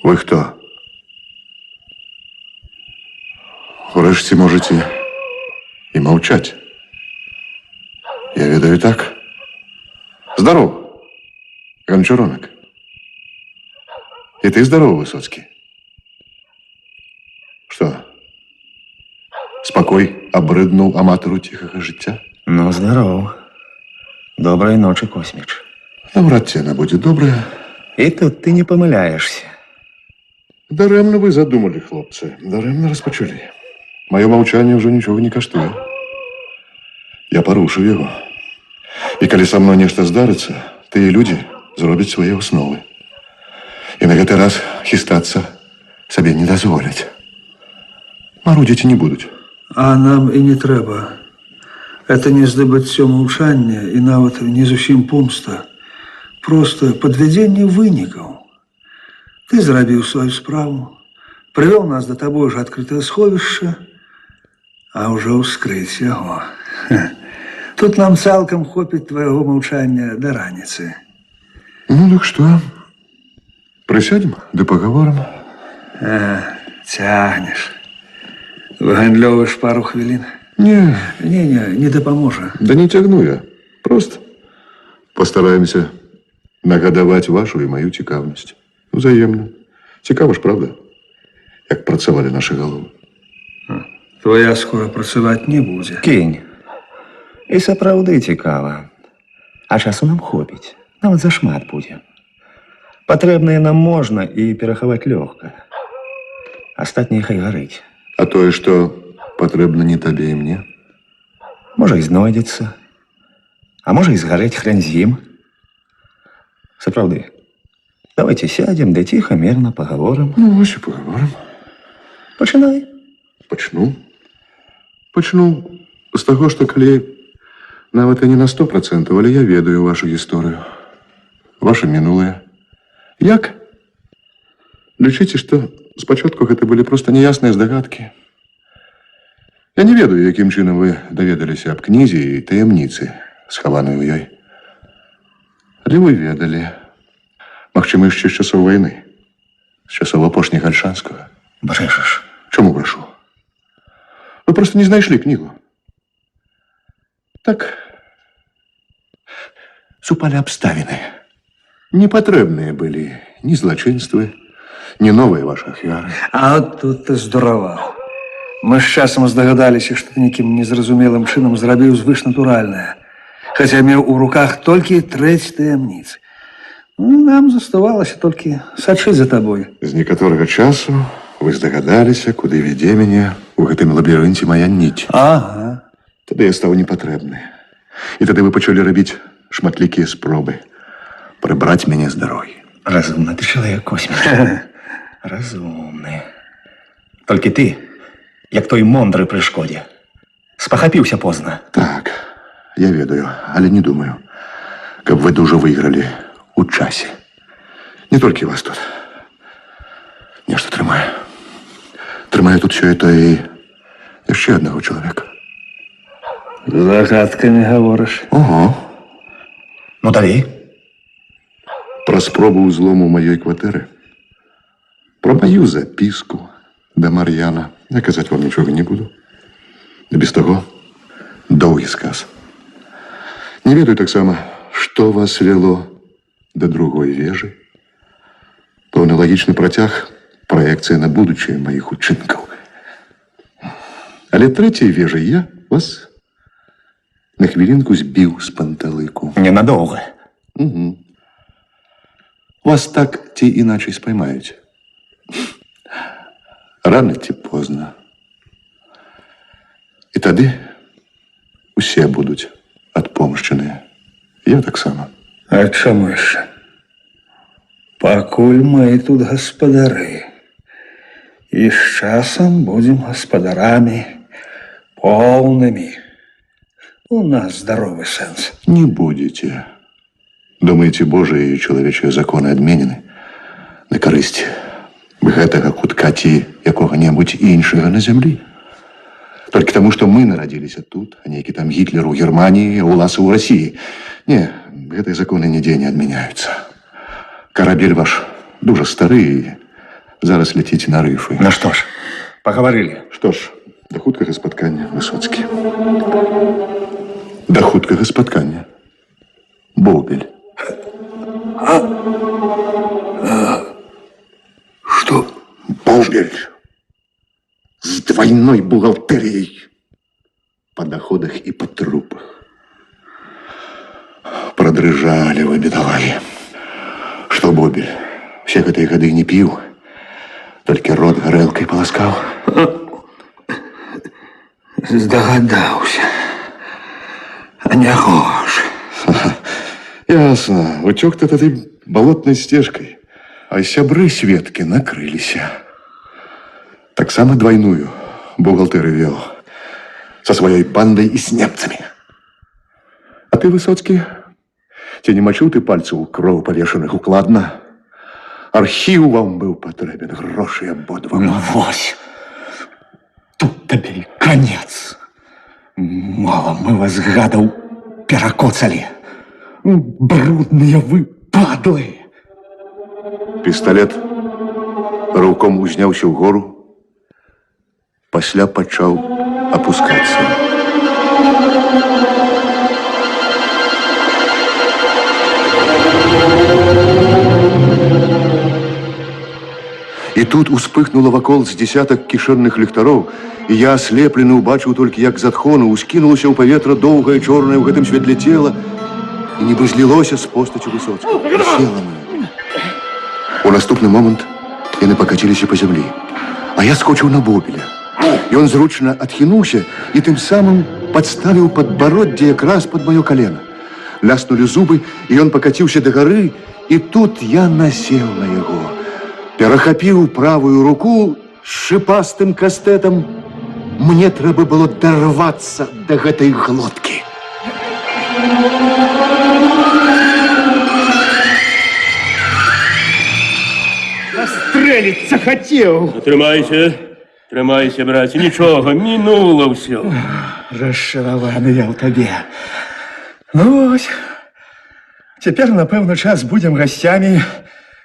Вы хто? Урэшце можете і маўчаць. Я ведаю так. Здоров, Гончаронок. И ты здоров, Высоцкий. Что? Спокой абрыднуў аматару ціхага жыцця? Ну, здоров. Доброй ночи, Космич. Наўрад ці яна будзе добрая. И тут ты не помыляешься. Дарэмна вы задумали, хлопцы. Дарэмна распачалі. Маё маўчанне ўжо нічога не каштуе. Я парушыў яго. І калі са мной нешта здарыцца, тыя людзі зробяць свае высновы. І на гэты раз хістацца сабе не дазволяць. Марудзіць не будуць. А нам і не трэба. Это не здабыццё маўчання і нават не зусім помста. Просто падвядзенне вынікаў. Ты зрабіў сваю справу, прывёў нас да табой жа адкрытае сховішча, а ўжо ўскрыць яго. Тут нам цалкам хопіць твайго маўчання да раніцы. Ну, так што? Прысядзем, ды пагаворым. Цягнеш. Выгандлёваеш пару хвілін? Не. Не дапаможа. Да не цягну я. Просто постараемся нагадаваць вашу і маю цікаўнасць. Узаемна. Цікава ж, правда? Як працавалі нашы галовы. Твоя скора працаваць не будзе. Кінь. І сапраўды цікава. А часу нам хопіць. Нават зашмат будзе. Патрэбнае нам можна і перахаваць лёгка. Астатняе хай гарыць. А тое, што патрэбна не табе і мне? Можа, і знойдзецца. А можа, і згарэць хрэн з ім. Сапраўды. Давайте сядем, да ціха, мирно пагаворым. Ну, ось і пагаворым. Пачынай. Пачну з таго, што калі нават і не на 100%, але я ведаю вашу гісторыю. Ваше мінулае. Як? Лічыце, што спачатку гэта былі проста няясныя здагадкі. Я не ведаю, якім чынам вы даведаліся аб кнізе і таямніцы, схаванай у ёй. Але вы ведалі. Магчыма, яшчэ з часоў вайны. З часоў апошняга Альшанскага. Брэшаш. Чаму брашу? Вы просто не знайшлі кнігу. Так, супалі абставіны. Непатрэбныя былі ні злачынствы, ні новыя вашы ахвяры. А от тут ты здороваў. Мы з часам здагадаліся, што ты нейкім незразумелым чынам зрабіў звышнатуральнае. Хаця меў у руках толькі трэць таямніц. Нам заставалася толькі сачыць за табой. З некаторага часу вы здагадаліся, куды вядзе мяне ў гэтым лабірынце мая ніць. Ага. Тады я стаў непатрэбны. І тады вы пачалі рабіць шматлікія спробы прыбраць мяне з дарогі. Разумны ты чалавек, Косміч. Разумны. Толькі ты, як той мондры пры шкодзе, спахапіўся позна. Так, я ведаю, але не думаю, каб вы дужа выйгралі у часе. Не толькі вас тут. Нешта трымае. Трымае тут сёе-то і яшчэ аднаго чалавека. Загадкамі гаворыш. Ого. Ну, далей. Пра спробу ўзлому маёй кватэры. Пра маю запіску да Мар'яна. Я казаць вам нічога не буду. І без таго доўгі сказ. Не ведаю таксама, што вас вяло да другой вежы. Пэўны лагічны працяг, праекцыя на будучае маіх учынкаў. Але трэцяй вежай я вас на хвілінку збіў з панталыку. Ненадоўга. Угу. Вас так ці іначай спаймаюць. Рано ці позна. І тады усе будуць адпомшчаныя. Я таксама. А чаму яшчэ? Пакуль мы тут гаспадары. И с часом будем господарами полными. У нас здоровый сенс. Не будете. Думаете, Божие и человечие законы адменены на карысць гэтага кутка ці якога-небудзь іншага на зямлі? Только тому, что мы народились тут, а нейкі там Гитлер у Германии, а у нас у России. Не, гэтыя законы нигде не адмяняются. Корабель ваш дуже стары і зараз ляціць на рыфы. Ну что ж, поговорили. Что ж, до хуткага спаткання, Высоцкі. До хуткага спаткання. Бобель. Что? Бобель. С двойной бухгалтерией. По доходах и по трупах. Продрыжали вы, бедолаги. Что, Бобель, все гэтыя гады не пил, только рот горелкой полоскал? Здогадался. А не хошь. Ясно. Утек ты этой болотной стежкой, а сябры Светки накрылися. Так само двойную бухгалтерию вел со своей бандой и с немцами. А ты, Высоцкий, те не мочил ты пальцы у кроў повешенных укладно. Архив вам был потребен, гроши ободва. Ну, вось. Тут тебе и конец. Мало мы вас, гадов, перакоцали. Брудные вы, падлы. Пистолет руком узняўся вгору, пасля пачаў опускаться. И тут успыхнуло вакол з десятак кішэнных ліхтароў, і я, аслеплены, убачыў толькі, як з адхону ускінулася ў паветра доўгае чорнае ў гэтым святле цела і нібы злілося з постацю Высоцкага. Села мне. У наступны момант яны пакаціліся па зямлі, а я скочыў на Бобеля. Ён зручна адхінуўся і тым самым падставіў падбароддзе якраз пад маё калена. Ляснулі зубы, і ён пакаціўся да гары, і тут я насеў на яго. Перахапіў правую руку з шипастым кастэтам. Мне трэба было дарвацца да гэтай глоткі. Застрэліцца хацеў. Трымайся, браце, нічога, мінула ўсё. Расчараваны я ў табе. Ну вось, цяпер, напэўна, час будзем гасцямі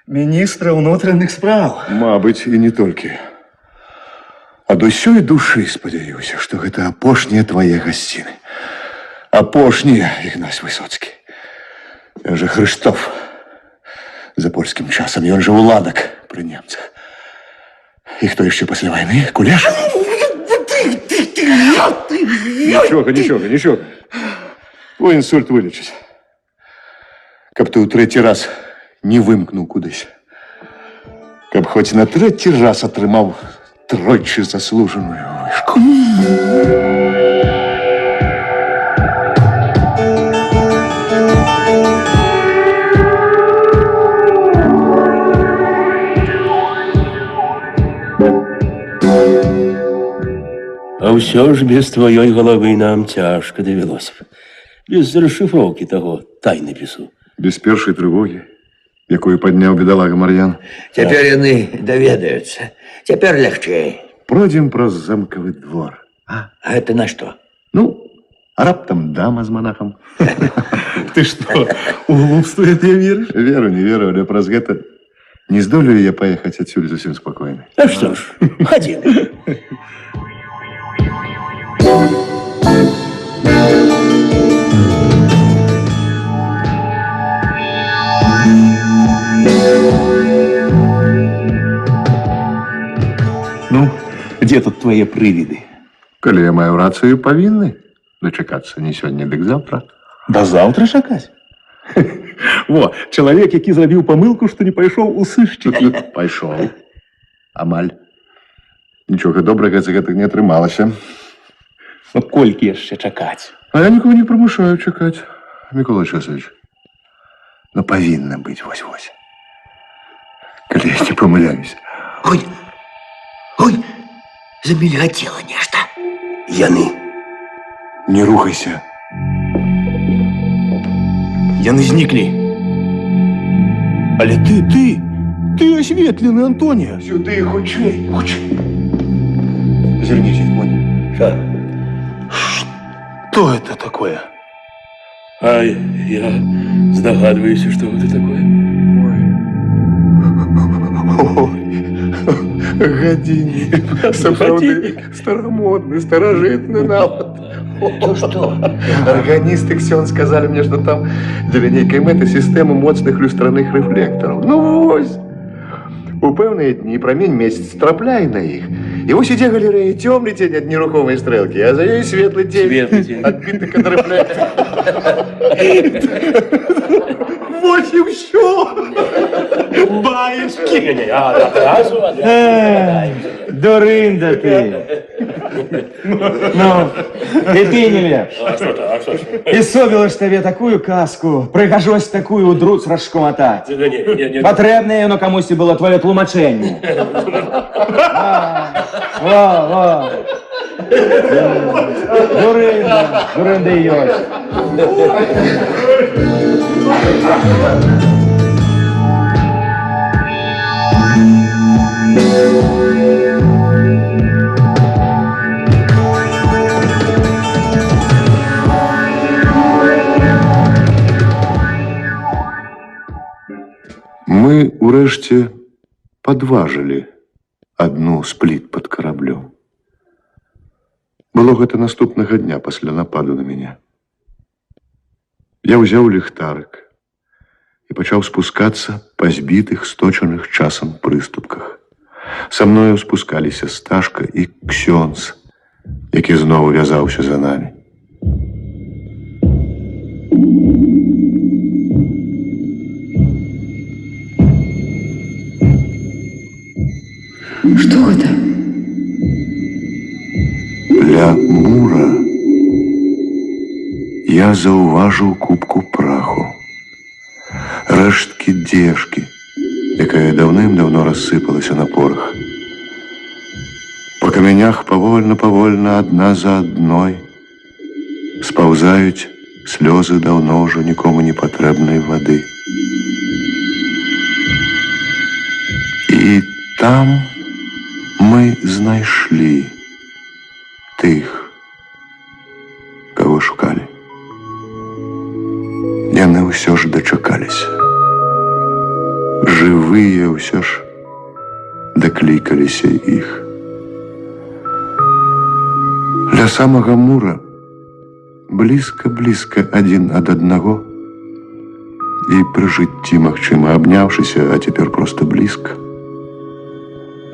міністра ўнутраных спраў. Мабыць, і не толькі. Ад усёй душы спадзяюся, што гэта апошнія твае гасціны. Апошнія, Ігнась Высоцкі. Ён жа Хрыштоф. За польскім часам ён жа уладак пры немцах. І хто яшчэ пасля вайны? Кулеш? Нічога. Твой інсульт вылечыць. Каб ты ў трэці раз не вымкнуў кудысь. Каб хоць на трэці раз атрымаў тройчы заслужаную вышку. А ўсё ж без тваёй галавы нам цяжка давялося. Без расшифроўкі таго тайнапісу. Без першай трывогі, якую падняў бедалага Мар'ян. Цяпер яны даведаюцца. Цяпер лягчэй. Пройдзем праз замкавы двор. А гэта на што? Ну, а раптам дама з монахам. Ты што, у глупства ты верыш? Веру, не веру, але праз гэта не здолею я паехаць адсюль зусім спакойна. А што ж, хадзі. Ну, где тут твои прывиды? Калі я маю рацыю, павінны дачакацца не сёння, дык заўтра. Да заўтра чакаць? Во, чалавек, які зрабіў памылку, што не пайшоў у сышчыкі. Пайшоў. Амаль. Нічога добрага за гэтага не атрымалася. Ну, колькі яшчэ чакаць? А я нікого не прымушаю чакаць, Микола Часович. Ну, павінна быць вось-вось. Калі я не памыляюся. Ой, замільгацела нешта. Яны. Не рухайся. Яны зніклі. Але ты осветлены, Антония. Сюды, хутчэй. Зерните, понял. Что это такое? А я здогадываюсь, что это такое. Гадзіннік. Сапраўды старамодны, старажытны нават. То что? Органисты Ксен сказали мне, что там для нейкай мэты сістэма моцных люстраных рэфлектараў. Ну вось. У пэўныя дні прамень месяц трапляе на іх. І вось ідзе галерэя цёмны цень ад нерухомай стрэлкі, а за ёй светлы цень. Адбіты ад рэфлектара. Вось і ўсё. Баечки. Дурында ты. Ну, и ты не лепш. И собила ж тебе такую каску, прыгажось такую у друг расшкуматать. Потребное оно комусь было твое тлумачение. Во. Дурында и ёсть. Мы, урэшце, падважылі адну з пліт пад караблём. Было гэта наступнага дня пасля нападу на мяне. Я ўзяў ліхтарык і пачаў спускацца па збітых, сточаных часам прыступках. Са мною спускаліся Сташка і Ксёнз, які зноў вязаўся за намі. Что это? Ля мура я заўважыў кубку праху. Рэшткі дзежкі, якая даўным-даўно рассыпалася на порах. Па камянях павольна адна за адной спаўзаюць слёзы даўно ўжо нікому не патрэбнай вады. І там мы знайшлі тых, каго шукалі. Яны ўсё ж дачакаліся. Жывыя ўсё ж даклікаліся іх. Ля самага мура блізка адзін ад аднаго і пры жыцці, магчыма, абняўшыся, а цяпер проста блізка,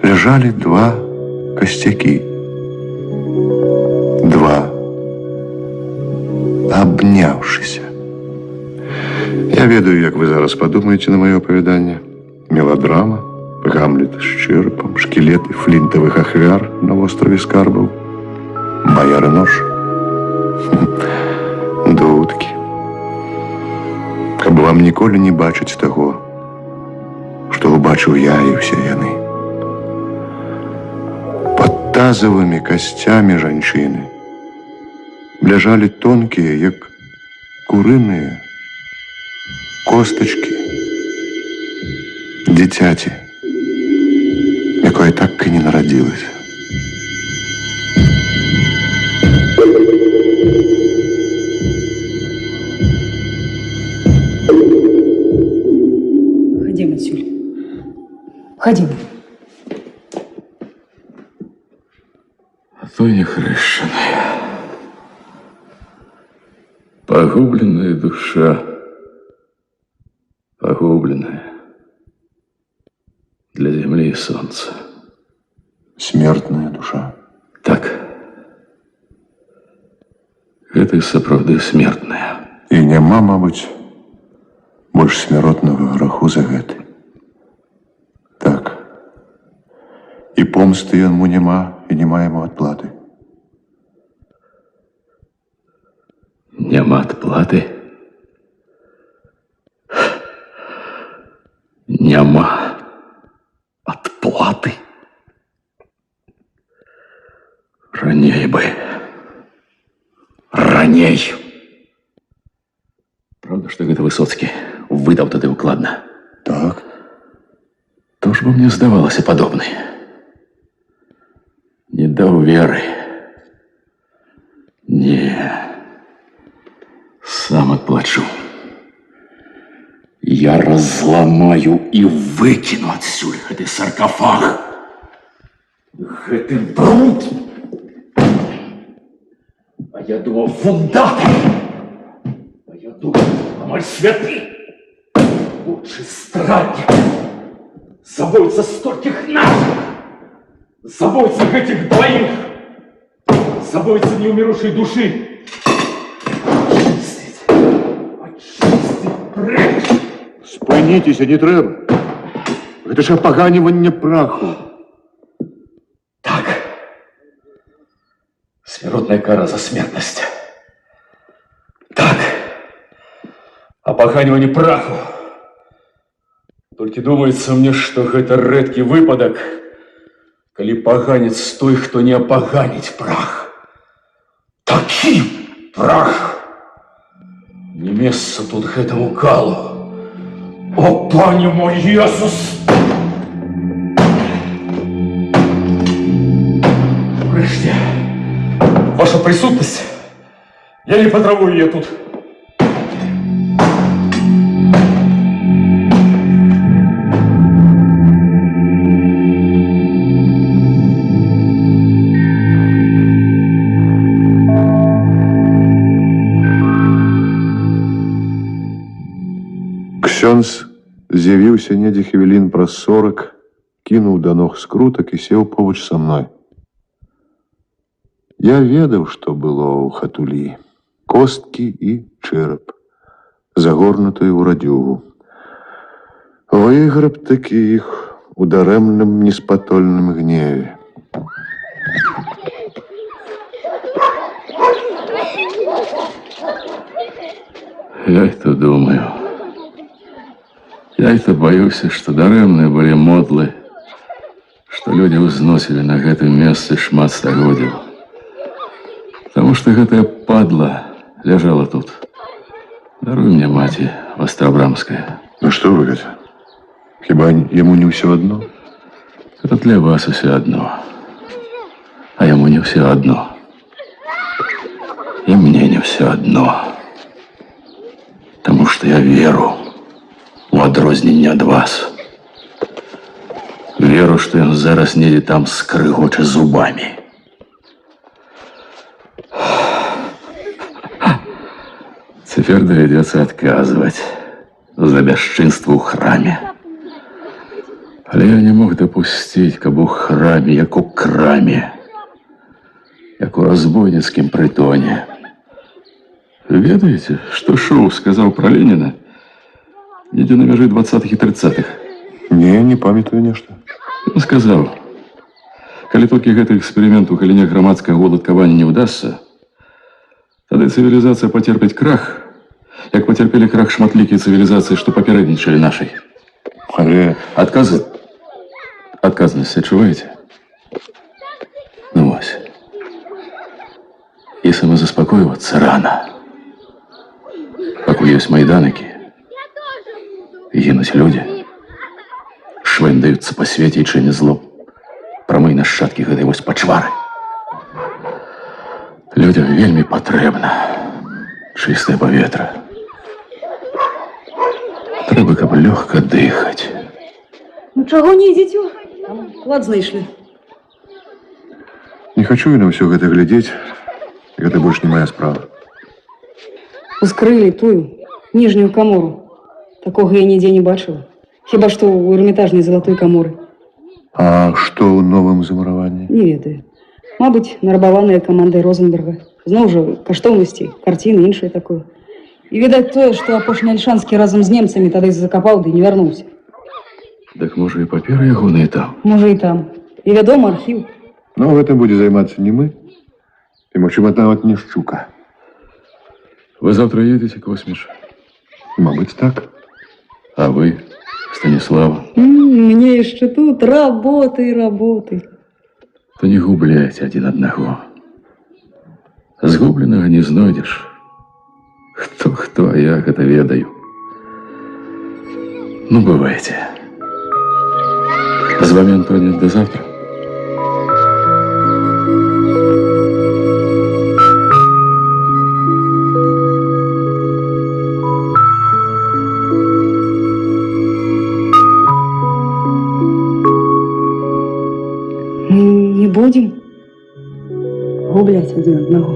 ляжалі два касцякі. Два абняўшыся. Я ведаю, як вы зараз падумаеце на маё апавяданне. Меладрама, Гамлет з чэрапам, шкілеты флінтавых ахвяр на востраве скарбаў, баяры нож. Дудкі. Каб вам ніколі не бачыць таго, што убачыў я і ўсе яны. Пад тазавымі касцямі жанчыны ляжалі тонкія, як курыныя костачкі дзіцяці, якое так і не нарадзілася. Ходим отсюда. Ходим. А то не хрещеная. Погубленная душа. Погубленная. Для земли и солнца. Смертная душа. Так. Это сапраўды смертная. І няма, мабыць, больш смяротнага граху за гэты. Так. І помсты яму няма, і няма яму адплаты. Няма адплаты? Няма. раней. Правда, што гэта Высоцкі выдаў тады укладна? Так. То ж бы мне здавалася падобнай. Не даў веры. Не. Сам адплачу. Я разламаю і выкіну адсюль гэты саркафаг. Гэты бруд. А я думаў, фундатор. А я думаў, амаль святы. Лучший страдник. Забойца стольких наших. Забойца гэтых двоих. Забойца неумерушей души. Очистить. Очистить прочь. Спыніцеся, не трэба. Гэта ж апаганіванне праху. Так. Смяротная кара за смертнасць. Так. Апаганіванне праху. Толькі думаецца мне, што гэта рэдкі выпадак, калі паганец той, хто не апаганіць прах. Такі прах. Не месца тут гэтаму калу. О, пане мой Jesús! Урэшце, ваша присутнасць, я не патраву яе тут. Ксёндз з'явіўся недзе хвілін праз 40, кінуў да ног скрутак і сеў побач са мной. Я ведаў, што было ў хатулі. Косткі і чэрап, загорнутыя ў радзюгу. Выграб такі іх у дарэмным неспатольным гневе. Я это думаю. Я это боюся, што дарэмныя былі модлы, што людзі ўзносілі на гэтым месцы шмат стагоддзяў. Таму што гэтая падла ляжала тут. Даруй мне, маці Вастрабрамская. Ну што вы гэта? Хіба яму не ўсё адно? Это для вас усё адно. А яму не ўсё адно. І мне не ўсё адно. Таму што я веру. У адрозненне ад вас. Веру, што ён зараз недзе там скрыгоча зубамі. Цяпер давядзецца адказваць за бясчынства ў храме. Але я не мог дапусціць, каб у храме, як у краме, як у разбойніцкім прытоне. Ведаеце, што Шоу сказаў пра Леніна? Недзе на мяжы 20-х і 30-х. Не памятаю нешта. Ён сказаў, калі толькі гэты эксперымент у галіне грамадскага уладкавання не ўдасся, тады цывілізацыя пацерпіць крах, як пацярпелі крах шматлікія цывілізацыі, што папярэднічалі нашай. Але... Адказнасць адчуваеце? Ну вось. І самазаспакойвацца рана. Пакуль ёсць майданікі, гінуць людзі, швэндаюцца па свеце і чыняць зло прамыя нашчадкі гэтай вось пачвары. Людям вельмі патрэбна чыстае паветра. Трэба, каб лёгка дыхаць. Ну чаго не ідзіце? Клад знайшлі. Не хачу я на ўсё гэта глядзець. Гэта больш не моя справа. Ускрылі тую ніжнюю камору. Такога я нідзе не бачыла. Хіба што ў эрмітажнай залатой каморы. А што ў новым замураванні? Не ведаю. Мабыць, нарабаваныя камандай Розенберга. Зноў жа, каштоўнасці, карціны, іншае такое. І відаць тое, што апошні Альшанскі разам з немцамі тады закапаў ды не вярнуўся. Так можа і паперы ягоныя там? Можа і там. І вядома, архіў. Ну, гэтым будзе займацца не мы. І, магчыма, нават не Шчука. Вы завтра едете, Косміч? Мабыць, так. А вы, Станислава? Мне яшчэ тут работы і работы. То не губляйте один одного. Згубленага не знойдзеш. Хто, а я гэта ведаю. Ну, бывайте. З вами, Антония, до завтра. Мы не будем гублять один одного.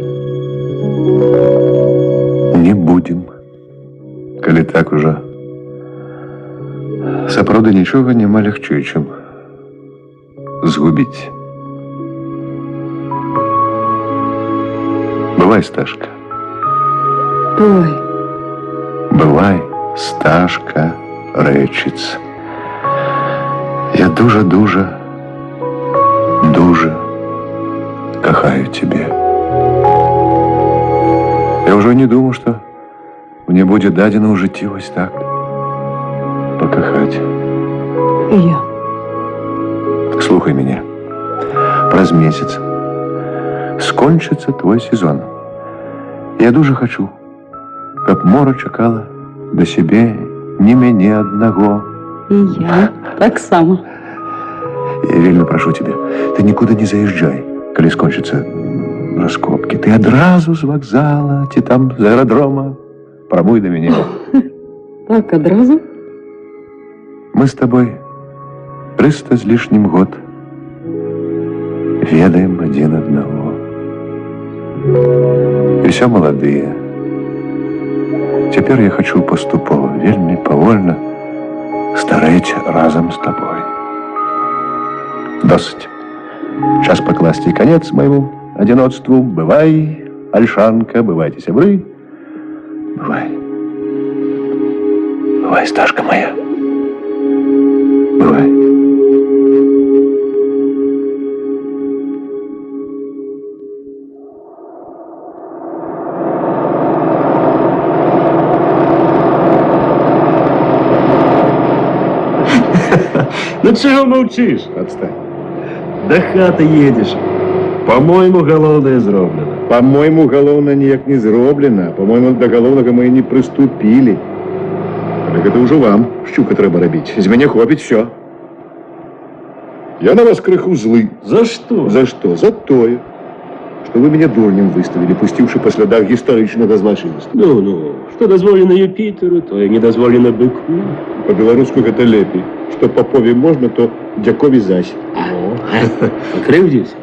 Не будем. Калі так ужо. Сапраўды нічога няма лягчэй, чым згубіць. Бывай, Сташка. Бывай. Бывай, Сташка, рэчыц. Я дуже кахаю тебе. Я ўжо не думаў, што мне будзе дадзена ў жыцці вось так пакахаць. И я. Слухай мяне. Праз месяц скончыцца твой сезон. Я дуже хачу, каб мора чакала да сябе не мяне аднаго. И я. Так само. Я вельмі прашу тебе, ты нікуды не заязджай, калі скончыцца раскопкі. Ты адразу з вакзала ці там з аэрадрома прамуй да мяне. Так, одразу? Мы с тобой 300 з лишнім год ведаем адзін аднаго. І ўсё маладыя. Цяпер я хачу паступова, вельмі павольна старэць разам з табой. Досыць. Час пакласці канец майму адзіноцтву. Бывай, Альшанка, бывайце, сябры. Бывай. Бывай, Сташка моя. Бывай. Ну чего молчишь? Отстань. До хаты едешь. По-моему, галоўнае зроблена. По-моему, галоўна ніяк не зроблена. По-моему, до галоўнага мы не прыступілі. Так это ўжо вам, шчука, трэба рабіць. З мяне хопіць все. Я на вас крыху злы. За что? За что? За тое, что вы меня дурнем выставили, пустивши по следах гістарычнага злачынства. Ну, что дозволено Юпитеру, то и не дозволено быку. По-беларуску гэта лепей. Что Попове можно, то Дякове зась. Покрывдзіся.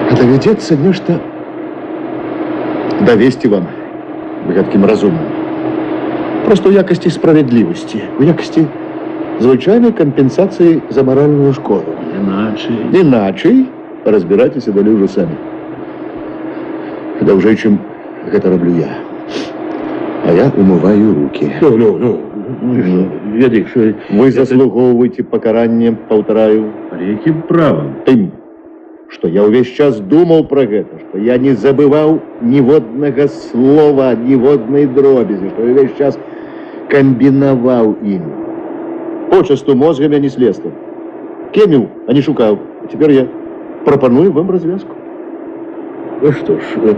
А давядзецца нешта давесці вам, гэткім разумным. Просто ў якасці справядлівасці, у якасці звычайнай кампенсацыі за маральную шкоду. Іначай разбірайцеся далей ўжо самі. Даўжэй, чым гэта раблю я. А я умываю руки. Ведай, что... Вы заслугоўваеце пакаранне, паўтараю. Якім правам? Тым, што я ўвесь час думаў пра гэта, што я не забываў ніводнага слова, ніводнай дробязі, што я ўвесь час камбінаваў ім. Почасту мозгам, а не следствам. Кеміў, а не шукаў. А цяпер я прапаную вам развязку. Ну што ж,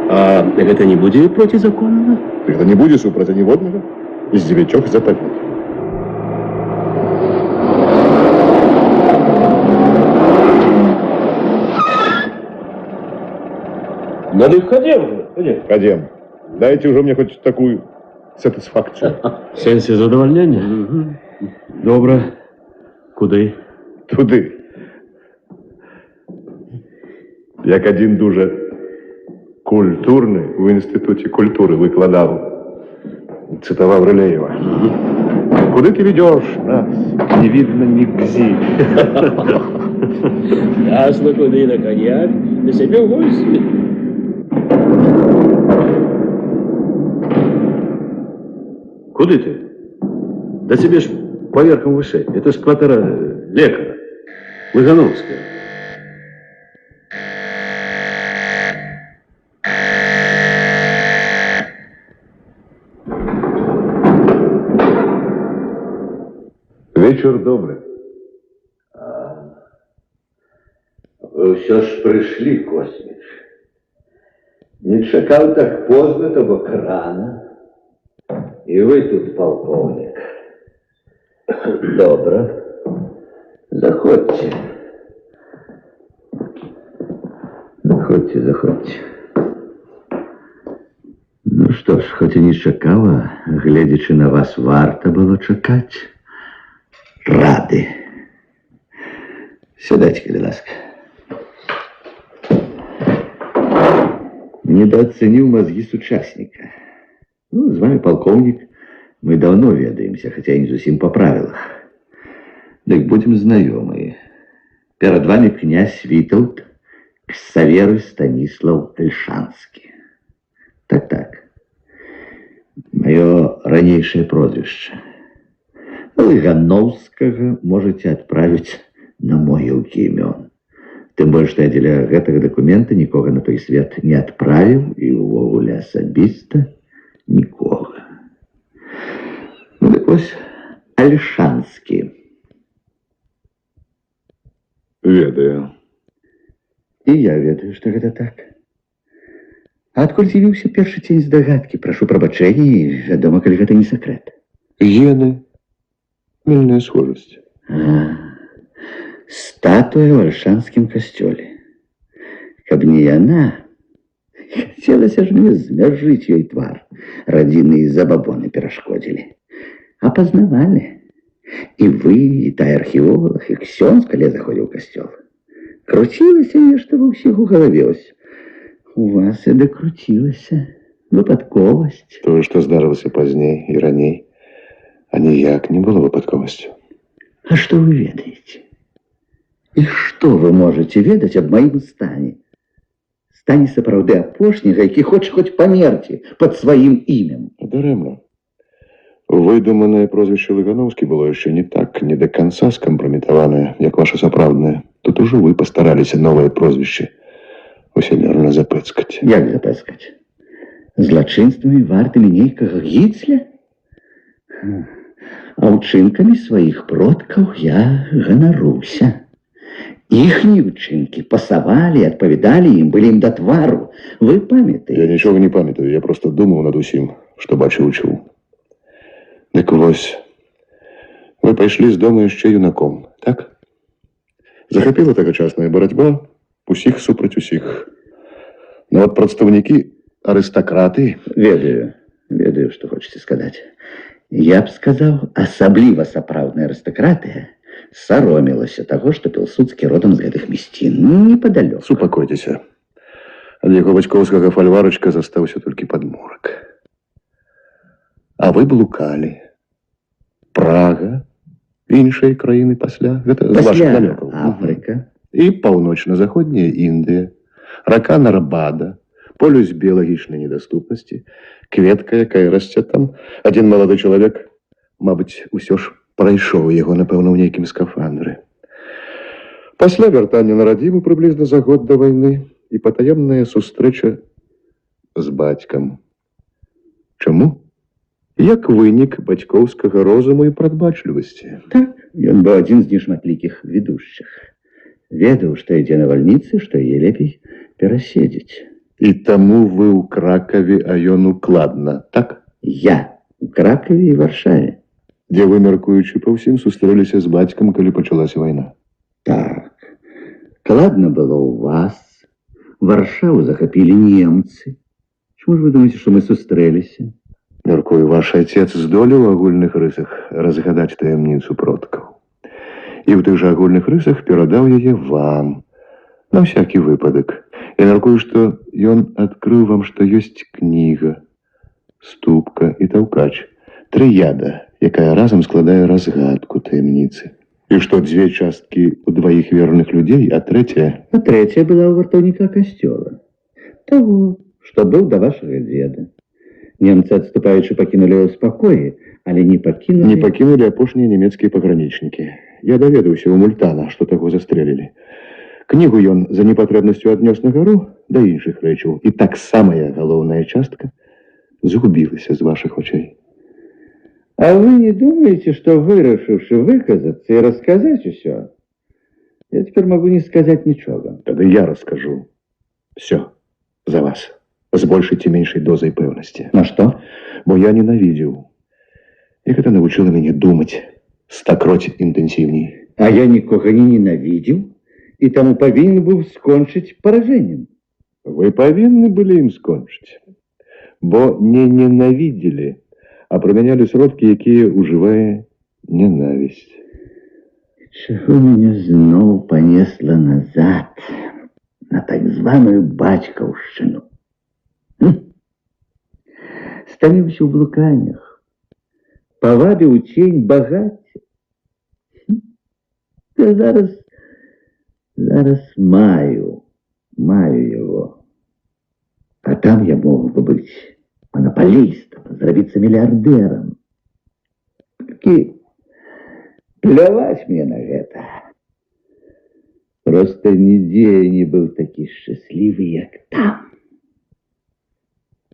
а гэта не будзе процізаконна? Гэта не будзе супраць ніводнага з 9 запаветаў. Надо их ходим. Ходим. Дайте уже мне хоть такую сатисфакцию. В сенсі задовольнення? Добре. Куди? Туди. Як один дуже культурний у Інституті культури викладав, цитував Рилеєва. Куди ти ведеш нас? Не видно нигде. Ясно, куди на коньяк, на себе в гости. Куди ти? Да тебе ж поверхом выше. Это ж квартира лекаря. Лыгановская. Вечір добрий. Ви все ж прийшли, Косміч. Не чакаў так поздно, то бок рано. И вы тут, полковник. Добро. Заходьте. Заходьте, заходьте. Ну что ж, хоть и не чакала, глядячи на вас, варто было чакать. Рады. Сядайте, калі ласка. Недооценил мозги сучасника. Ну, с вами, полковник, мы давно ведаемся, хотя и не зусім по правилах. Так будем знакомы. Перед вами князь Витовт, Ксаверы Станислав Ольшанский. Так. Мое ранейшее прозвище. Лыгановского можете отправить на могилки имен. Тем больше, что я для гэтага документа никого на той свет не отправил, и увогуле особисто никого. Ну, так ось, Ольшанский. Ведаю. И я ведаю, что это так. А адкуль з'явіўся першы цень здагадкі? Прошу прабачэння, і вядома, калі гэта не сакрэт. Гены. Мільная схожасць. Статуя в Ольшанскім касцёле. Каб не яна, хацелася ж мне змяжыць ёй твар. Радзіны і забабоны перашкодзілі. Апазнавалі. І вы, і тая археолог, і ксёндз, калі заходзіў у касцёл. Круцілася нешта ва ўсіх у галаве. У вас і дакруцілася. Выпадковасць. Тое, што здарылася пазней і раней, а ніяк не было выпадковасцю. А што вы ведаеце? І што вы можаце ведаць аб маім стане? Стане сапраўды апошняга, які хоча хоць памерці пад сваім імем. Дарэмна. Выдуманае прозвішча Лыгановскі было яшчэ не так, не до конца скампраметаванае, як ваша сапраўднае. Тут ужо вы пастараліся новае прозвішча усімерна запэцкаць. Як запэцкаць? Злачынствамі вартымі нейкага Гіцля? А ўчынкамі сваіх продкаў я ганаруся. Іхнія ўчынкі пасавалі, адпавядалі ім, былі ім да твару. Вы памятаеце? Я нічога не памятаю, я просто думаў над усім, што бачыў і чуў. Дык вось, вы пайшлі з дома яшчэ юнаком, так? Захапіла тагачасная барацьба усіх супраць усіх. Ну от прадстаўнікі арыстакраты... Ведаю, што хочаце сказаць. Я б сказаў, асабліва сапраўдная арыстакратыя саромілася таго, што Пілсудскі родам з гэтых мясцін. Непадалёк. Супакойцеся. Ад яго бацькоўскага фальварачка застаўся толькі падмурак. А вы блукалі. Прага, іншыя краіны пасля. Гэта з вашых далёкаў. Афрыка. І паўночна-заходняя Індыя, рака Нарбада, полюс біялагічнай недаступнасці, кветка, якая расце там. Адзін малады чалавек, мабыць, усё ж прайшоў яго, напэўна, ў нейкім скафандры. Пасля вяртання на радзіму прыблізна за год да вайны і патаемная сустрэча з бацькам. Чаму? Як вынік бацькоўскага розуму і прадбачлівасці. Так, ён быў адзін з нешматлікіх ведушчых. Ведаў, што ідзе на вальніцы, што яе лепей пераседзець. І таму вы ў Кракаве, а ён укладна, так? Я ў Кракаве і Варшаве. Дзе вы, мяркуючы па ўсім, сустрэліся з бацькам, калі пачалася вайна? Так. Кладна было ў вас. Варшаву захапілі немцы. Чаму ж вы думаеце, што мы сустрэліся? Мяркую, ваш отец здолеў у агульных рысах разгадаць таямніцу продкаў. І ў тых жа агульных рысах перадаў яе вам. На всякі выпадак. Я мяркую, што ён адкрыў вам, што ёсць кніга, ступка і таўкач. Трыяда, якая разам складае разгадку таямніцы. І што дзве часткі у дваіх верных людзей, а трэцяя... А трэцяя была ў вартаўніка касцёла. Таго, што быў да вашага дзеда. Немцы, адступаючы, пакінулі ў спакоі, але не пакінулі... Не пакінулі апошнія нямецкія пагранічнікі. Я даведаўся ў Мультана, што таго застрэлілі. Кнігу ён за непатрэбнасцю аднёс на гару да іншых рэчаў. І так самая галоўная частка згубілася з вашых очей. А вы не думаете, что, вырашыўшы выказацца и рассказать усё, я теперь могу не сказать ничего? Тогда я расскажу все за вас. з большай ці меншай дозай пэўнасці. На что? Бо я ненавидел. И это научило меня думать стакроць интенсивней. А я нікога не ненавидел, и тому повинен был скончить поражением. Вы повинны были им скончить. Бо не ненавидели, а применяли сродки, якія уживая ненависть. Чего меня зноў понесло назад на так званую бацькаўшчыну? Стаміўся ў блуканнях, павабіў цень багацця. Я зараз маю его. А там я мог бы быть монополистом, зрабіцца миллиардером. Толькі пляваць мне на гэта. Просто нідзе я не быў такі шчаслівы, як там.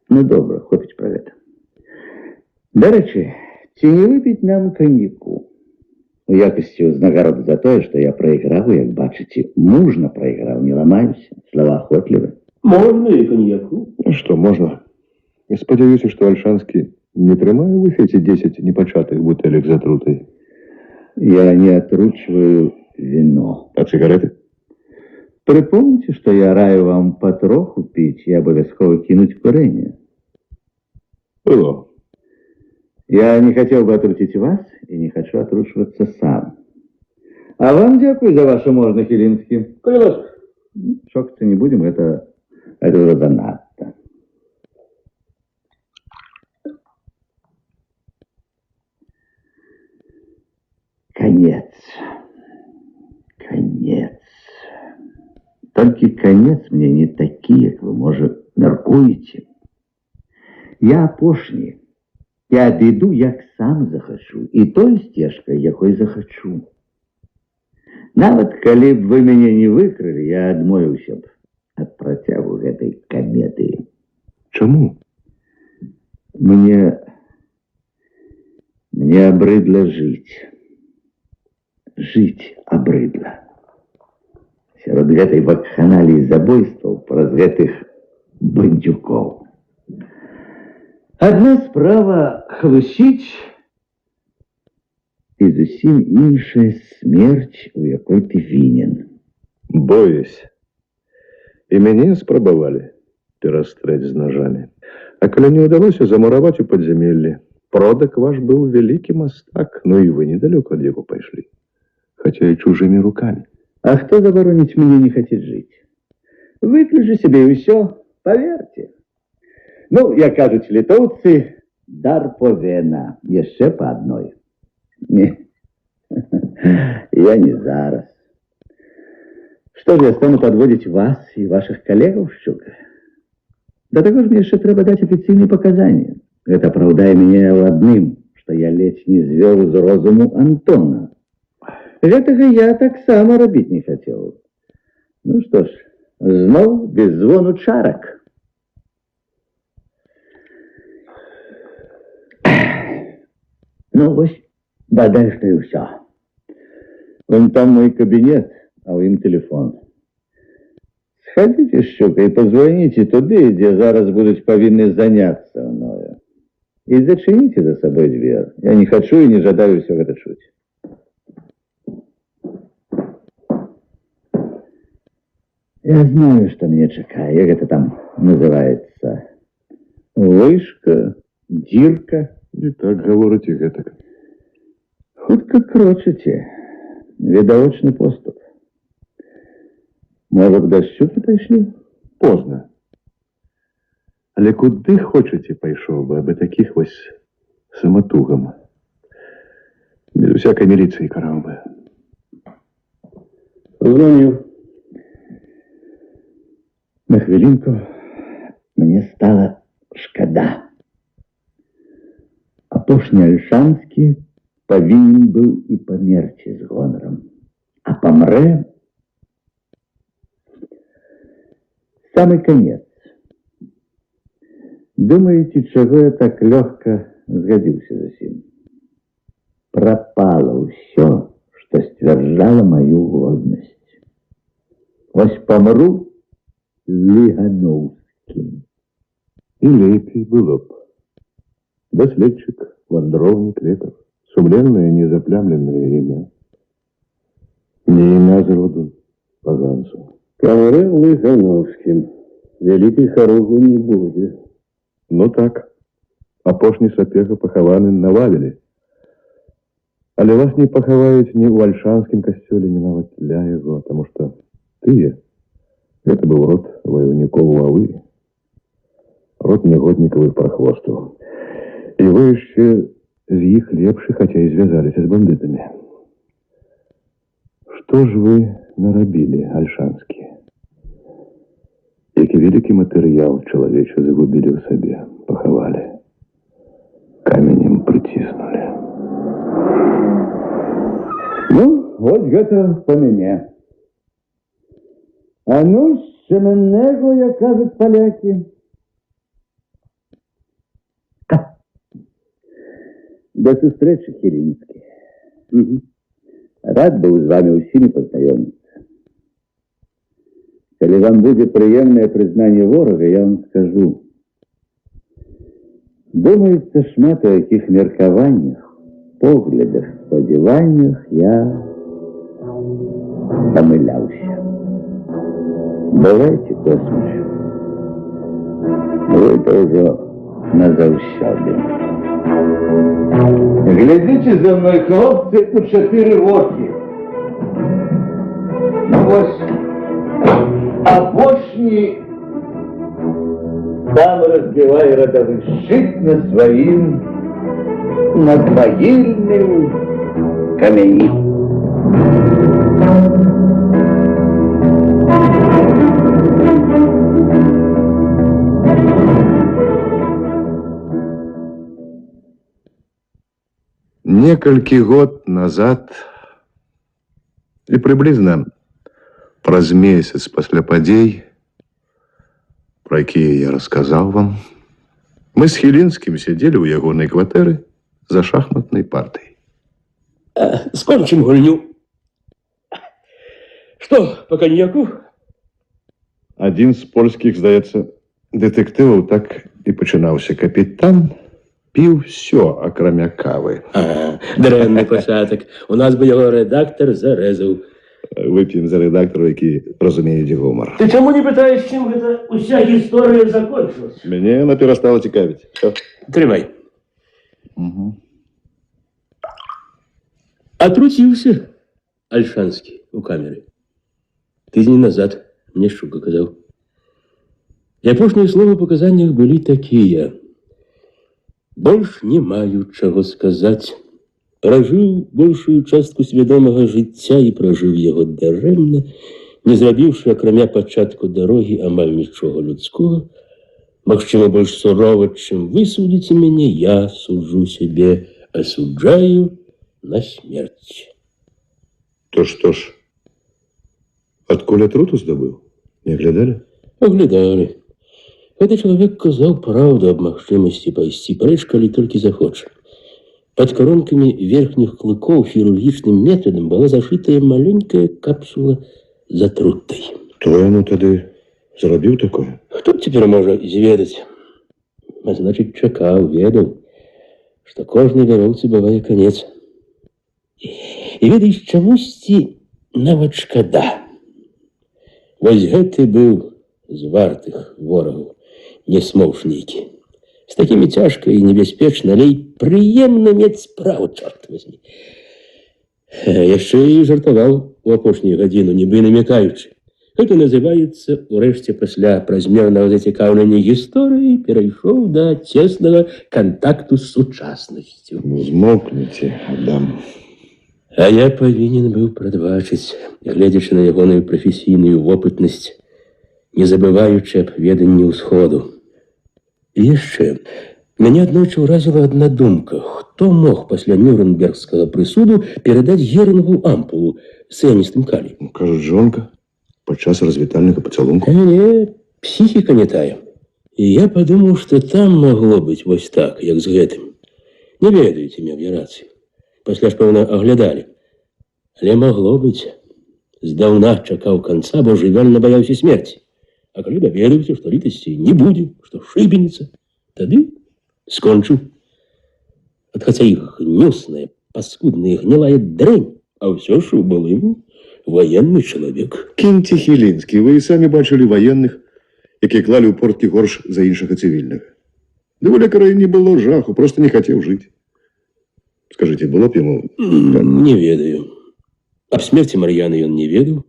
Ну, добра, хопіць пра гэта. Дарэчы, ці не выпіць нам каньяку? У якасці ўзнагароды за тое, што я прайграў, як бачыце, мужна прайграў, не ламаюся, словаахвотлівы. Можно и коньяку. Что, можно? Я спадзяюся, што Альшанскі не трымае ў эфеце 10 непачатых бутэлек з атрутай. Я не отручиваю вино. А сигареты? Припомните, что я раю вам потроху пить и обовязково кинуть курение. Было. Я не хотел бы отрутить вас и не хочу отрушиваться сам. А вам дякую за ваше можно, Хилинский. Шокаться не будем, это уже занадто. Конец. Только конец мне не такі, як вы, можа, мяркуеце. Я апошні. Я адыду, як сам захачу, і той сцежкай, якой захачу. Нават калі б вы мяне не выкрылі, я адмовіўся б ад працягу гэтай камедыі. Чаму? Мне абрыдла жыць. Жыць абрыдла. Сярод гэтай вакханаліі забойстваў праз гэтых бандюкоў. Одна справа хлусіць, і зусім іншая смерць, у якой ты вінен. Боюсь. І мяне спрабавалі перастрэць з ножамі. А калі не ўдалося замураваць у падзямеллі, продак ваш быў вялікі мастак, ну і вы недалёка ад яго пайшлі. Хотя и чужими руками. А кто заборонить мне не хотеть жить? Выпью же себе и все, поверьте. Ну, як кажуть литовцы, дар повена, еще по одной. Не, я не зараз. Что же я стану подводить вас и ваших коллегов, Щука? Да того ж мне еще треба дать официальные показания. Это оправдая меня в одном, что я ледь не звел з розуму Антона. Гэтага я таксама рабіць не хацеў. Ну што ж, зноў без звону чарак. Ну вось, бадай што і ўсё. Вон там мой кабінет, а ў ім телефон. Сходите, Щука, и позвоните туды, где зараз будут повинны заняться мною. И зачините за собой дверь. Я не хочу и не жадаю все это чуть. Я знаю, что мне чакае. Як это там называется? Вышка, дірка. И так говорите гэтак. Хутка крочыце. Відавочны поступ. Может, к Щукі пайшлі? Поздно. Але куды хочаце пайшоў бы, абы таких вось саматугам. Без усякай міліцыі караў бы. Звоню. На хвилинку мне стало шкода. Апошні Альшанскі повинен был и померці з гонором. А помре самый конец. Думаете, чего я так легко сгодился за сим? Пропало все, что стверждало мою годность. Вось помру Лигановским. І лепей было б. Даследчик, вандроўнік, лекар. Сумленнае, незаплямленае імя. Не імя з роду паганцу. Гаварыў Лыгановскім. Вялікай харугу не будзе. Ну так. Апошні сапега пахаваны на Вавелі. Але вас не пахаваюць ні ў Альшанскім касцёле, ні нават для яго, таму што тыя, гэта быў род ваёўнікоў Вавы, род негоднікавых прахвостаў. І вы яшчэ з іх лепшы, хаця і звязаліся з бандытамі. Што ж вы нарабілі, Альшанскія? Які вялікі матэрыял чалавечы загубілі ў сабе, пахавалі, каменем прыціснулі. Ну, вот гэта па мяне. А ну, з семеннего, як кажуць палякі. До сустрэчы, Хелінскі. Рад быў з вами ўсімі пазнаёміцца. Калі вам будзе прыемнае прызнанне ворага, я вам скажу. Думаецца, шмат у якіх меркаваннях, поглядах, спадзяваннях я памыляўся. Бывайце, косміч. Гэта ўжо назаўсёды. Глядзіце за мной, хлопцы, у 4 рокі. Ну вось, апошні там разбівае радавы шчыт на сваім надмагільным камяні. Некалькі год назад і прыблізна праз месяц пасля падзей, про якія я расказаў вам, мы з Хілінскім сядзелі ў ягонай кватэры за шахматнай партыяй. Скончим гульню. Что, по коньяку? Адзін з польскіх, здаецца, дэтэктываў так і пачынаўся. Капітан піў усё, акрамя кавы. Дрэнны пачатак. У нас бы яго рэдактар зарэзаў. Вып'ем за рэдактара, які разумеюць гумар. Ты чаму не пытаеш, чым гэта ўся гісторыя закончылась? Мяне яна перастала цікавіць. Трымай. Отруцился Альшанский у камеры. Тыдзень назад мне Шука казаў. И апошние слова в показаниях были такие. Больш не маю чаго сказаць. Пражыў большую частку свядомага жыцця і пражыў яго дарэмна, не зрабіўшы, акрамя пачатку дарогі, амаль нічога людскога. Магчыма, больш сурова, чым вы судзіце мяне, я суджу сябе, асуджаю на смерць. То што ж, адкуль атруту здабыў? Не аглядалі? Аглядалі. Гэты чалавек казаў праўду аб магчымасці пайсці прэч, калі толькі захоча. Под коронками верхних клыков хирургичным методом была зашитая маленькая капсула з атрутай. Хто яно тады зрабіў такое? Хто б цяпер можа зведаць? А значыць, чакаў, ведаў, што кожнай вяроўцы бывае канец. І ведаеш, чамусьці нават шкада. Вось гэты быў з вартых ворагаў, не смоўш нейкі. С такими тяжко и небяспечна, але и прыемна мець справу, чорт возьми. Яшчэ і жартаваў у апошнюю гадзіну, нібы намякаючы. Гэта называецца, урэшце пасля празмернага зацікаўлення гісторыі, перайшоў да цеснага кантакту з сучаснасцю. Змоўкніце, Адам. А я павінен быў прадбачыць, гледзячы на ягоную прафесійную вопытнасць, не забываючы аб веданні ўсходу. І яшчэ, мяне аднойчы ўразіла адна думка. Хто мог пасля Нюрнбергскага прысуду перадаць Герынгу ампулу з цыяністым калій? Кажуць, жонка, падчас развітальнага пацалунку. Не, псіхіка не тая. І я падумаў, што там магло быць вось так, як з гэтым. Не ведаеце мне аб'ярацыю. Пасля ж, пэўна, аглядалі. Але магло быць. Здаўна чакаў канца, бо жывёльна баяўся смерці. А калі даведаюся, што літасці не будзе, што шыбеніца, тады скончу. От хаця і гнюсная, паскудная, гнілая дрэнь, а ўсё ж у былым военный чалавек. Кіньце Хілінскі, вы і самі бачылі военных, якія клалі ў порткі горш за іншага цывільнага. Да у лекара не было жаху, просто не хацеў жыць. Скажыце, было б яму... Не ведаю. Аб смерці Мар'яны ён не ведаў,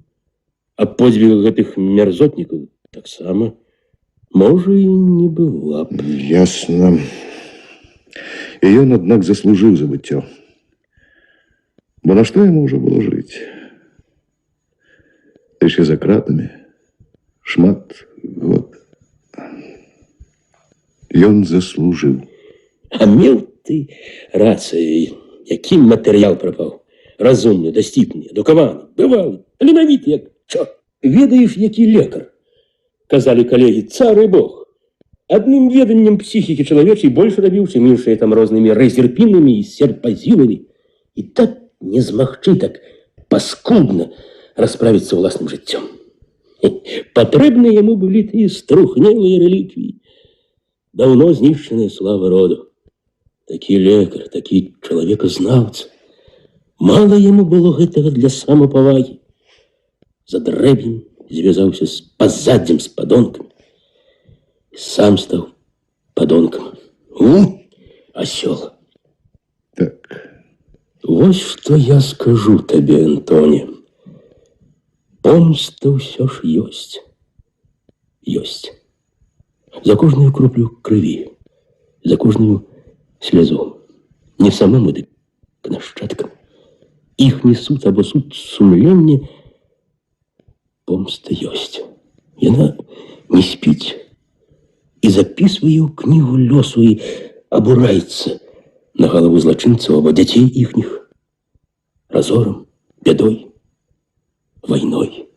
аб подзвігах гэтых мерзотнікаў таксама. Можа, і не была б. Ясна. І ён, аднак, заслужыў забыццё. Бо на што яму ўжо было жыць? Яшчэ за кратамі. Шмат год. Ён заслужыў. А меў ты рацыяй, якім матэрыял прапаў? Разумны, дасціпны, адукаваны, бывалы, таленавіты, як чорт. Ведаеш, які лекар? Казалі калегі, цар і бог. Адным веданнем псіхікі чалавечай больш рабіў, чым іншыя там рознымі рэзерпінамі і серпазіламі. І так не змагчы так паскудна расправіцца ўласным жыццём. Патрэбны яму былі тыя струхнелыя рэліквіі. Даўно знішчаная слава роду. Такі лекар, такі чалавеказнаўца. Мала яму было гэтага для самапавагі. За дрэб'ем звязаўся з пазаддзем з падонкамі. Сам стаў падонкам. Асёл. Так. Вось што я скажу табе, Антоне. Помста ўсё ж ёсць. Ёсць. За кожную кроплю крыві, за кожную слезу. Не самому, дык к нашчадкам. Іх несуць або суд сумлення. Помста ёсць. Яна не спіць. І записвае ў кнігу лёсу і абураецца на галаву злачынцаў або дзяцей іхніх разорам, бядой, вайной.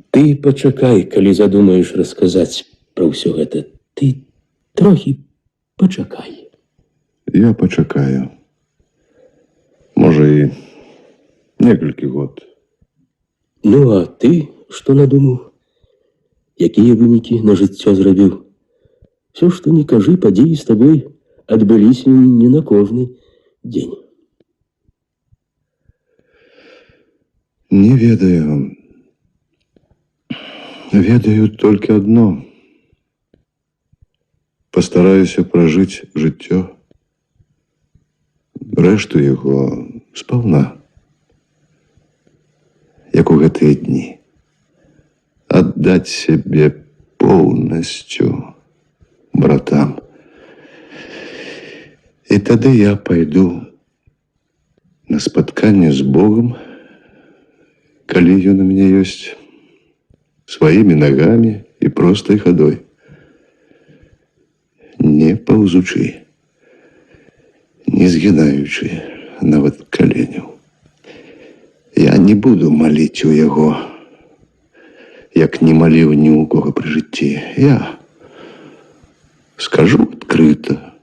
Ты пачакай, калі задумаеш расказаць пра ўсё гэта. Ты трохі пачакай. Я пачакаю. Можа, і некалькі год. Ну, а ты што надумаў? Якія вынікі на жыццё зрабіў? Всё, што не кажы, падзеі з табой адбыліся не на кожны дзень. Не ведаю. Ведаю толькі адно. Пастараюся пражыць жыццё. Рэшту яго спаўна. Як у гэтыя дні. Отдать себе полностью братам. И тогда я пойду на споткание с Богом, коли ён у меня есть, своими ногами и простой ходой. Не паўзучы, не згінаючы нават коленяў. Я не буду молить у яго, як не моліў ні у кого при житті. Я скажу открыто.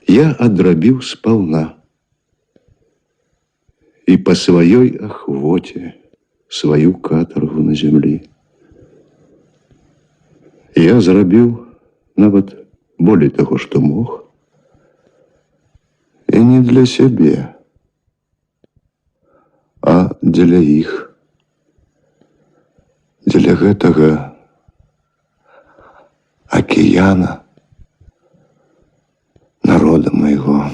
Я одрабіў сполна. И по своей охвоте свою каторгу на землі. Я зрабіў нават болей того, что мог. И не для себе, а для іх. Для гэтага океана, народа моего.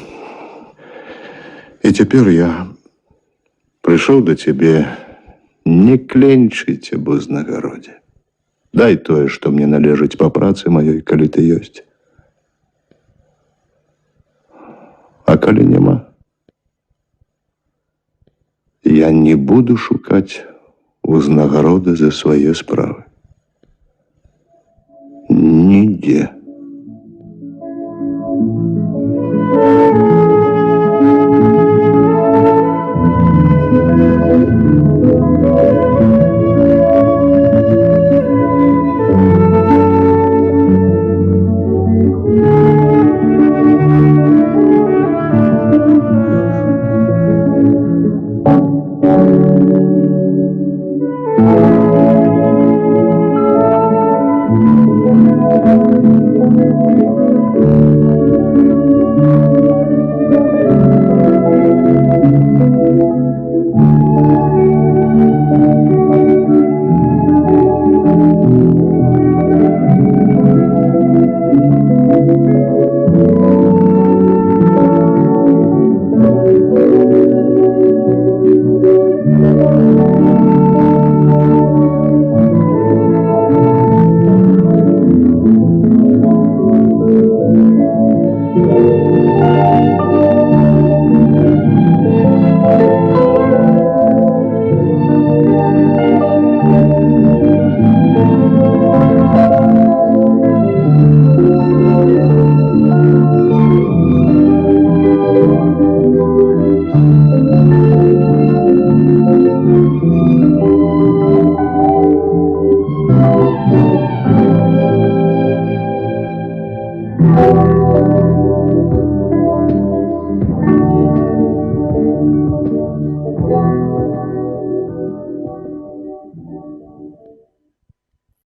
И теперь я пришел до тебе не кленчить об узнагароде. Дай тое, что мне належить по праце моей, коли ты есть. А коли нема, я не буду шукать узнагароды за свае справы. Нідзе.